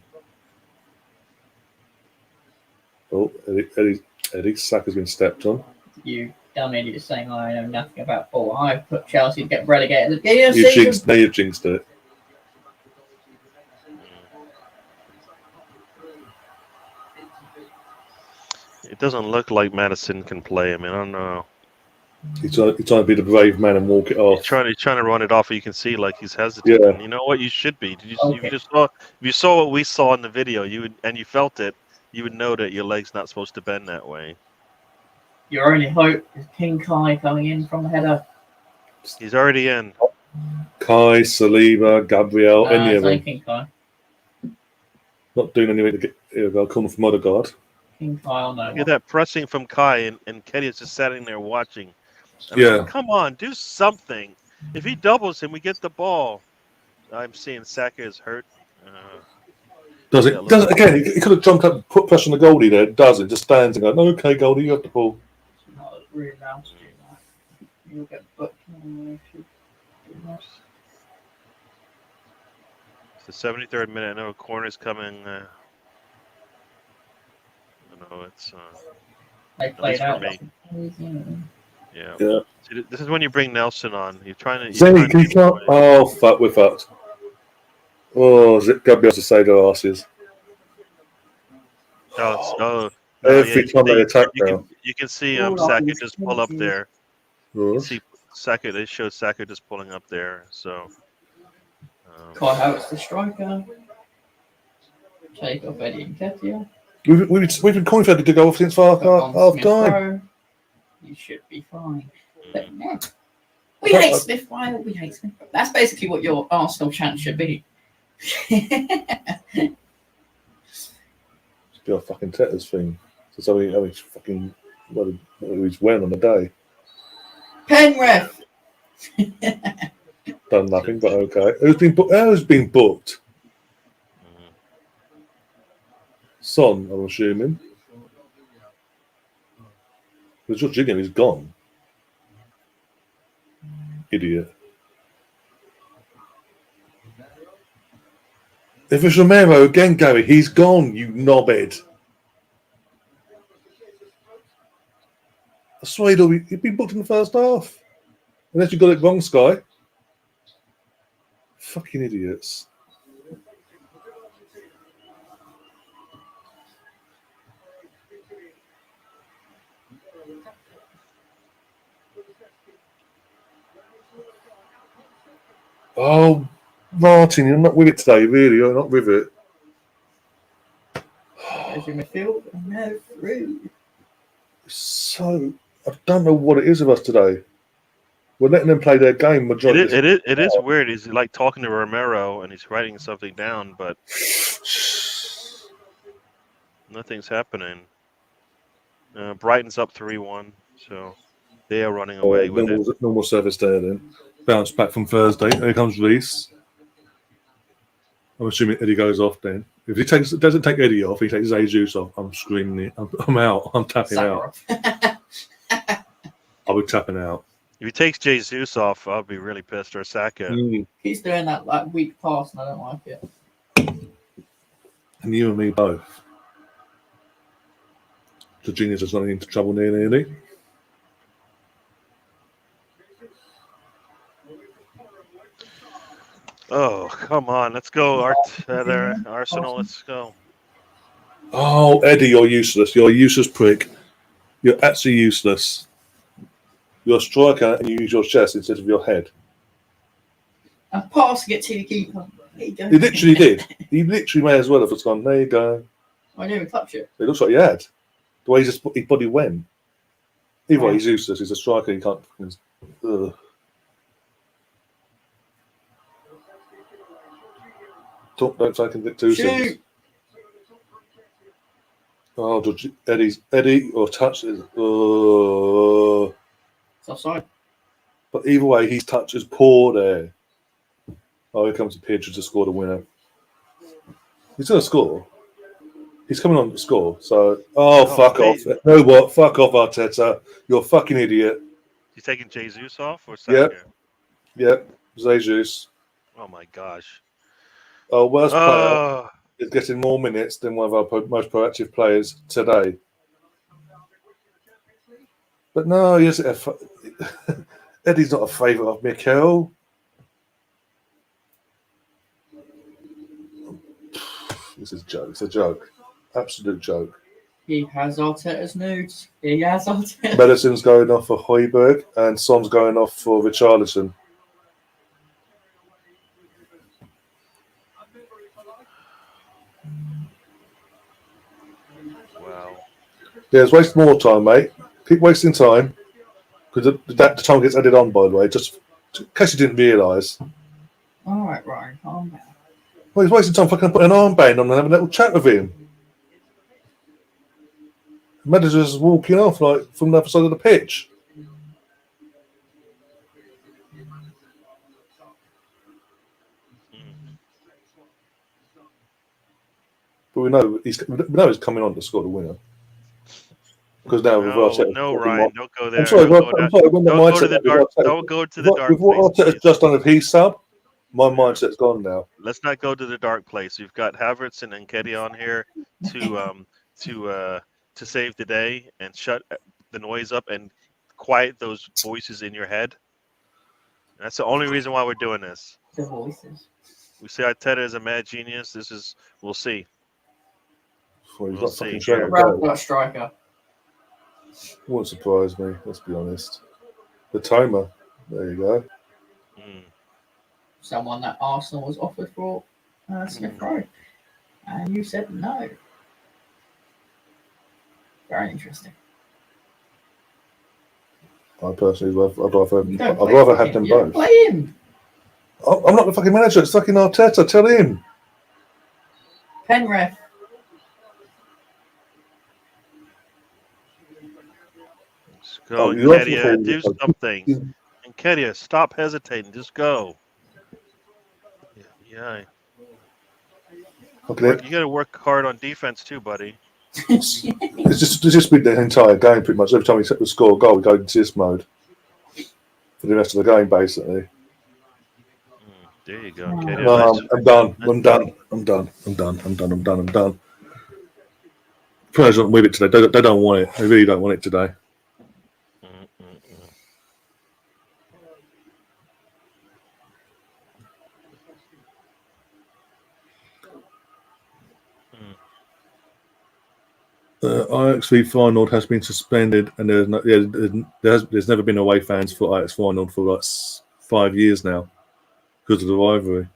Oh, Eddie Saka's been stepped on. You dumb idiot saying I know nothing about football. I put Chelsea to get relegated at the beginning of the season. You've jinxed it. It doesn't look like Madison can play. I mean, I don't know. He's trying to be the brave man and walk it off. He's trying to run it off. You can see like he's hesitant. Yeah. And you know what? You should be. If you saw what we saw in the video, you felt it. You would know that your leg's not supposed to bend that way. Your only hope is King Kai coming in from the header. He's already in. Kai, Saliba, Gabriel, any of them. King Kai. Not doing anything to get a corner from Odegaard. King Kai, no. Look at that pressing from Kai, and Keddy is just sitting there watching. Yeah. Come on, do something. If he doubles him, we get the ball. I'm seeing Saka is hurt. Does it? Again, he could have jumped up and put pressure on the goalie there. It doesn't. Just stands and goes, okay, goalie, you have the ball. Not really allowed to do that. You'll get booked. It's the 73rd minute. I know a corner's coming. I know it's. They played out. Yeah. Yeah. See, this is when you bring Nelson on. You're trying to. Zane, can you start? Oh, fuck, we're fucked. Oh, Gabriel's to save their asses. Every time they attack now. You can see Saka just pull up there. You see Saka, they showed Saka just pulling up there. So. Kai Havertz the striker. Take off Eddie and Ketia. We've been calling for Eddie to go off since half time. You should be fine. But no. We hate Smith. Why would we hate Smith? That's basically what your Arsenal chant should be. It's be a fucking Tetters thing. So I mean, fucking what he's wearing on the day. Penrith. Done nothing, but okay. Who's been booked? Son, I'm assuming. Because Jorginho is gone. Idiot. If it's Romero again, Gary, he's gone, you knobhead. I swear he'd been booked in the first half. Unless you got it wrong, Sky. Fucking idiots. Oh, Martin, you're not with it today, really. You're not with it. As your midfield, no through. So, I don't know what it is with us today. We're letting them play their game. Majority. It is weird. He's like talking to Romero and he's writing something down, but nothing's happening. Brighton's up 3-1, so they are running away with it. Normal service there then. Bounce back from Thursday. Here comes Reece. I'm assuming Eddie goes off then. If he doesn't take Eddie off, he takes Jesus off. I'm screaming it. I'm out. I'm tapping out. I'll be tapping out. If he takes Jesus off, I'll be really pissed. Or Saka. He's doing that weak pass, and I don't like it. And you and me both. Jorginho's just running into trouble nearly. Oh, come on. Let's go, Arsenal. Let's go. Oh, Eddie, you're useless. You're a useless prick. You're actually useless. You're a striker and you use your chest instead of your head. And passing it to the keeper. There you go. He literally did. He literally may as well have just gone, there you go. I didn't even touch it. It looks like he had. The way his body went. Either way, Wow. he's useless. He's a striker. He can't. Ugh. Don't take it too soon. Shoot! Oh, Eddie or touch is. It's offside. But either way, his touch is poor there. Oh, here comes the pitcher to score the winner. He's going to score. He's coming on to score. So, fuck off. You know what? Fuck off, Arteta. You're a fucking idiot. You taking Jesus off or Yep. Yep. Jesus. Oh my gosh. Our worst player is getting more minutes than one of our most proactive players today. But no, he isn't. Eddie's not a favourite of Mikel. This is a joke. It's a joke. Absolute joke. He has Arteta's nudes. He has Arteta. Medicine's going off for Højbjerg and Son's going off for Richarlison. Wow. Yeah, it's wasting more time, mate. Keep wasting time. Because the time gets added on, by the way, just in case you didn't realise. Alright, Ryan, calm down. Well, he's wasting time fucking putting an armband on and having a little chat with him. The manager's walking off like from the other side of the pitch. But we know he's coming on to score the winner. Because now with Arteta, no, Ryan, don't go there. I'm sorry, don't go to the dark. Don't go to the dark. With what Arteta's just done with his sub, my mindset's gone now. Let's not go to the dark place. You've got Havertz and Nketiah on here to save the day and shut the noise up and quiet those voices in your head. That's the only reason why we're doing this. The voices. We say Arteta is a mad genius. We'll see. Well, We'll see. That striker. Won't surprise me, let's be honest. The Toma, there you go. Someone that Arsenal was offered for Smith Rowe. And you said no. Very interesting. I personally, I'd rather have them both. Play him. I'm not the fucking manager. It's fucking Arteta. Tell him. Penrith. Go, Nketiah, do something. Nketiah, stop hesitating. Just go. Yeah. Okay. You got to work hard on defense too, buddy. It's just been the entire game pretty much. Every time we score a goal, we go into this mode for the rest of the game, basically. There you go. Nketiah, No, I'm done. Players don't with it today. They don't want it. They really don't want it today. Ajax v Feyenoord has been suspended, and there's never been away fans for Ajax Feyenoord for like 5 years now because of the rivalry.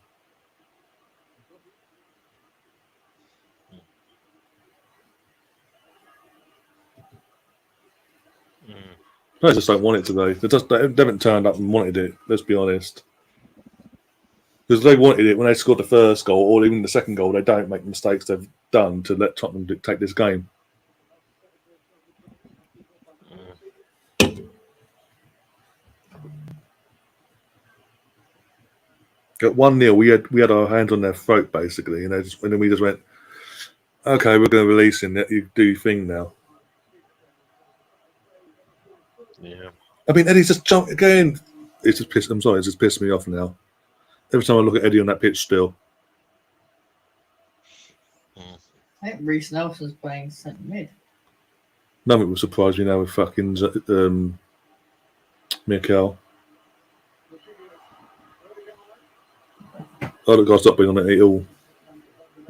Players just don't want it today. They haven't turned up and wanted it. Let's be honest. Because they wanted it when they scored the first goal or even the second goal. They don't make the mistakes they've done to let Tottenham dictate this game. At 1-0, we had our hands on their throat basically, and then we just went, okay, we're going to release him. You do your thing now. Yeah. I mean, Eddie's just jumped again. It's just pissed me off now. Every time I look at Eddie on that pitch still. I think Reece Nelson's playing centre mid. Nothing would surprise me now with fucking Mikel. Oh, the guy's not been on it at all.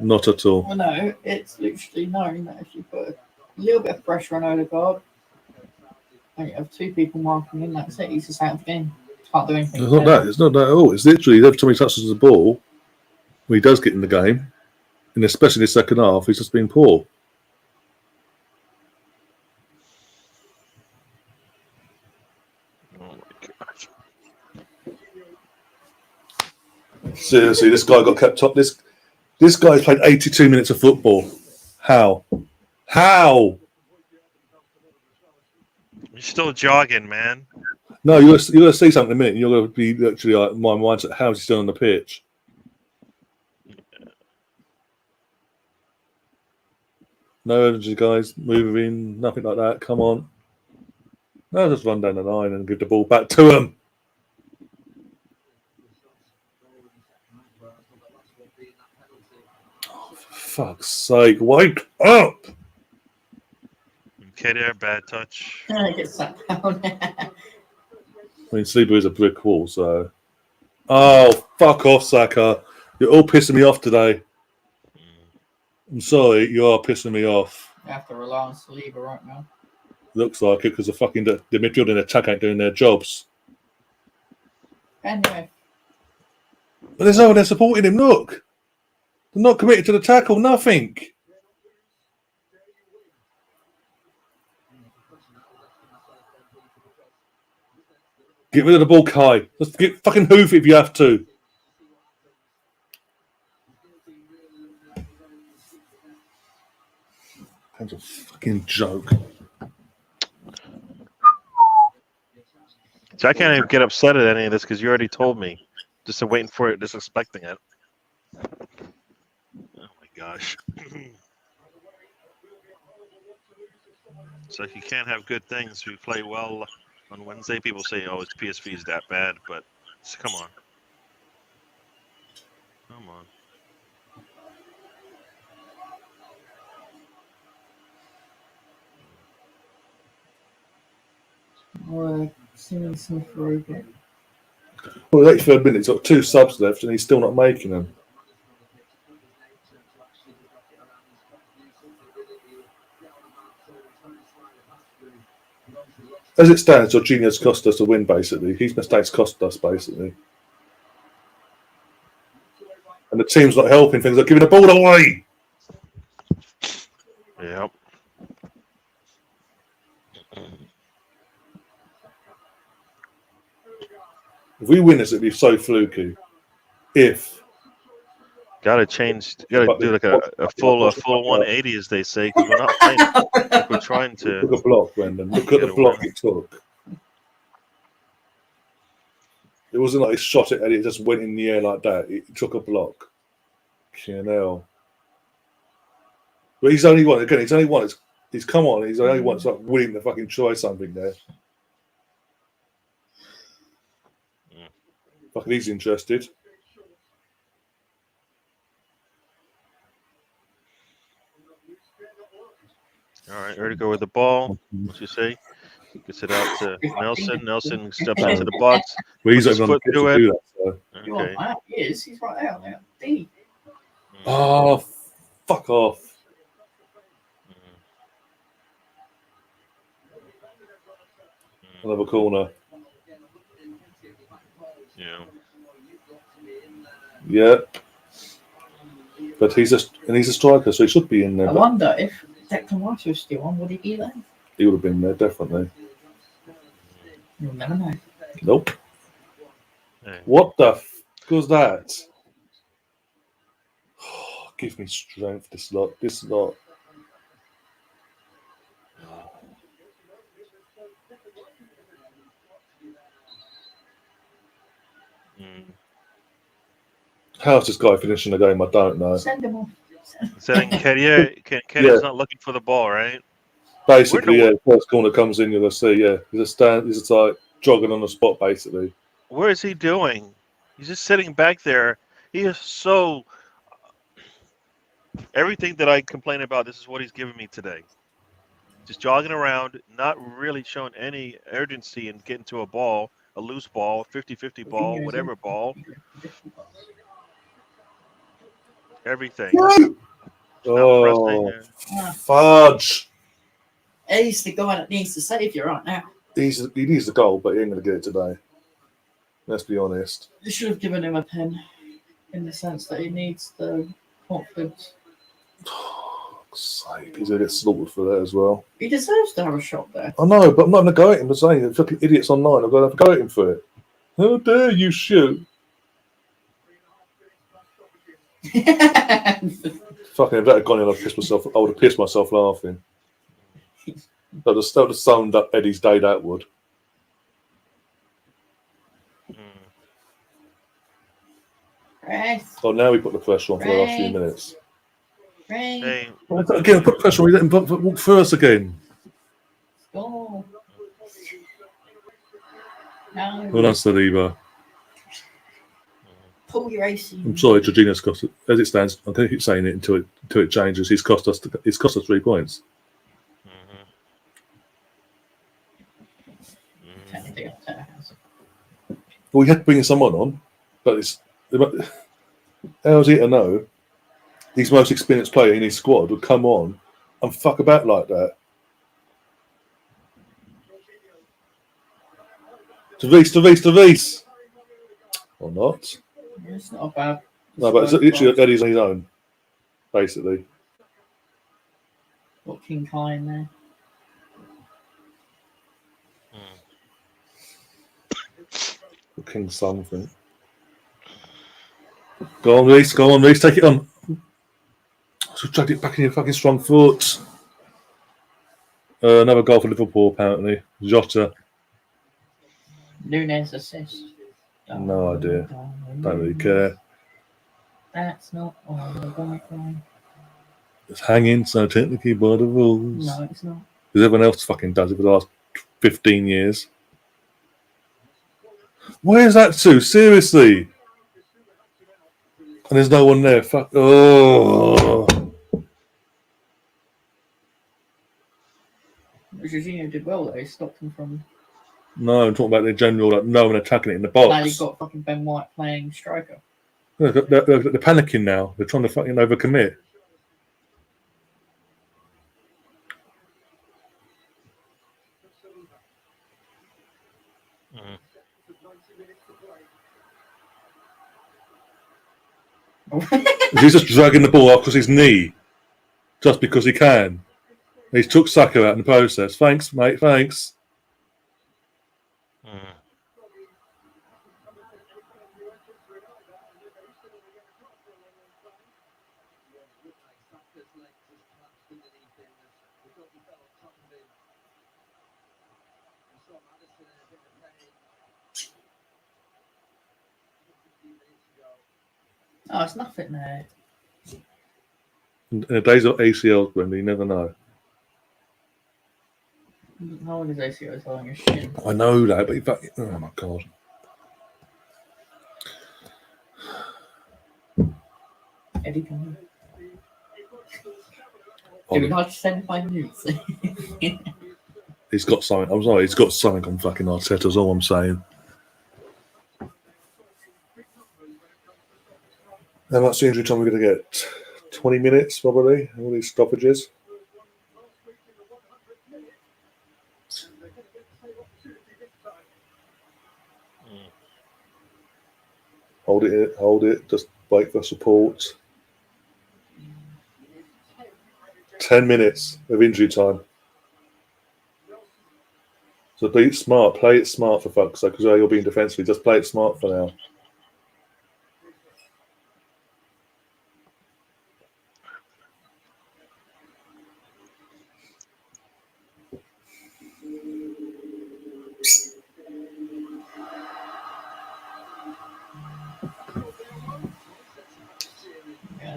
Not at all. Well, no, it's literally known that if you put a little bit of pressure on Odegaard, and you have two people marking him, that's it. He's just out of the game. Can't do anything. It's not that. It's not that at all. It's literally every time he touches the ball, when he does get in the game, and especially in the second half, he's just been poor. Oh my gosh. Seriously, this guy got kept up. This guy's played 82 minutes of football. How? You're still jogging, man. No, you're gonna see something in a minute. You're gonna be literally like my mindset. How is he still on the pitch? No energy, guys. Moving, nothing like that. Come on. No, just run down the line and give the ball back to him. Oh, for fuck's sake, wake up! Okay, there, bad touch. Get sat down. I mean, Sleeper is a brick wall, so. Oh, fuck off, Saka. You're all pissing me off today. I'm sorry, you are pissing me off. You have to rely on Saliba right now. Looks like it because the midfield and attack ain't doing their jobs. Anyway. But there's no one there supporting him, look. They're not committed to the tackle, nothing. Get rid of the ball, Kai. Let's get fucking hoof it if you have to. That's a fucking joke. So I can't even get upset at any of this because you already told me. Just waiting for it, just expecting it. Oh my gosh. It's like you can't have good things. We play well on Wednesday. People say, oh, it's PSV is that bad, but come on. Come on. Well, Smith Rogan. Well, the 83rd minute, he's got 2 subs left and he's still not making them. As it stands, Jorginho's cost us a win, basically. His mistakes cost us, basically. And the team's not helping things. They're giving the ball away. Yep. If we win this, it'd be so fluky. If. Gotta do like a full 180, as they say, because we're not playing. We're trying to. Look at the block, Brendan. Look at the block it took. It wasn't like he shot it and it just went in the air like that. It took a block. Hell. But he's only one. Again, he's only one. He's come on. He's only one. It's like willing to fucking try something there. Fucking he's interested. All right, ready to go with the ball. What you say? Gets it out to Nelson. Nelson steps into the box. Well, he's puts his foot through it. do that, so. Okay. He is. He's right there now. D. Oh, fuck off. Another corner. Yeah. Yeah. But he's a striker, so he should be in there. I wonder if Declan Rice was still on, would he be there? He would have been there, definitely. You'll never know. Nope. Hey. What the f was that? Give me strength, this lot. How's this guy finishing the game? I don't know. Send him off. Saying Kedier's not looking for the ball, right? Basically, yeah. First corner comes in, you're gonna see. Yeah, he's just like jogging on the spot, basically. Where is he doing? He's just sitting back there. He is so. Everything that I complain about, this is what he's giving me today. Just jogging around, not really showing any urgency in getting to a ball, a loose ball, 50-50 ball, whatever ball. Everything. Oh, fudge. He's the guy that needs to save you right now. He needs the goal, but he ain't going to get it today. Let's be honest. You should have given him a pen, in the sense that he needs the confidence. Sake, he's going to get slaughtered for that as well. He deserves to have a shot there. I know, but I'm not going to go at him. I'm saying the fucking idiots online. I'm going to have to go at him for it. How dare you shoot? Fucking, if that had gone in, I would have pissed myself laughing. That would have summed up Eddie's day, that would. Oh, now we put the pressure on for the last few minutes. Hey, Again, put pressure on. We let him walk first again. Go. No. Well done, Saliba. Pull your AC. I'm sorry, Jorginho's cost it. As it stands, I'm going to keep saying it until it changes. He's cost us 3 points. Well, we had to bring someone on, but how is he to know his most experienced player in his squad would come on and fuck about like that? Therese. Or not. It's not bad. No, but it's literally Eddie's on his own, basically. Got King Kai in there. King something. Go on, Reece, take it on. So dragged it back in your fucking strong foot. Another goal for Liverpool, apparently. Jota. Nunes assist. No idea. Don't really care. That's not all the right one. It's hanging, so technically by the rules. No, it's not. Because everyone else fucking does it for the last 15 years. Where's that to? Seriously? And there's no one there. Fuck. Oh. Jorginho did well though. He stopped him from. No, I'm talking about the general, like, no one attacking it in the box. Now you've got fucking Ben White playing striker. They're panicking now. They're trying to fucking overcommit. He's just dragging the ball off because his knee, just because he can. He's took Saka out in the process. Thanks, mate. Thanks. Oh, it's nothing there. In the days of ACLs, Brendan, you never know. How old is ACL? It's on your shin. I know that, but in fact, oh my god. Eddie, come on. Do we like 75 minutes? He's got something. I'm sorry, he's got something on fucking Arteta, is all I'm saying. How much injury time are we going to get? 20 minutes, probably, all these stoppages. Hold it, just wait for support. 10 minutes of injury time. So be smart, play it smart for fuck's sake, because you're being defensively, just play it smart for now.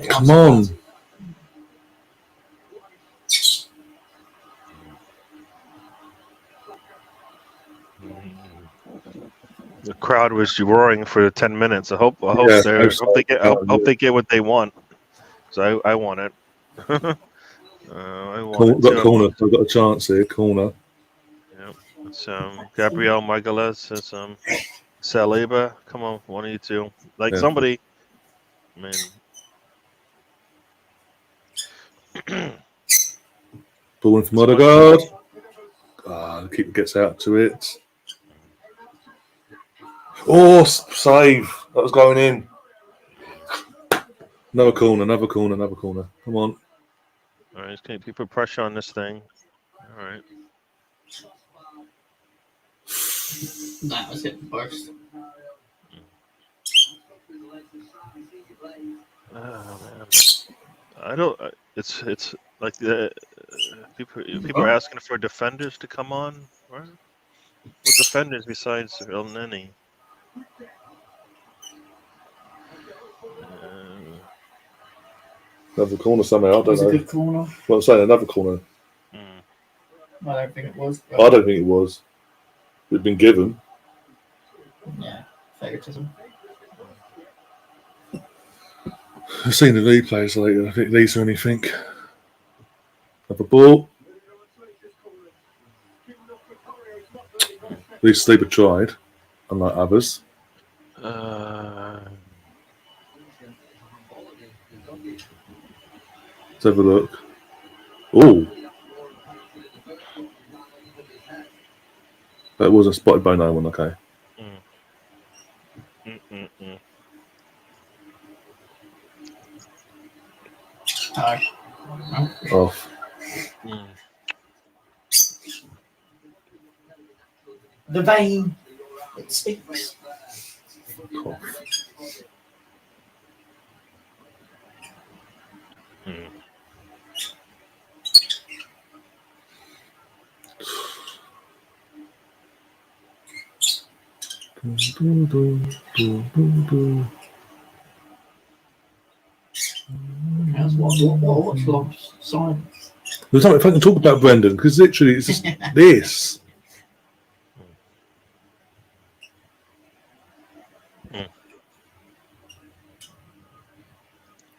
Come on. The crowd was roaring for 10 minutes. I hope they get what they want. So I want it. I want it Corner. I've got a chance here. Corner. Yeah. It's Gabriel Magalhaes. It's Saliba. Come on, one of you two. Like somebody. I mean. Ball in from Odegaard. The keeper gets out to it. Oh, save. That was going in. Another corner. Come on. All right, just keep put pressure on this thing. All right. That was hit the post. Oh man, I don't. It's like the people are asking for defenders to come on. Right? What defenders besides El Neni? Another corner somehow. I That was don't a know. good corner. Well, I'm saying another corner. I don't think it was. I don't think it was. It'd been given. Yeah, favoritism. I've seen the replays later. I think these are anything. Another ball. At least they were tried, unlike others. Let's have a look. Oh. That wasn't spotted by no one, okay. Off. The vein. It speaks. Cough. That's Watchalong silence. There's something if I can talk about Brendan, because literally it's just this.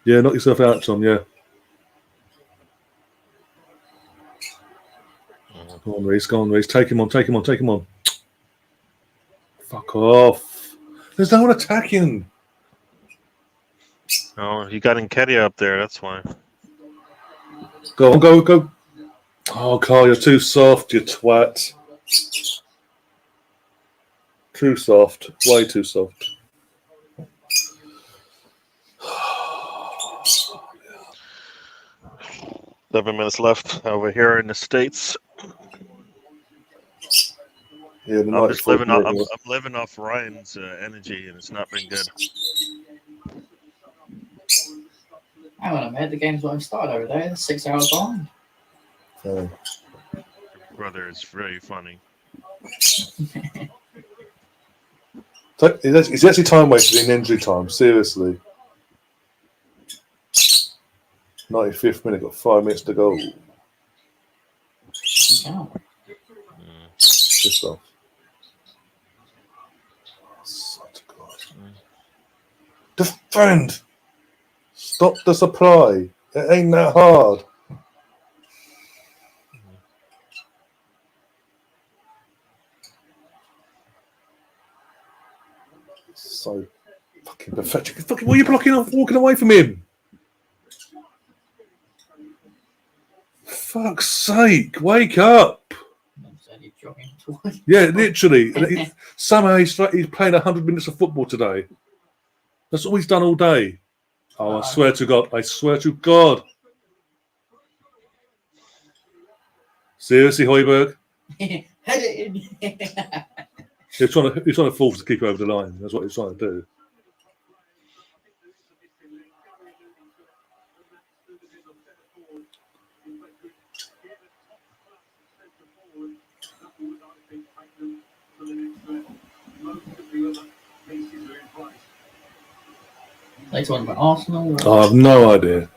Yeah, knock yourself out, Tom, yeah. Go on, Reece, Take him on. Fuck off. There's no one attacking. Oh, you got Nketiah up there. That's why. Go on, go. Oh, Carl, you're too soft, you twat. Too soft. Way too soft. 7 minutes left over here in the States. Yeah, I'm just living off. I'm living off Ryan's energy, and it's not been good. Hang on a minute, the game's not even started over there. It's 6 hours on. Oh. Brother, it's very funny. It's actually time wasted in injury time, seriously. 95th minute, got 5 minutes to go. Pissed off. Defend! Stop the supply. It ain't that hard. So fucking pathetic. Fucking, what are you blocking off walking away from him? Fuck's sake, wake up. Yeah, literally. Somehow he's playing 100 minutes of football today. That's all he's done all day. Oh, I swear to God. Seriously, Højbjerg? Head it in. He's trying to force to keep it over the line. That's what he's trying to do. They talking about Arsenal? I have no idea.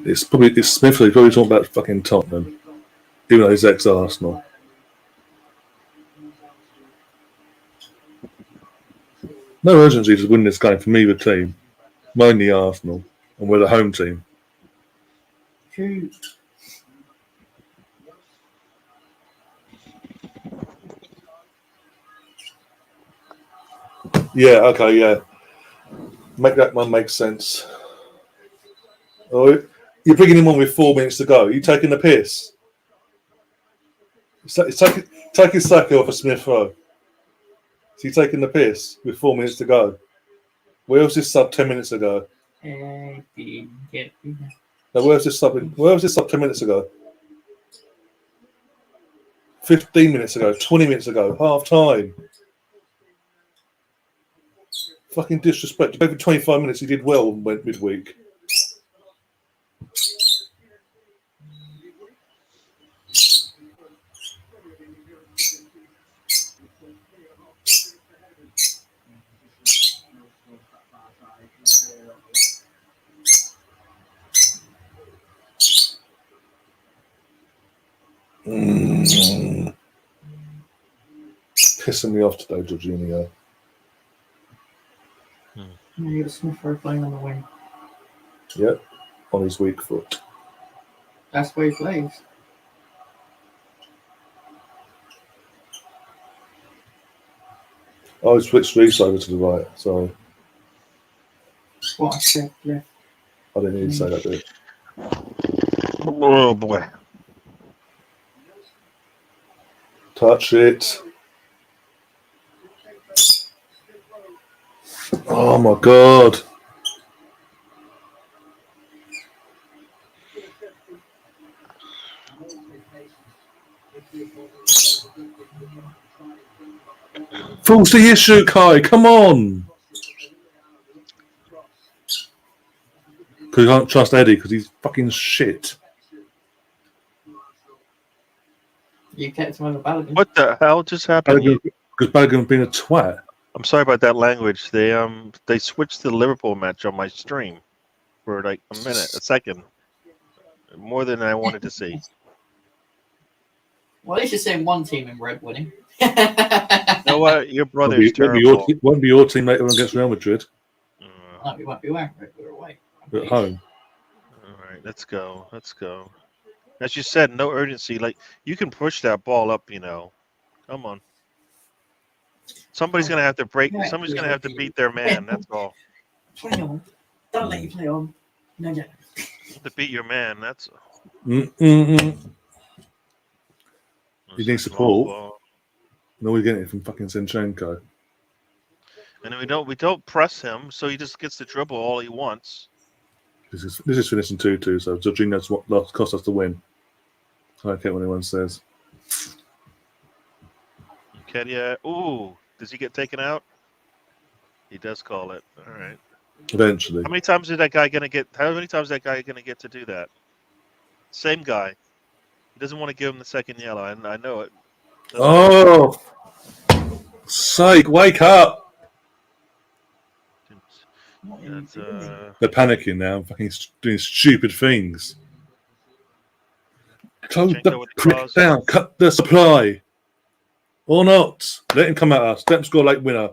It's Smith. He's probably talking about fucking Tottenham, even though he's ex-Arsenal. No urgency to win this game from either team. Mainly Arsenal, and we're the home team. True. Yeah, okay, yeah. Make that one make sense. Oh, you're bringing him on with 4 minutes to go. Are you taking the piss? He's taking Saka off a Smith Rowe. Is he taking the piss with 4 minutes to go? Where was this sub 10 minutes ago? Yeah. Now, where was this sub 10 minutes ago? 15 minutes ago, 20 minutes ago, half time. Fucking disrespect. Over 25 minutes, he did well and went midweek. Pissing me off today, Jorginho. Maybe the Smith Rowe playing on the wing. Yep, on his weak foot. That's where he plays. Oh, he switched Reece over to the right. Sorry. What I said, yeah. I didn't need to say that, did I? Oh boy. Touch it. Oh my God. Force the issue, Kai. Come on. Because you can't trust Eddie because he's fucking shit. You kept him on the ballot. What the hell just happened? Because Balogun's been a twat. I'm sorry about that language. They switched the Liverpool match on my stream for like a second, more than I wanted to see. Well, at least you're saying one team in red winning. You know what? Your brother's terrible. Won't be your team later on against Real Madrid. No, we won't be wearing red. We're away. At home. All right, let's go. Let's go. As you said, no urgency. Like, you can push that ball up, Come on. Somebody's going to have to break. Somebody's going to have to beat their man. That's all. Play on. Don't let you play on. No, yeah. To beat your man. That's. He needs support. No, we're getting it from fucking Zinchenko. And we don't press him, so he just gets to dribble all he wants. This is finishing 2-2, so Jorginho's what cost us to win. I don't care what anyone says. Kedia, ooh, does he get taken out? He does call it. All right. Eventually. How many times is that guy gonna get to do that? Same guy. He doesn't want to give him the second yellow, and I know it. Oh, sake! Wake up! They're panicking now, fucking doing stupid things. Close the prick down, cut the supply. Or not. Let him come at us. Let him score late winner.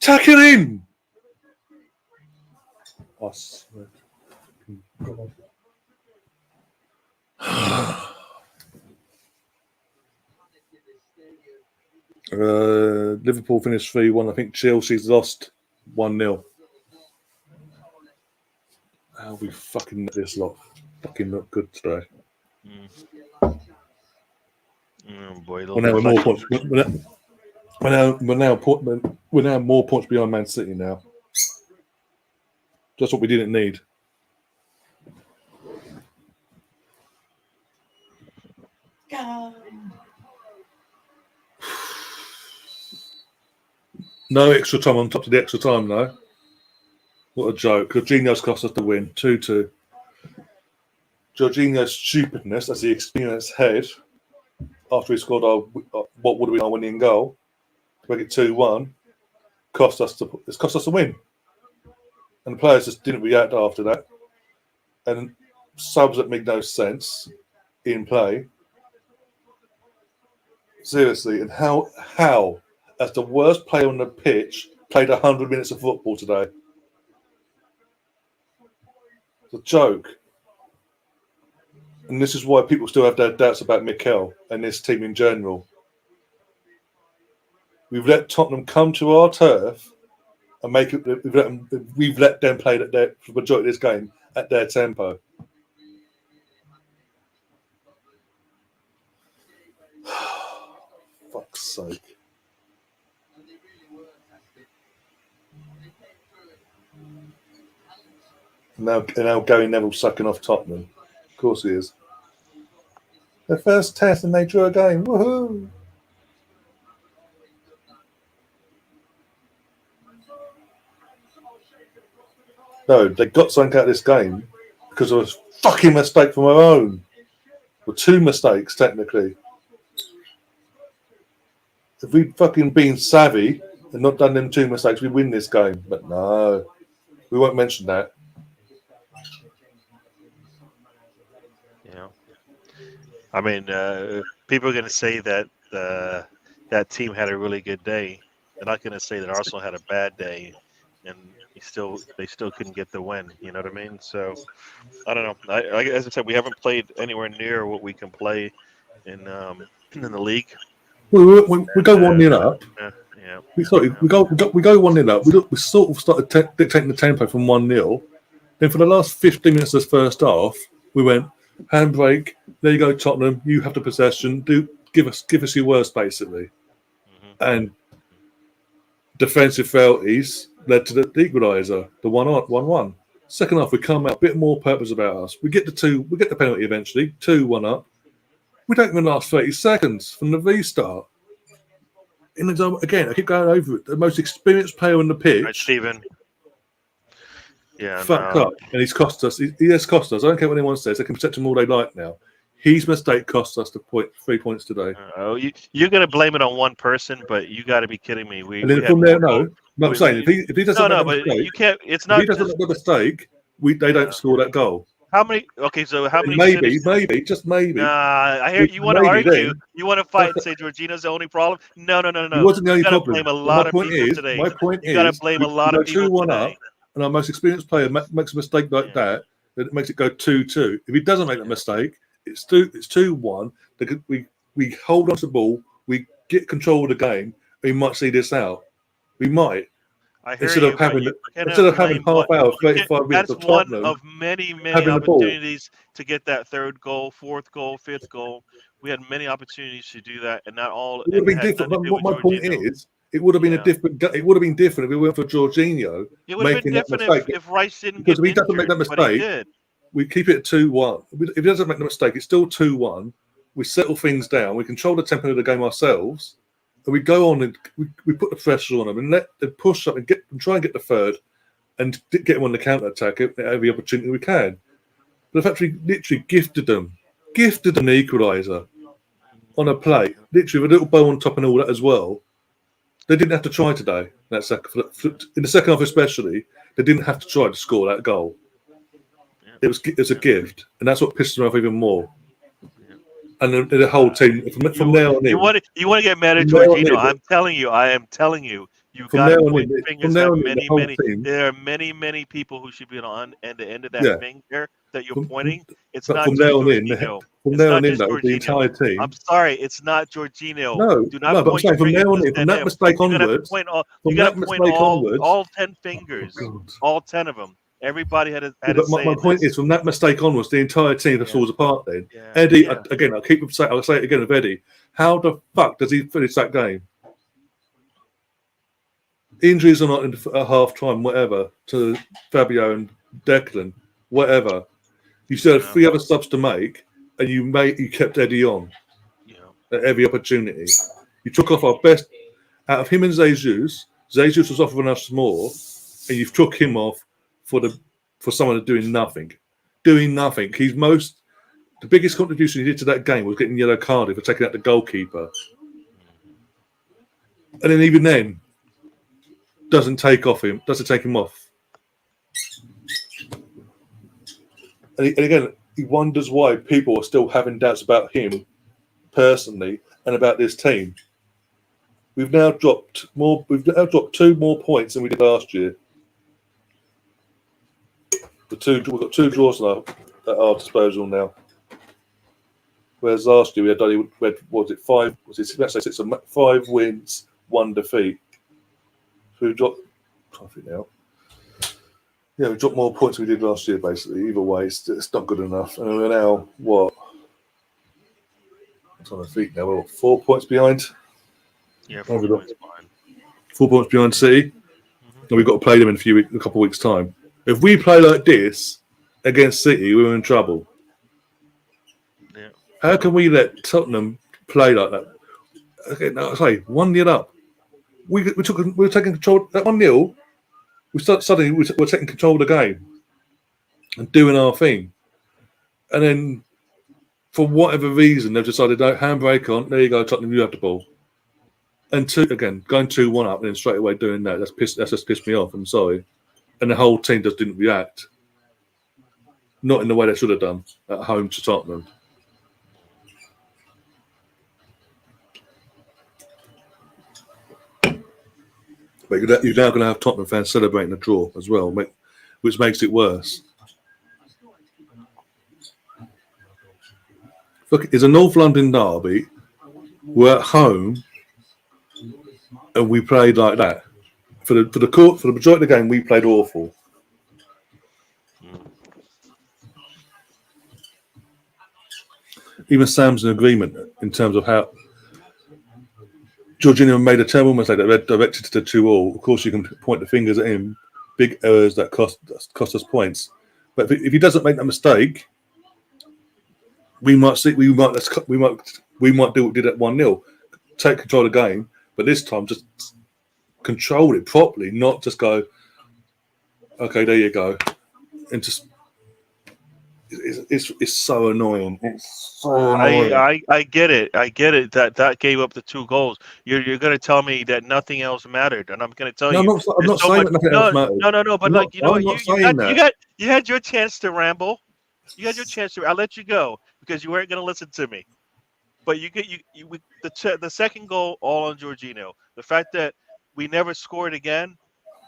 Tuck it in! I swear. Liverpool finished 3-1. I think Chelsea's lost 1-0. How we fucking let this lot fucking look good today. Oh boy, We're now more points. We're now more points behind Man City now. Just what we didn't need. No extra time on top of the extra time, though. What a joke. Jorginho's cost us the win. 2-2. Jorginho's stupidness, that's the experienced head, after he scored what would have been our winning goal, to make it 2-1, it's cost us a win. And the players just didn't react after that. And subs that make no sense in play. Seriously, and how as the worst player on the pitch played 100 minutes of football today? It's a joke. And this is why people still have their doubts about Mikel and this team in general. We've let Tottenham come to our turf and make it. We've let them play for the majority of this game at their tempo. fuck's sake. Now Gary Neville sucking off Tottenham. Of course he is. Their first test and they drew a game. Woohoo! No, they got something out of this game because of a fucking mistake from our own. Or two mistakes, technically. If we'd fucking been savvy and not done them two mistakes, we'd win this game. But no, we won't mention that. Yeah. I mean, people are going to say that that team had a really good day. They're not going to say that Arsenal had a bad day, and they still couldn't get the win. You know what I mean? So I don't know. As I said, we haven't played anywhere near what we can play in the league. We go 1-0 up. Yeah. We go 1-0 up. We sort of started dictating the tempo from 1-0. Then for the last 15 minutes of the first half, we went handbrake. There you go, Tottenham. You have the possession. Give us your worst, basically. And defensive failures led to the equaliser, the 1-1. Second half, we come out a bit more purpose about us. We get the penalty eventually, 2-1 up. We don't even last 30 seconds from the restart. In example, again, I keep going over it. The most experienced player on the pitch, Right, Stephen. Yeah, fucked up, and he's cost us. He has cost us. I don't care what anyone says. They can protect him all they like now. His mistake cost us 3 points today. You're going to blame it on one person, but you got to be kidding me. I'm saying if he doesn't make a mistake, you can't. It's not. If he doesn't make a mistake, they don't score that goal. How many? Okay, so how many? Maybe, just maybe. I hear you want to argue. You want to fight and say Jorginho's the only problem. No. He wasn't the only problem. Blame a lot of people today. My point is, you got to blame a lot of people today. And our most experienced player makes a mistake like that, then it makes it go 2-2. If he doesn't make that mistake, it's 2-1. We hold on to the ball, we get control of the game. We might see this out. We might. Instead of having half hour, 35 minutes of Tottenham. That's one of many opportunities to get that third goal, fourth goal, fifth goal. We had many opportunities to do that, and not all. It would have been different. My point is, it would have been different. It would have been different if we went for Jorginho. It would have been different if Rice didn't because get if he doesn't make that mistake, we keep it at 2-1. If he doesn't make the mistake, it's still 2-1. We settle things down. We control the tempo of the game ourselves. And we go on and we put the pressure on them and let them push up and try and get the third and get them on the counter attack at every opportunity we can. But the fact we literally gifted them the equaliser on a plate, literally with a little bow on top and all that as well. They didn't have to try today. In the second half, especially, they didn't have to try to score that goal. It was a gift, and that's what pissed them off even more. And the whole team from there on in. You want to get mad at Jorginho? I am telling you. You got to point fingers at there are many people who should be on the end of that finger that you're pointing. It's not Jorginho. From there on in, that was the entire team. I'm sorry, it's not Jorginho. But I'm saying from there on in, from that mistake onwards, you got to point all 10 fingers, all 10 of them. Everybody had a say. My point is, from that mistake onwards, the entire team falls apart. Then Eddie, again, I'll say it again of Eddie. How the fuck does he finish that game? Injuries or not at half time, whatever, to Fabio and Declan, whatever. You still had 3 other subs to make, and you kept Eddie on at every opportunity. You took off our best out of him and Jesus. Jesus was offering us more, and you've took him off for someone doing nothing. The biggest contribution he did to that game was getting yellow carded for taking out the goalkeeper. And then even then, doesn't take him off. And again, he wonders why people are still having doubts about him personally and about this team. We've now dropped 2 more points than we did last year. We've got 2 draws at our disposal now. Whereas last year we had 5 wins, 1 defeat. So we dropped. I think now. Yeah, we dropped more points than we did last year. Basically, either way, it's not good enough. And we're now what? It's on our feet now. We're 4 points behind. Yeah, What 4 have we got? points behind. 4 points behind City. And we've got to play them in a couple of weeks' time. If we play like this against City, we're in trouble. Yeah. How can we let Tottenham play like that? Okay, now say 1-0 up. We were taking control at 1-0. Suddenly we're taking control of the game and doing our thing, and then for whatever reason they've decided no handbrake on. There you go, Tottenham, you have the ball. And going 2-1 up and then straight away doing that. That's just pissed me off. I'm sorry. And the whole team just didn't react. Not in the way they should have done at home to Tottenham. But you're now going to have Tottenham fans celebrating the draw as well, which makes it worse. Look, it's a North London derby. We're at home, and we played like that. For the majority of the game, we played awful. Even Sam's in agreement in terms of how Jorginho made a terrible mistake that directed to the 2-2. Of course, you can point the fingers at him. Big errors that cost us points. But if he doesn't make that mistake, we might do what we did at 1-0. Take control of the game, but this time just control it properly, not just go, okay, there you go, and just it's so annoying. It's so annoying. I get it. I get it that gave up the 2 goals. You're going to tell me that nothing else mattered, and I'm going to tell No, you. I'm not saying that nothing else mattered. No. But you had your chance to ramble. You had your chance to. I let you go because you weren't going to listen to me. But the second goal all on Jorginho. The fact that we never scored again,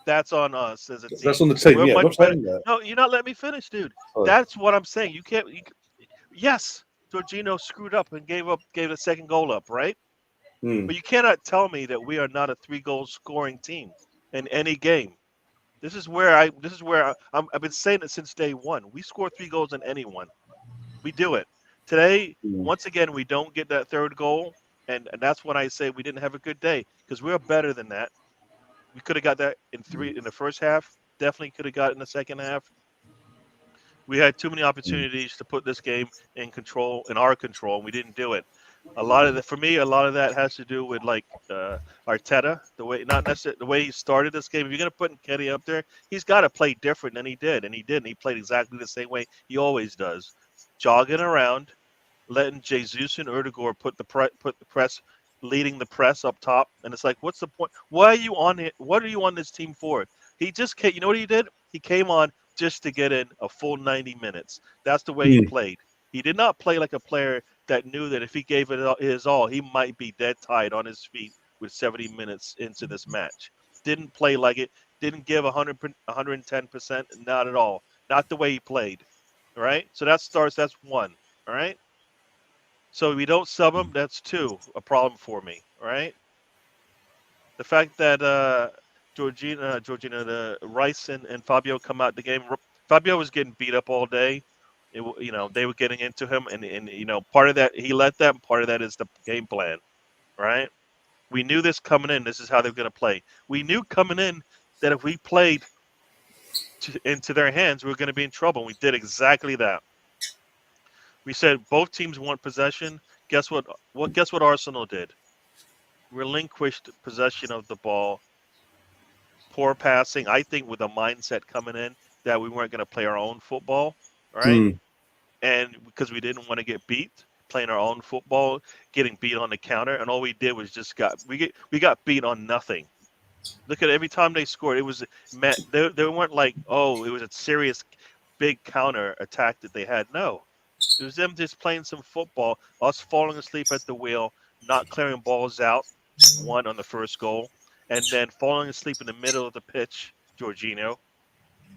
that's on us as a team. That's on the team. We're Yeah, I'm much not better. saying that. No, you're not letting me finish, dude. Sorry. That's what I'm saying. You can't. Yes, Jorginho screwed up and gave the second goal up, right? But you cannot tell me that we are not a 3-goal scoring team in any game. This is where I've been saying it since day one. We score 3 goals in anyone. We do it. Today, once again, we don't get that third goal, and that's when I say we didn't have a good day because we're better than that. We could have got that in the first half. Definitely could have got it in the second half. We had too many opportunities to put this game in our control, and we didn't do it. A lot of that has to do with Arteta, not necessarily the way he started this game. If you're going to put Nketiah up there, he's got to play different than he did, and he did. And he played exactly the same way he always does, jogging around, letting Jesus and Erdegaard put the press, leading the press up top, and it's like, what's the point? Why are you on it? What are you on this team for? He just came. You know what he did? He came on just to get in a full 90 minutes. That's the way he played. He did not play like a player that knew that if he gave it his all, he might be dead tired on his feet with 70 minutes into this match. Didn't play like it. Didn't give 110%. Not at all. Not the way he played. All right. So that's 1. All right. So if we don't sub him, that's 2. A problem for me. All right. The fact that Georgina, the Rice and Fabio come out the game. Fabio was getting beat up all day. They were getting into him, and part of that he let them. Part of that is the game plan, right? We knew this coming in. This is how they're going to play. We knew coming in that if we played into their hands, we were going to be in trouble. And we did exactly that. We said both teams want possession. Guess what? Guess what Arsenal did? Relinquished possession of the ball. Poor passing. I think with a mindset coming in that we weren't going to play our own football, right? And because we didn't want to get beat, playing our own football, getting beat on the counter, and all we did was we got beat on nothing. Look at every time they scored, it was they weren't like, oh, it was a serious big counter attack that they had. No, it was them just playing some football, us falling asleep at the wheel, not clearing balls out, 1 on the first goal, and then falling asleep in the middle of the pitch, Jorginho.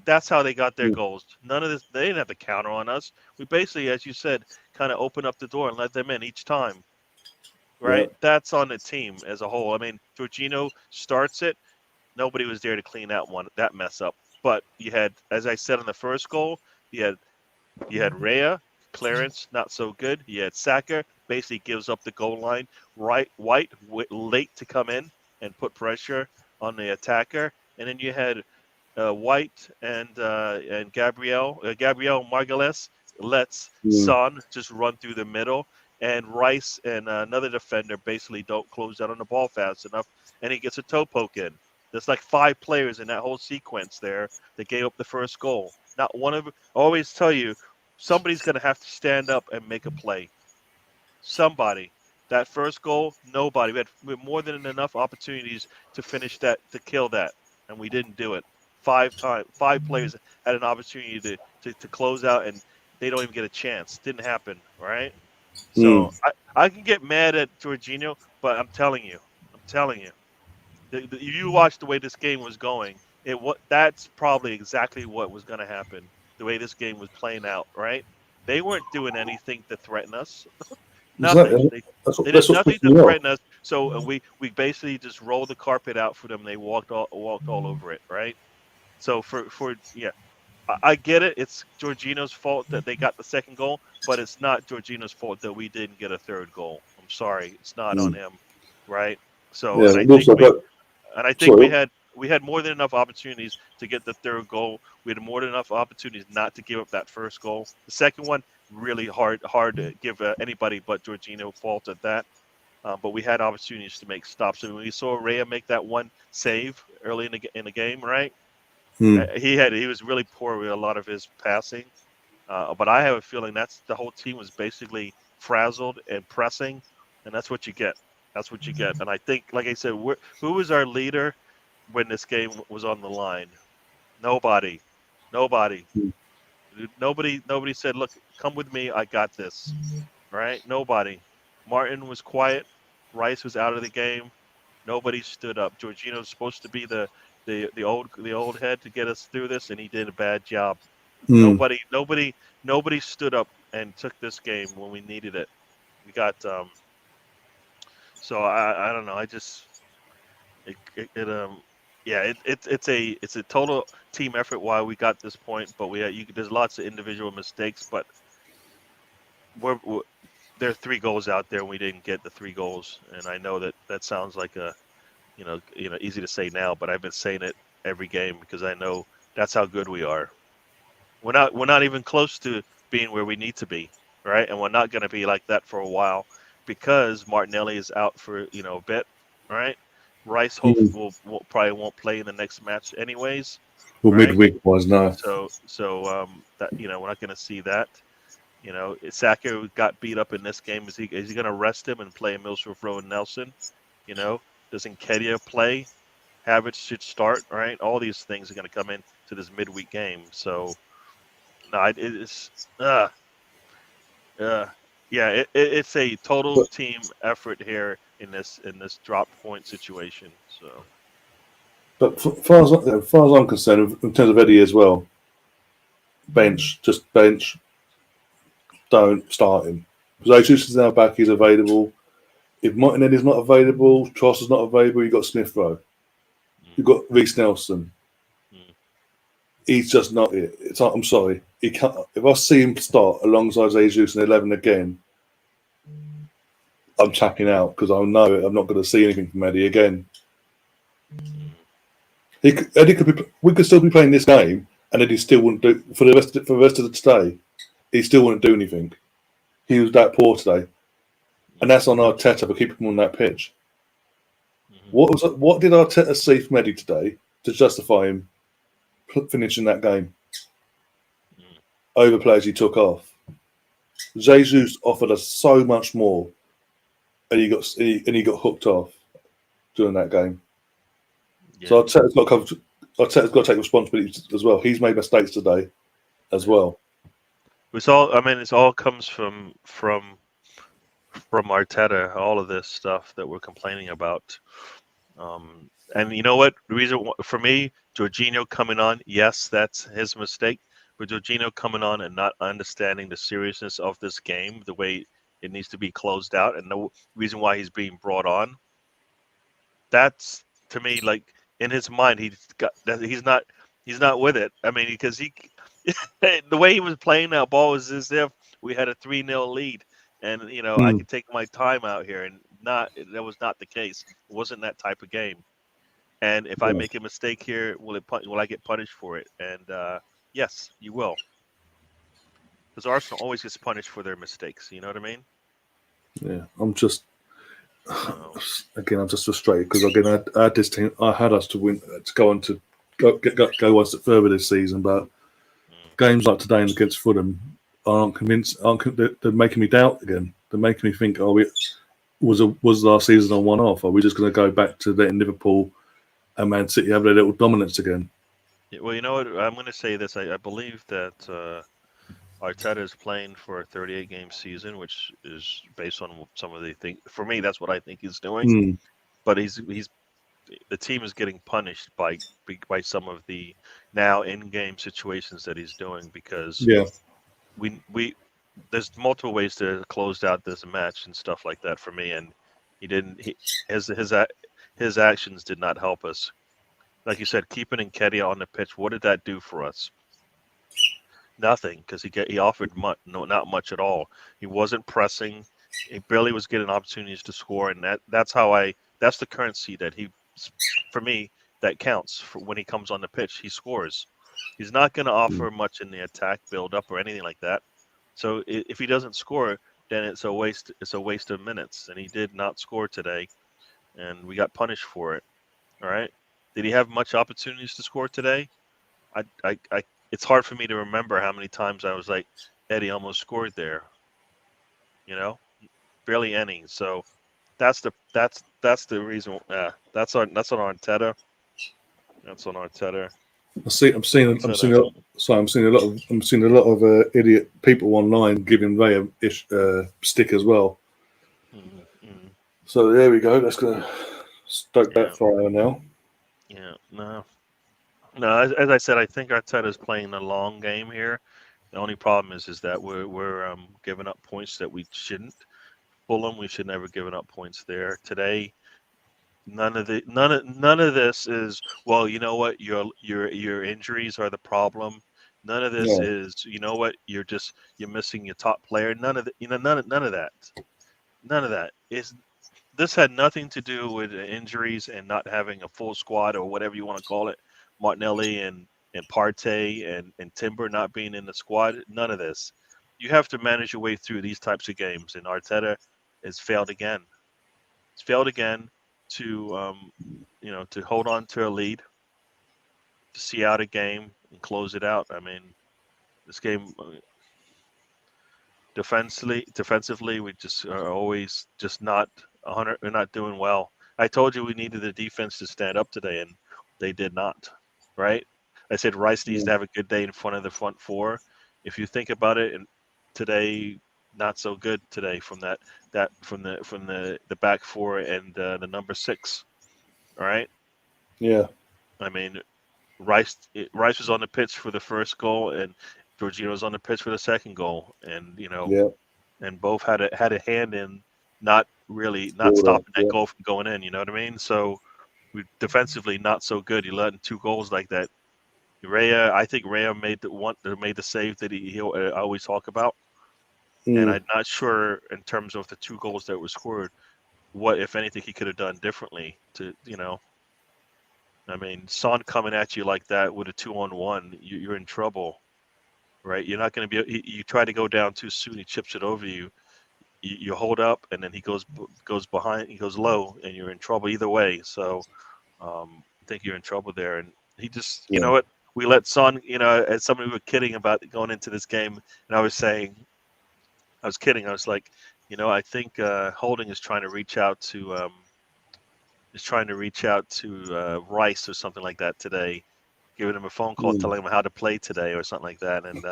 That's how they got their goals. None of this. They didn't have the counter on us. We basically, as you said, kind of opened up the door and let them in each time. Right? Yeah. That's on the team as a whole. I mean, Jorginho starts it. Nobody was there to clean that mess up. But you had, as I said in the first goal, you had Raya, Clarence, not so good. You had Saka, basically gives up the goal line. White late to come in and put pressure on the attacker, and then you had White and Gabriel Margulies lets Son just run through the middle, and Rice and another defender basically don't close out on the ball fast enough, and he gets a toe poke in. There's like 5 players in that whole sequence there that gave up the first goal. Not one of. I always tell you, somebody's going to have to stand up and make a play. Somebody. That first goal, nobody. We had more than enough opportunities to finish that, to kill that, and we didn't do it. 5 players had an opportunity to close out, and they don't even get a chance. Didn't happen, right? So I can get mad at Jorginho, but I'm telling you, you watch the way this game was going. That's probably exactly what was going to happen. The way this game was playing out, right? They weren't doing anything to threaten us. Nothing. Exactly. They That's did what's nothing pissing to me off. threaten us. So we basically just rolled the carpet out for them. They walked all over it, right? So I get it. It's Jorginho's fault that they got the second goal, but it's not Jorginho's fault that we didn't get a third goal. I'm sorry, it's not on him, right? So, Yeah, and I and think also, but sorry, we had more than enough opportunities to get the third goal. We had more than enough opportunities not to give up that first goal. The second one, really hard to give anybody but Jorginho fault at that. But we had opportunities to make stops. And when we saw Raya make that one save early in the game, right? He was really poor with a lot of his passing. But I have a feeling that's the whole team was basically frazzled and pressing, and that's what you get. That's what you get. And I think, like I said, who was our leader when this game was on the line? Nobody. Nobody. Nobody said, "Look, come with me. I got this." Right? Nobody. Martin was quiet. Rice was out of the game. Nobody stood up. Jorginho was supposed to be the old head to get us through this, and he did a bad job. Nobody stood up and took this game when we needed it. We got so I don't know. I just it's a total team effort why we got this point, but there's lots of individual mistakes, but there are 3 goals out there and we didn't get the 3 goals, and I know that sounds like a easy to say now, but I've been saying it every game because I know that's how good we are. We're not even close to being where we need to be, right? And we're not going to be like that for a while because Martinelli is out for a bit, right? Rice probably won't play in the next match anyways, right? midweek was no. So that we're not going to see that. Saka got beat up in this game. Is he going to rest him and play Millsworth Rowe and Nelson? Does Nketiah play? Havertz should start, right? All these things are going to come in to this midweek game. So, no, it's a total team effort here in this drop point situation. So, But far as I'm concerned, in terms of Eddie as well, bench, don't start him. Because Jesus is now back, he's available. If Martinelli's not available, Tross is not available, you've got Smith Rowe. You've got Reece Nelson. He's just not it. I'm sorry. He can't. If I see him start alongside Jesus in 11 again, I'm tapping out because I know I'm not going to see anything from Eddie again. Eddie could be. We could still be playing this game, and Eddie still wouldn't do for the rest of the day. He still wouldn't do anything. He was that poor today, and that's on Arteta for keeping him on that pitch. What did Arteta see from Eddie today to justify him finishing that game over players he took off? Jesus offered us so much more, and he got hooked off during that game. Yeah. So Arteta's got to take responsibility as well. He's made mistakes today as well. It's all comes from Arteta. All of this stuff that we're complaining about. And you know what? The reason for me, Jorginho coming on, yes, that's his mistake. But Jorginho coming on and not understanding the seriousness of this game, the way it needs to be closed out, and the reason why he's being brought on. That's to me like in his mind, he's not with it. I mean, because the way he was playing that ball was as if we had a 3-0 lead. and I can take my time out here, and that was not the case. It wasn't that type of game. And if I make a mistake here, will I get punished for it? And yes, you will, because Arsenal always gets punished for their mistakes. You know what I mean? Yeah, I'm just So, again, I'm just frustrated because again, I had this team. I had us to win to go on to go one step further this season, but games like today against Fulham aren't convinced. They're making me doubt again. They're making me think, was last season on one off? Are we just going to go back to letting Liverpool and Man City have their little dominance again? well, you know what? I'm going to say this. I believe that Arteta is playing for a 38-game season, which is based on some of the things. For me, that's what I think he's doing. But he's the team is getting punished by some of the now in-game situations that he's doing, because we there's multiple ways to close out this match and stuff like that for me, and his actions did not help us. Like you said, keeping Nketiah on the pitch, what did that do for us? Nothing, because he offered not much at all. He wasn't pressing. He barely was getting opportunities to score, and that's the currency that for me, that counts for when he comes on the pitch. He scores. He's not going to offer much in the attack build up or anything like that. So if he doesn't score, then it's a waste. It's a waste of minutes, and he did not score today, and we got punished for it. All right. Did he have much opportunities to score today? It's hard for me to remember how many times I was like, Eddie almost scored there. Barely any. So that's the reason. That's on Arteta. That's on Arteta. I'm seeing a lot of idiot people online giving Ray a stick as well. Mm-hmm. So there we go. That's gonna stoke that fire now. Yeah, no. As I said, I think Arteta is playing a long game here. The only problem is that we're giving up points that we shouldn't. Fulham, we should never given up points there today. None of this is, well, you know what, your injuries are the problem. None of this is, you know what, you're missing your top player. None of that. None of that is. This had nothing to do with injuries and not having a full squad or whatever you want to call it. Martinelli and Partey and Timber not being in the squad. None of this. You have to manage your way through these types of games, and Arteta has failed again. He's failed again to to hold on to a lead, to see out a game and close it out. I mean, this game defensively, we just are always just not 100. We're not doing well. I told you we needed the defense to stand up today, and they did not. Right? I said Rice needs to have a good day in front of the front four. If you think about it, and today not so good today from from the back four and the number 6. All right. Yeah. I mean, Rice was on the pitch for the first goal, and Jorginho was on the pitch for the second goal, and and both had a hand in not stopping that goal from going in. You know what I mean? So we defensively not so good. He let in 2 goals like that. I think Raya made the save that he always talk about, and I'm not sure in terms of the 2 goals that were scored, what if anything he could have done differently to I mean, Son coming at you like that with a 2-on-1, you're in trouble, right? You're not going to be. You try to go down too soon, he chips it over you. You hold up, and then he goes behind. He goes low, and you're in trouble either way. So I think you're in trouble there. And he just, you know what? We let Son. As somebody were kidding about going into this game, and I was kidding. I was like, I think Holding is trying to reach out to. Rice or something like that today, giving him a phone call, telling him how to play today or something like that. And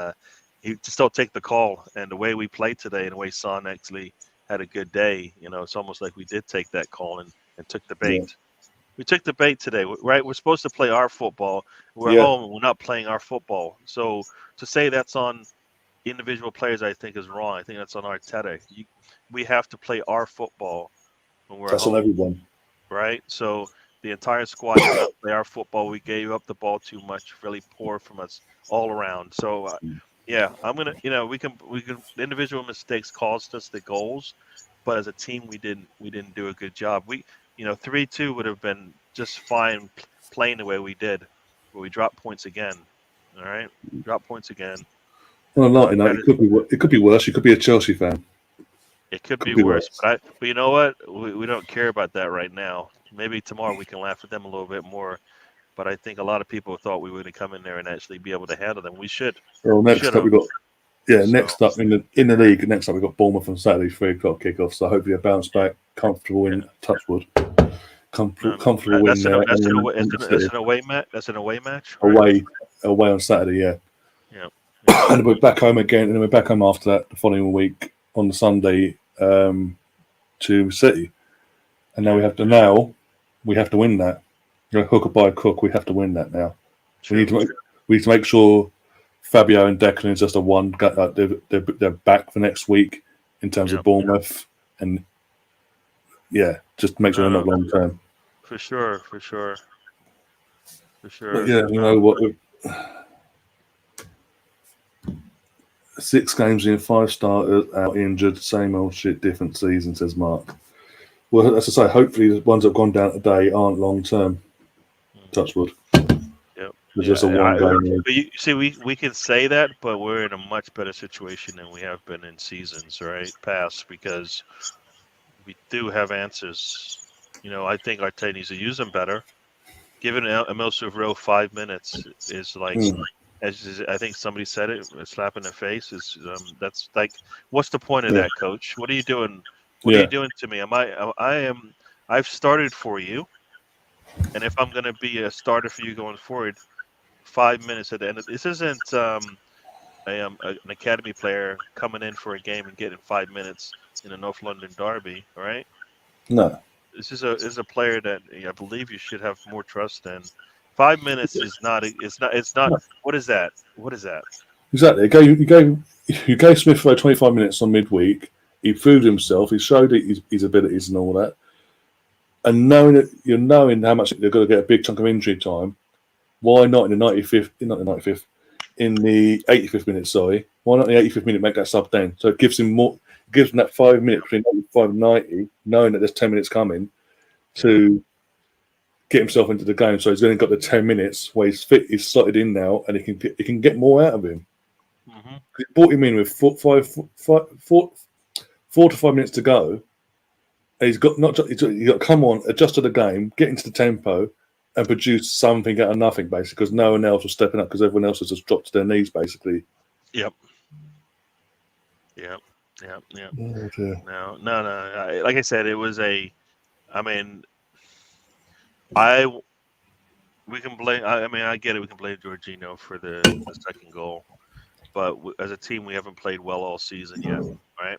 he just don't take the call. And the way we played today and the way Son actually had a good day, it's almost like we did take that call and took the bait. Yeah. We took the bait today, right? We're supposed to play our football. We're home and we're not playing our football. So to say that's on individual players, I think is wrong. I think that's on Arteta. We have to play our football when we're that's home. On everyone. Right, so the entire squad did not play our football. We gave up the ball too much, really poor from us all around. So, Yeah, I'm gonna. We can individual mistakes caused us the goals, but as a team we didn't do a good job. 3-2 would have been just fine playing the way we did, but we dropped points again. All right, drop points again. Well, not, it could be. It could be worse. You could be a Chelsea fan. It could be be worse, but you know what? We don't care about that right now. Maybe tomorrow we can laugh at them a little bit more. But I think a lot of people thought we were going to come in there and actually be able to handle them. We should. Well, next up we got next up in the league. Next up we got Bournemouth on Saturday, 3:00 kickoff. So hopefully a bounce back, comfortable in Touchwood, comfortable win there. That's an away match. That's an away match. Right? Away on Saturday, yeah. And we're back home again, and then we're back home after that the following week on the Sunday to City. And now we have to win that. Hook or by crook, we have to win that now. We need to make sure Fabio and Declan is just a one. They're back for next week in terms of Bournemouth, and just make sure they're not long term. For sure. But yeah, you know what? 6 games in, 5 starters out injured, same old shit, different season, says Mark. Well, as I say, hopefully the ones that have gone down today aren't long term. Touchwood. Yep. It's just a one game. But you see, we can say that, but we're in a much better situation than we have been in seasons, right? Past, because we do have answers. I think Arteta needs to use them better. Giving Emil Rowe 5 minutes is like, as I think somebody said it, a slap in the face. That's like, what's the point of that, Coach? What are you doing? What are you doing to me? I've started for you. And if I'm going to be a starter for you going forward, 5 minutes at the end of this isn't an academy player coming in for a game and getting 5 minutes in a North London derby, right? No. This is a player that I believe you should have more trust in. 5 minutes is not. It's not. What is that? What is that? Exactly. You gave Smith Rowe 25 minutes on midweek. He proved himself. He showed his abilities and all that. And knowing how much they're going to get a big chunk of injury time, why not in the 95th? Not the 95th, in the 85th minute. Sorry, why not in the 85th minute make that sub down? So it gives him more. Gives him that 5 minutes between 85 and 90, knowing that there's 10 minutes coming, to get himself into the game. So he's only got the 10 minutes where he's fit. He's slotted in now, and he can get more out of him. Mm-hmm. He brought him in with 4 to 5 minutes to go. He's got to come on, adjust to the game, get into the tempo, and produce something out of nothing, basically, because no one else was stepping up because everyone else has just dropped to their knees, basically. Yep. Oh, no. Like I said, it was a. I mean, we can blame. I get it. We can blame Jorginho for the second goal, but as a team, we haven't played well all season yet, right?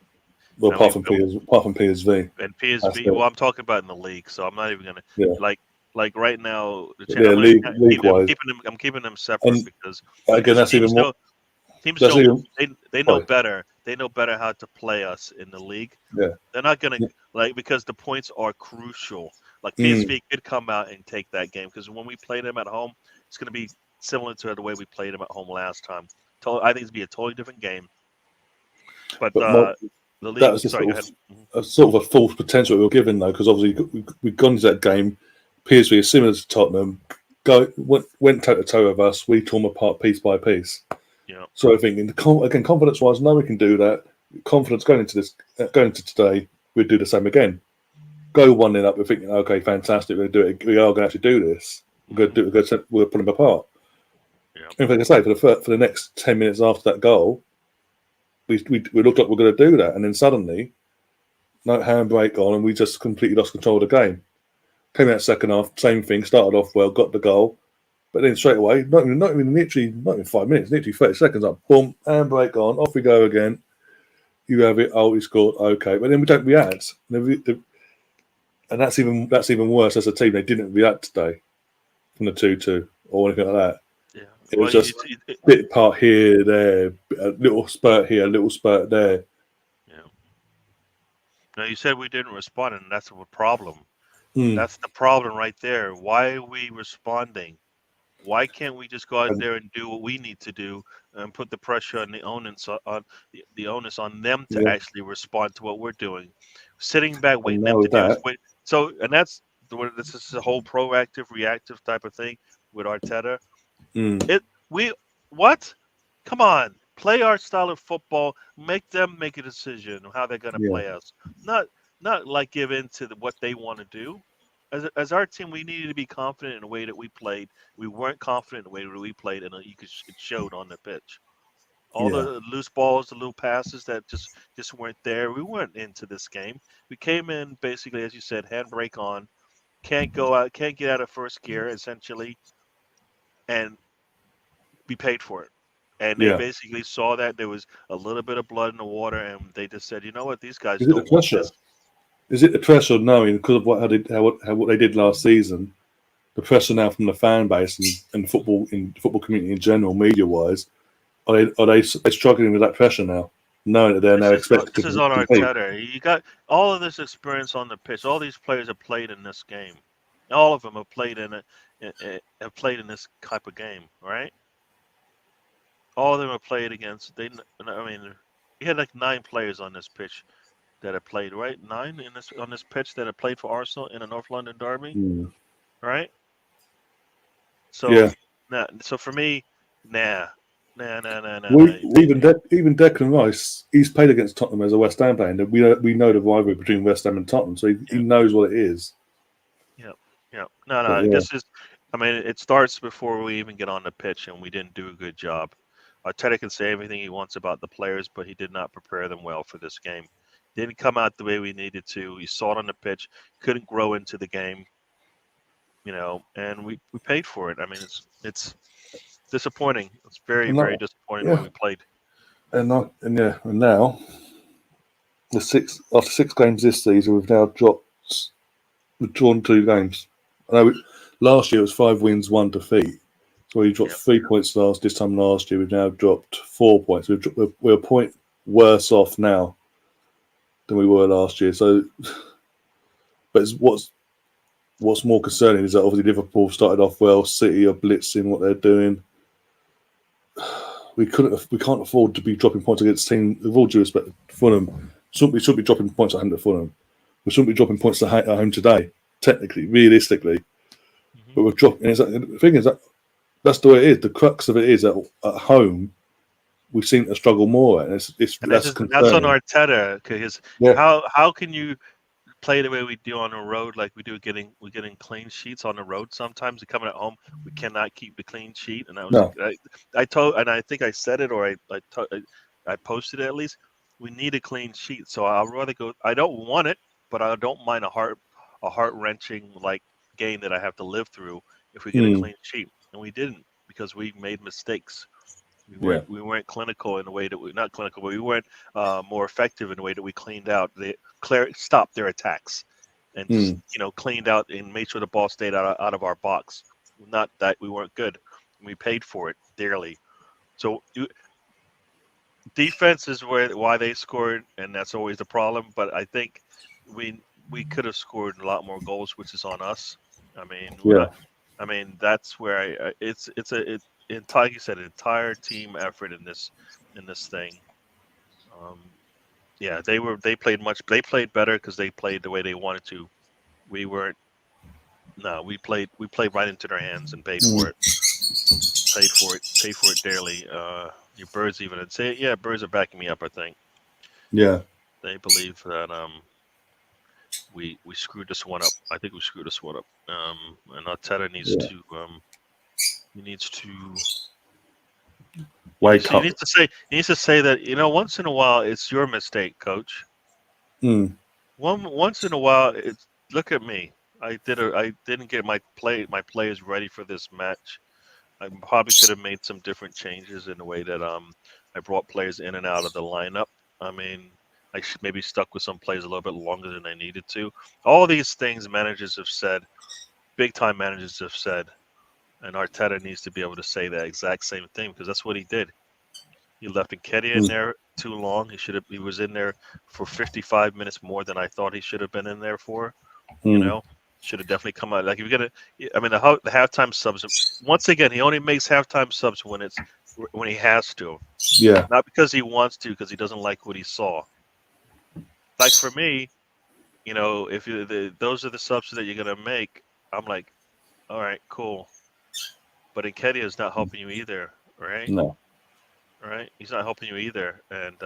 Well, apart from PSV. And PSV. Well, I'm talking about in the league, so I'm not even gonna like right now. I'm keeping them separate because again, that's even more. Teams don't. They know better. They know better how to play us in the league. Yeah, they're not gonna because the points are crucial. Like PSV could come out and take that game because when we play them at home, it's gonna be similar to the way we played them at home last time. I think it's gonna be a totally different game. But the league, a sort of a false potential we were given though, because obviously we've gone to that game. PSV is similar to Tottenham. Went toe to toe with us. We tore them apart piece by piece. Yeah. So I think, confidence-wise, no, we can do that. Confidence going into today, we'd do the same again. Go 1-0 up. We're thinking, okay, fantastic. We're going to do it. We are going to actually do this. We're going to do it. We'll put them apart. Yeah. And like I say, for the next 10 minutes after that goal, we looked like we're going to do that, and then suddenly, no handbrake on, and we just completely lost control of the game. Came out second half, same thing. Started off well, got the goal, but then straight away, not even 5 minutes, literally 30 seconds up, boom, handbrake on, off we go again. You have it. Oh, he scored. Okay, but then we don't react, and that's even worse as a team. They didn't react today from the 2-2 or anything like that. Yeah. It was just a bit part here, there, a little spurt here, a little spurt there. Yeah. Now you said we didn't respond, and that's a problem. Mm. That's the problem right there. Why are we responding? Why can't we just go out And, there and do what we need to do and put the pressure on the onus on them to yeah, actually respond to what we're doing? Sitting back and waiting them now to with do is that, wait. So, and that's this is a whole proactive, reactive type of thing with Arteta. mm, It we what? Come on, play our style of football. Make them make a decision on how they're going to yeah, play us. Not like give in to what they want to do. As our team, we needed to be confident in the way that we played. We weren't confident in the way that we played, and it showed on the pitch. All yeah, the loose balls, the little passes that just weren't there. We weren't into this game. We came in basically, as you said, handbrake on. Can't go out, can't get out of first gear essentially, and be paid for it. And they yeah. basically saw that there was a little bit of blood in the water, and they just said, you know what, these guys Is it the don't want pressure? this. Is it the pressure of knowing because of what they did last season? The pressure now from the fan base and the football community in general, media wise, are they struggling with that pressure now, knowing that they're now expected This is to on compete? Arteta. You got all of this experience on the pitch. All these players have played in this game. All of them have played in have played in this type of game, right? All of them have played against. I mean, we had like 9 players on this pitch that have played, right? 9 in this on this pitch that have played for Arsenal in a North London derby, Mm. right? So, Yeah, nah. So for me, nah, nah. even Declan Rice, he's played against Tottenham as a West Ham player, and we know the rivalry between West Ham and Tottenham, so he Yeah, knows what it is. yeah, yeah. No, But no. yeah, This is. I mean, it starts before we even get on the pitch, and we didn't do a good job. Arteta can say everything he wants about the players, but he did not prepare them well for this game. Didn't come out the way we needed to. You saw it on the pitch. Couldn't grow into the game, and we paid for it. I mean, it's disappointing. It's very, and very not, disappointing the way yeah, we played. and now after 6 games this season, we've drawn 2 games. I know last year it was 5 wins, 1 defeat. So we dropped Yeah. 3 points this time last year. We've now dropped 4 points. We're a point worse off now than we were last year. So, but what's more concerning is that obviously Liverpool started off well. City are blitzing what they're doing. We can't afford to be dropping points against teams. With all due respect, Fulham we should be dropping points at home to Fulham. We shouldn't be dropping points at home today. Technically, realistically, Hmm. but we're dropping. The thing is that that's the way it is. The crux of it is that at home we seem to struggle more, and And that's that's on concerning. Arteta because Yeah, how can you play the way we do on the road, like we do, we're getting clean sheets on the road. Sometimes coming at home, we cannot keep the clean sheet, and no, I told, and I think I said it, or I posted it at least. We need a clean sheet, so I'll rather go. I don't want it, but I don't mind a heart wrenching like game that I have to live through if we get a mm, clean sheet, and we didn't because we made mistakes. yeah, We weren't clinical in the way that we not clinical, but we weren't more effective in the way that we cleaned out. They stopped their attacks and just mm, cleaned out and made sure the ball stayed out of our box. Not that we weren't good. We paid for it dearly. So defense is why they scored, and that's always the problem. But I think we could have scored a lot more goals, which is on us. I mean, yeah, that's where like you said, an entire team effort in this thing. Um, yeah, they played better because they played the way they wanted to. We weren't. No, we played right into their hands and paid for mm, it. Paid for it dearly. Your birds even say, yeah, birds are backing me up. I think yeah, they believe that we screwed this one up. I think we screwed this one up. And Arteta needs yeah. to he needs to Wake up. he needs to say that once in a while it's your mistake, coach. Mm, Once in a while, it's look at me. I didn't get my players ready for this match. I probably could have made some different changes in the way that I brought players in and out of the lineup. I mean, I should maybe stuck with some players a little bit longer than I needed to. All these things managers have said, big time managers have said, and Arteta needs to be able to say that exact same thing because that's what he did. He left Nketiah in mm, there too long. He was in there for 55 minutes more than I thought he should have been in there for. You mm, know, Should have definitely come out. Like if you're gonna, I mean, the halftime subs. Once again, he only makes halftime subs when he has to, Yeah. not because he wants to, because he doesn't like what he saw. Like for me, if those are the subs that you're gonna make, I'm like, all right, cool. But Nketiah is not helping you either, right? No. Right? He's not helping you either. And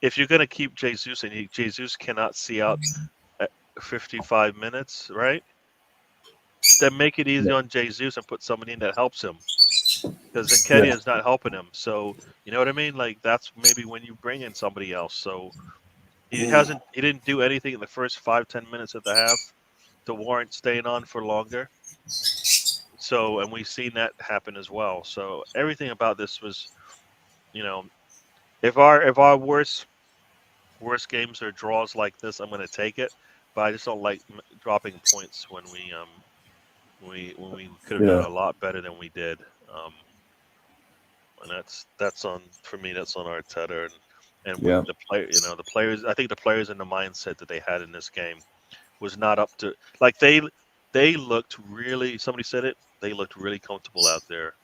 if you're gonna keep Jesus and Jesus cannot see out at 55 minutes, right? Then make it easy on Jesus and put somebody in that helps him. Because Nketiah is not helping him. So you know what I mean? Like that's maybe when you bring in somebody else. So he didn't do anything in the first 5-10 minutes of the half to warrant staying on for longer. So and we've seen that happen as well. So everything about this was, if our worst games are draws like this, I'm going to take it. But I just don't like dropping points when we could have done a lot better than we did. And that's on for me. That's on Arteta and the player. The players. I think the players and the mindset that they had in this game was not up to. Like they looked really. Somebody said it. They looked really comfortable out there.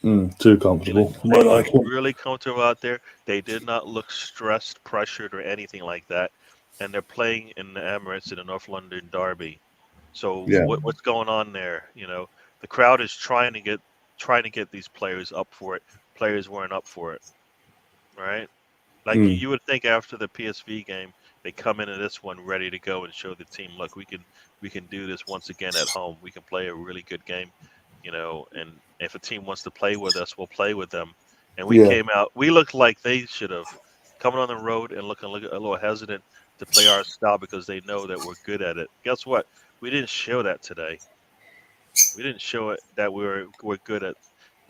Too comfortable. They looked really comfortable out there. They did not look stressed, pressured, or anything like that. And they're playing in the Emirates in the North London derby. So what's going on there? The crowd is trying to get these players up for it. Players weren't up for it, right? Like you would think after the PSV game, they come into this one ready to go and show the team, look, we can do this once again at home. We can play a really good game, and if a team wants to play with us, we'll play with them. And we came out, we looked like they should have coming on the road and looking a little hesitant to play our style because they know that we're good at it. Guess what? We didn't show that today. We didn't show it that we're good at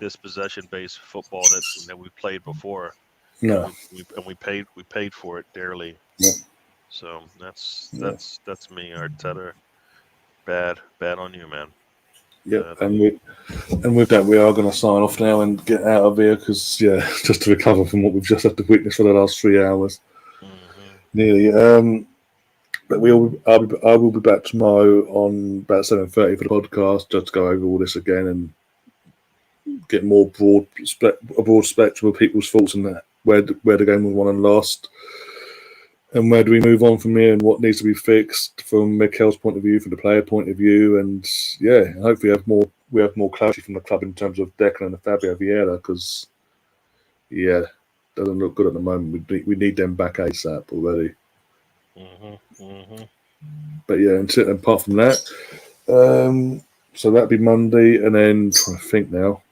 this possession-based football that we played before. No. And we paid for it dearly. Yeah. So that's me, Arteta. Bad on you, man. Yeah, and with that, we are going to sign off now and get out of here because just to recover from what we've just had to witness for the last 3 hours, nearly. But I will be back tomorrow on about 7:30 for the podcast just to go over all this again and get more a broad spectrum of people's thoughts on that, where the game was won and lost. And where do we move on from here and what needs to be fixed from Mikel's point of view, from the player point of view, and hopefully we have more clarity from the club in terms of Declan and Fabio Vieira because doesn't look good at the moment. We need them back ASAP already. But and apart from that, so that'd be Monday, and then trying to think now,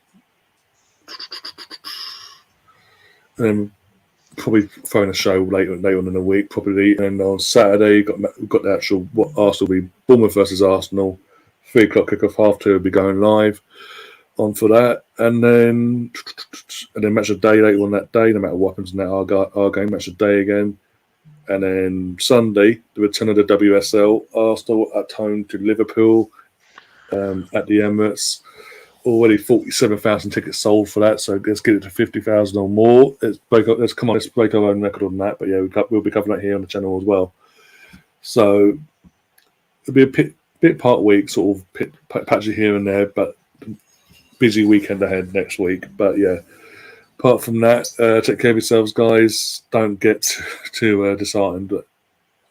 and then probably throwing a show later on in the week, probably. And on Saturday, we've got the actual Arsenal will be Bournemouth versus Arsenal, 3:00 kickoff, 2:30 will be going live on for that, and then match of day later on that day. No matter what happens in that our game, match of day again, and then Sunday the return of the WSL, Arsenal at home to Liverpool at the Emirates. Already 47,000 tickets sold for that, so let's get it to 50,000 or more. Let's break our own record on that. But we'll be covering that here on the channel as well. So it'll be a bit part week, sort of patchy here and there, but busy weekend ahead next week. But apart from that, take care of yourselves, guys. Don't get too disheartened,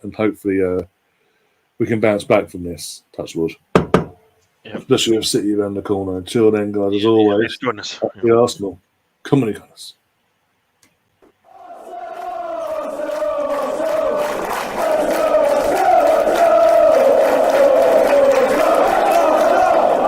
and hopefully we can bounce back from this. Touch wood. Especially with City around the corner. Until then, guys, as always, happy Arsenal. Come on, guys.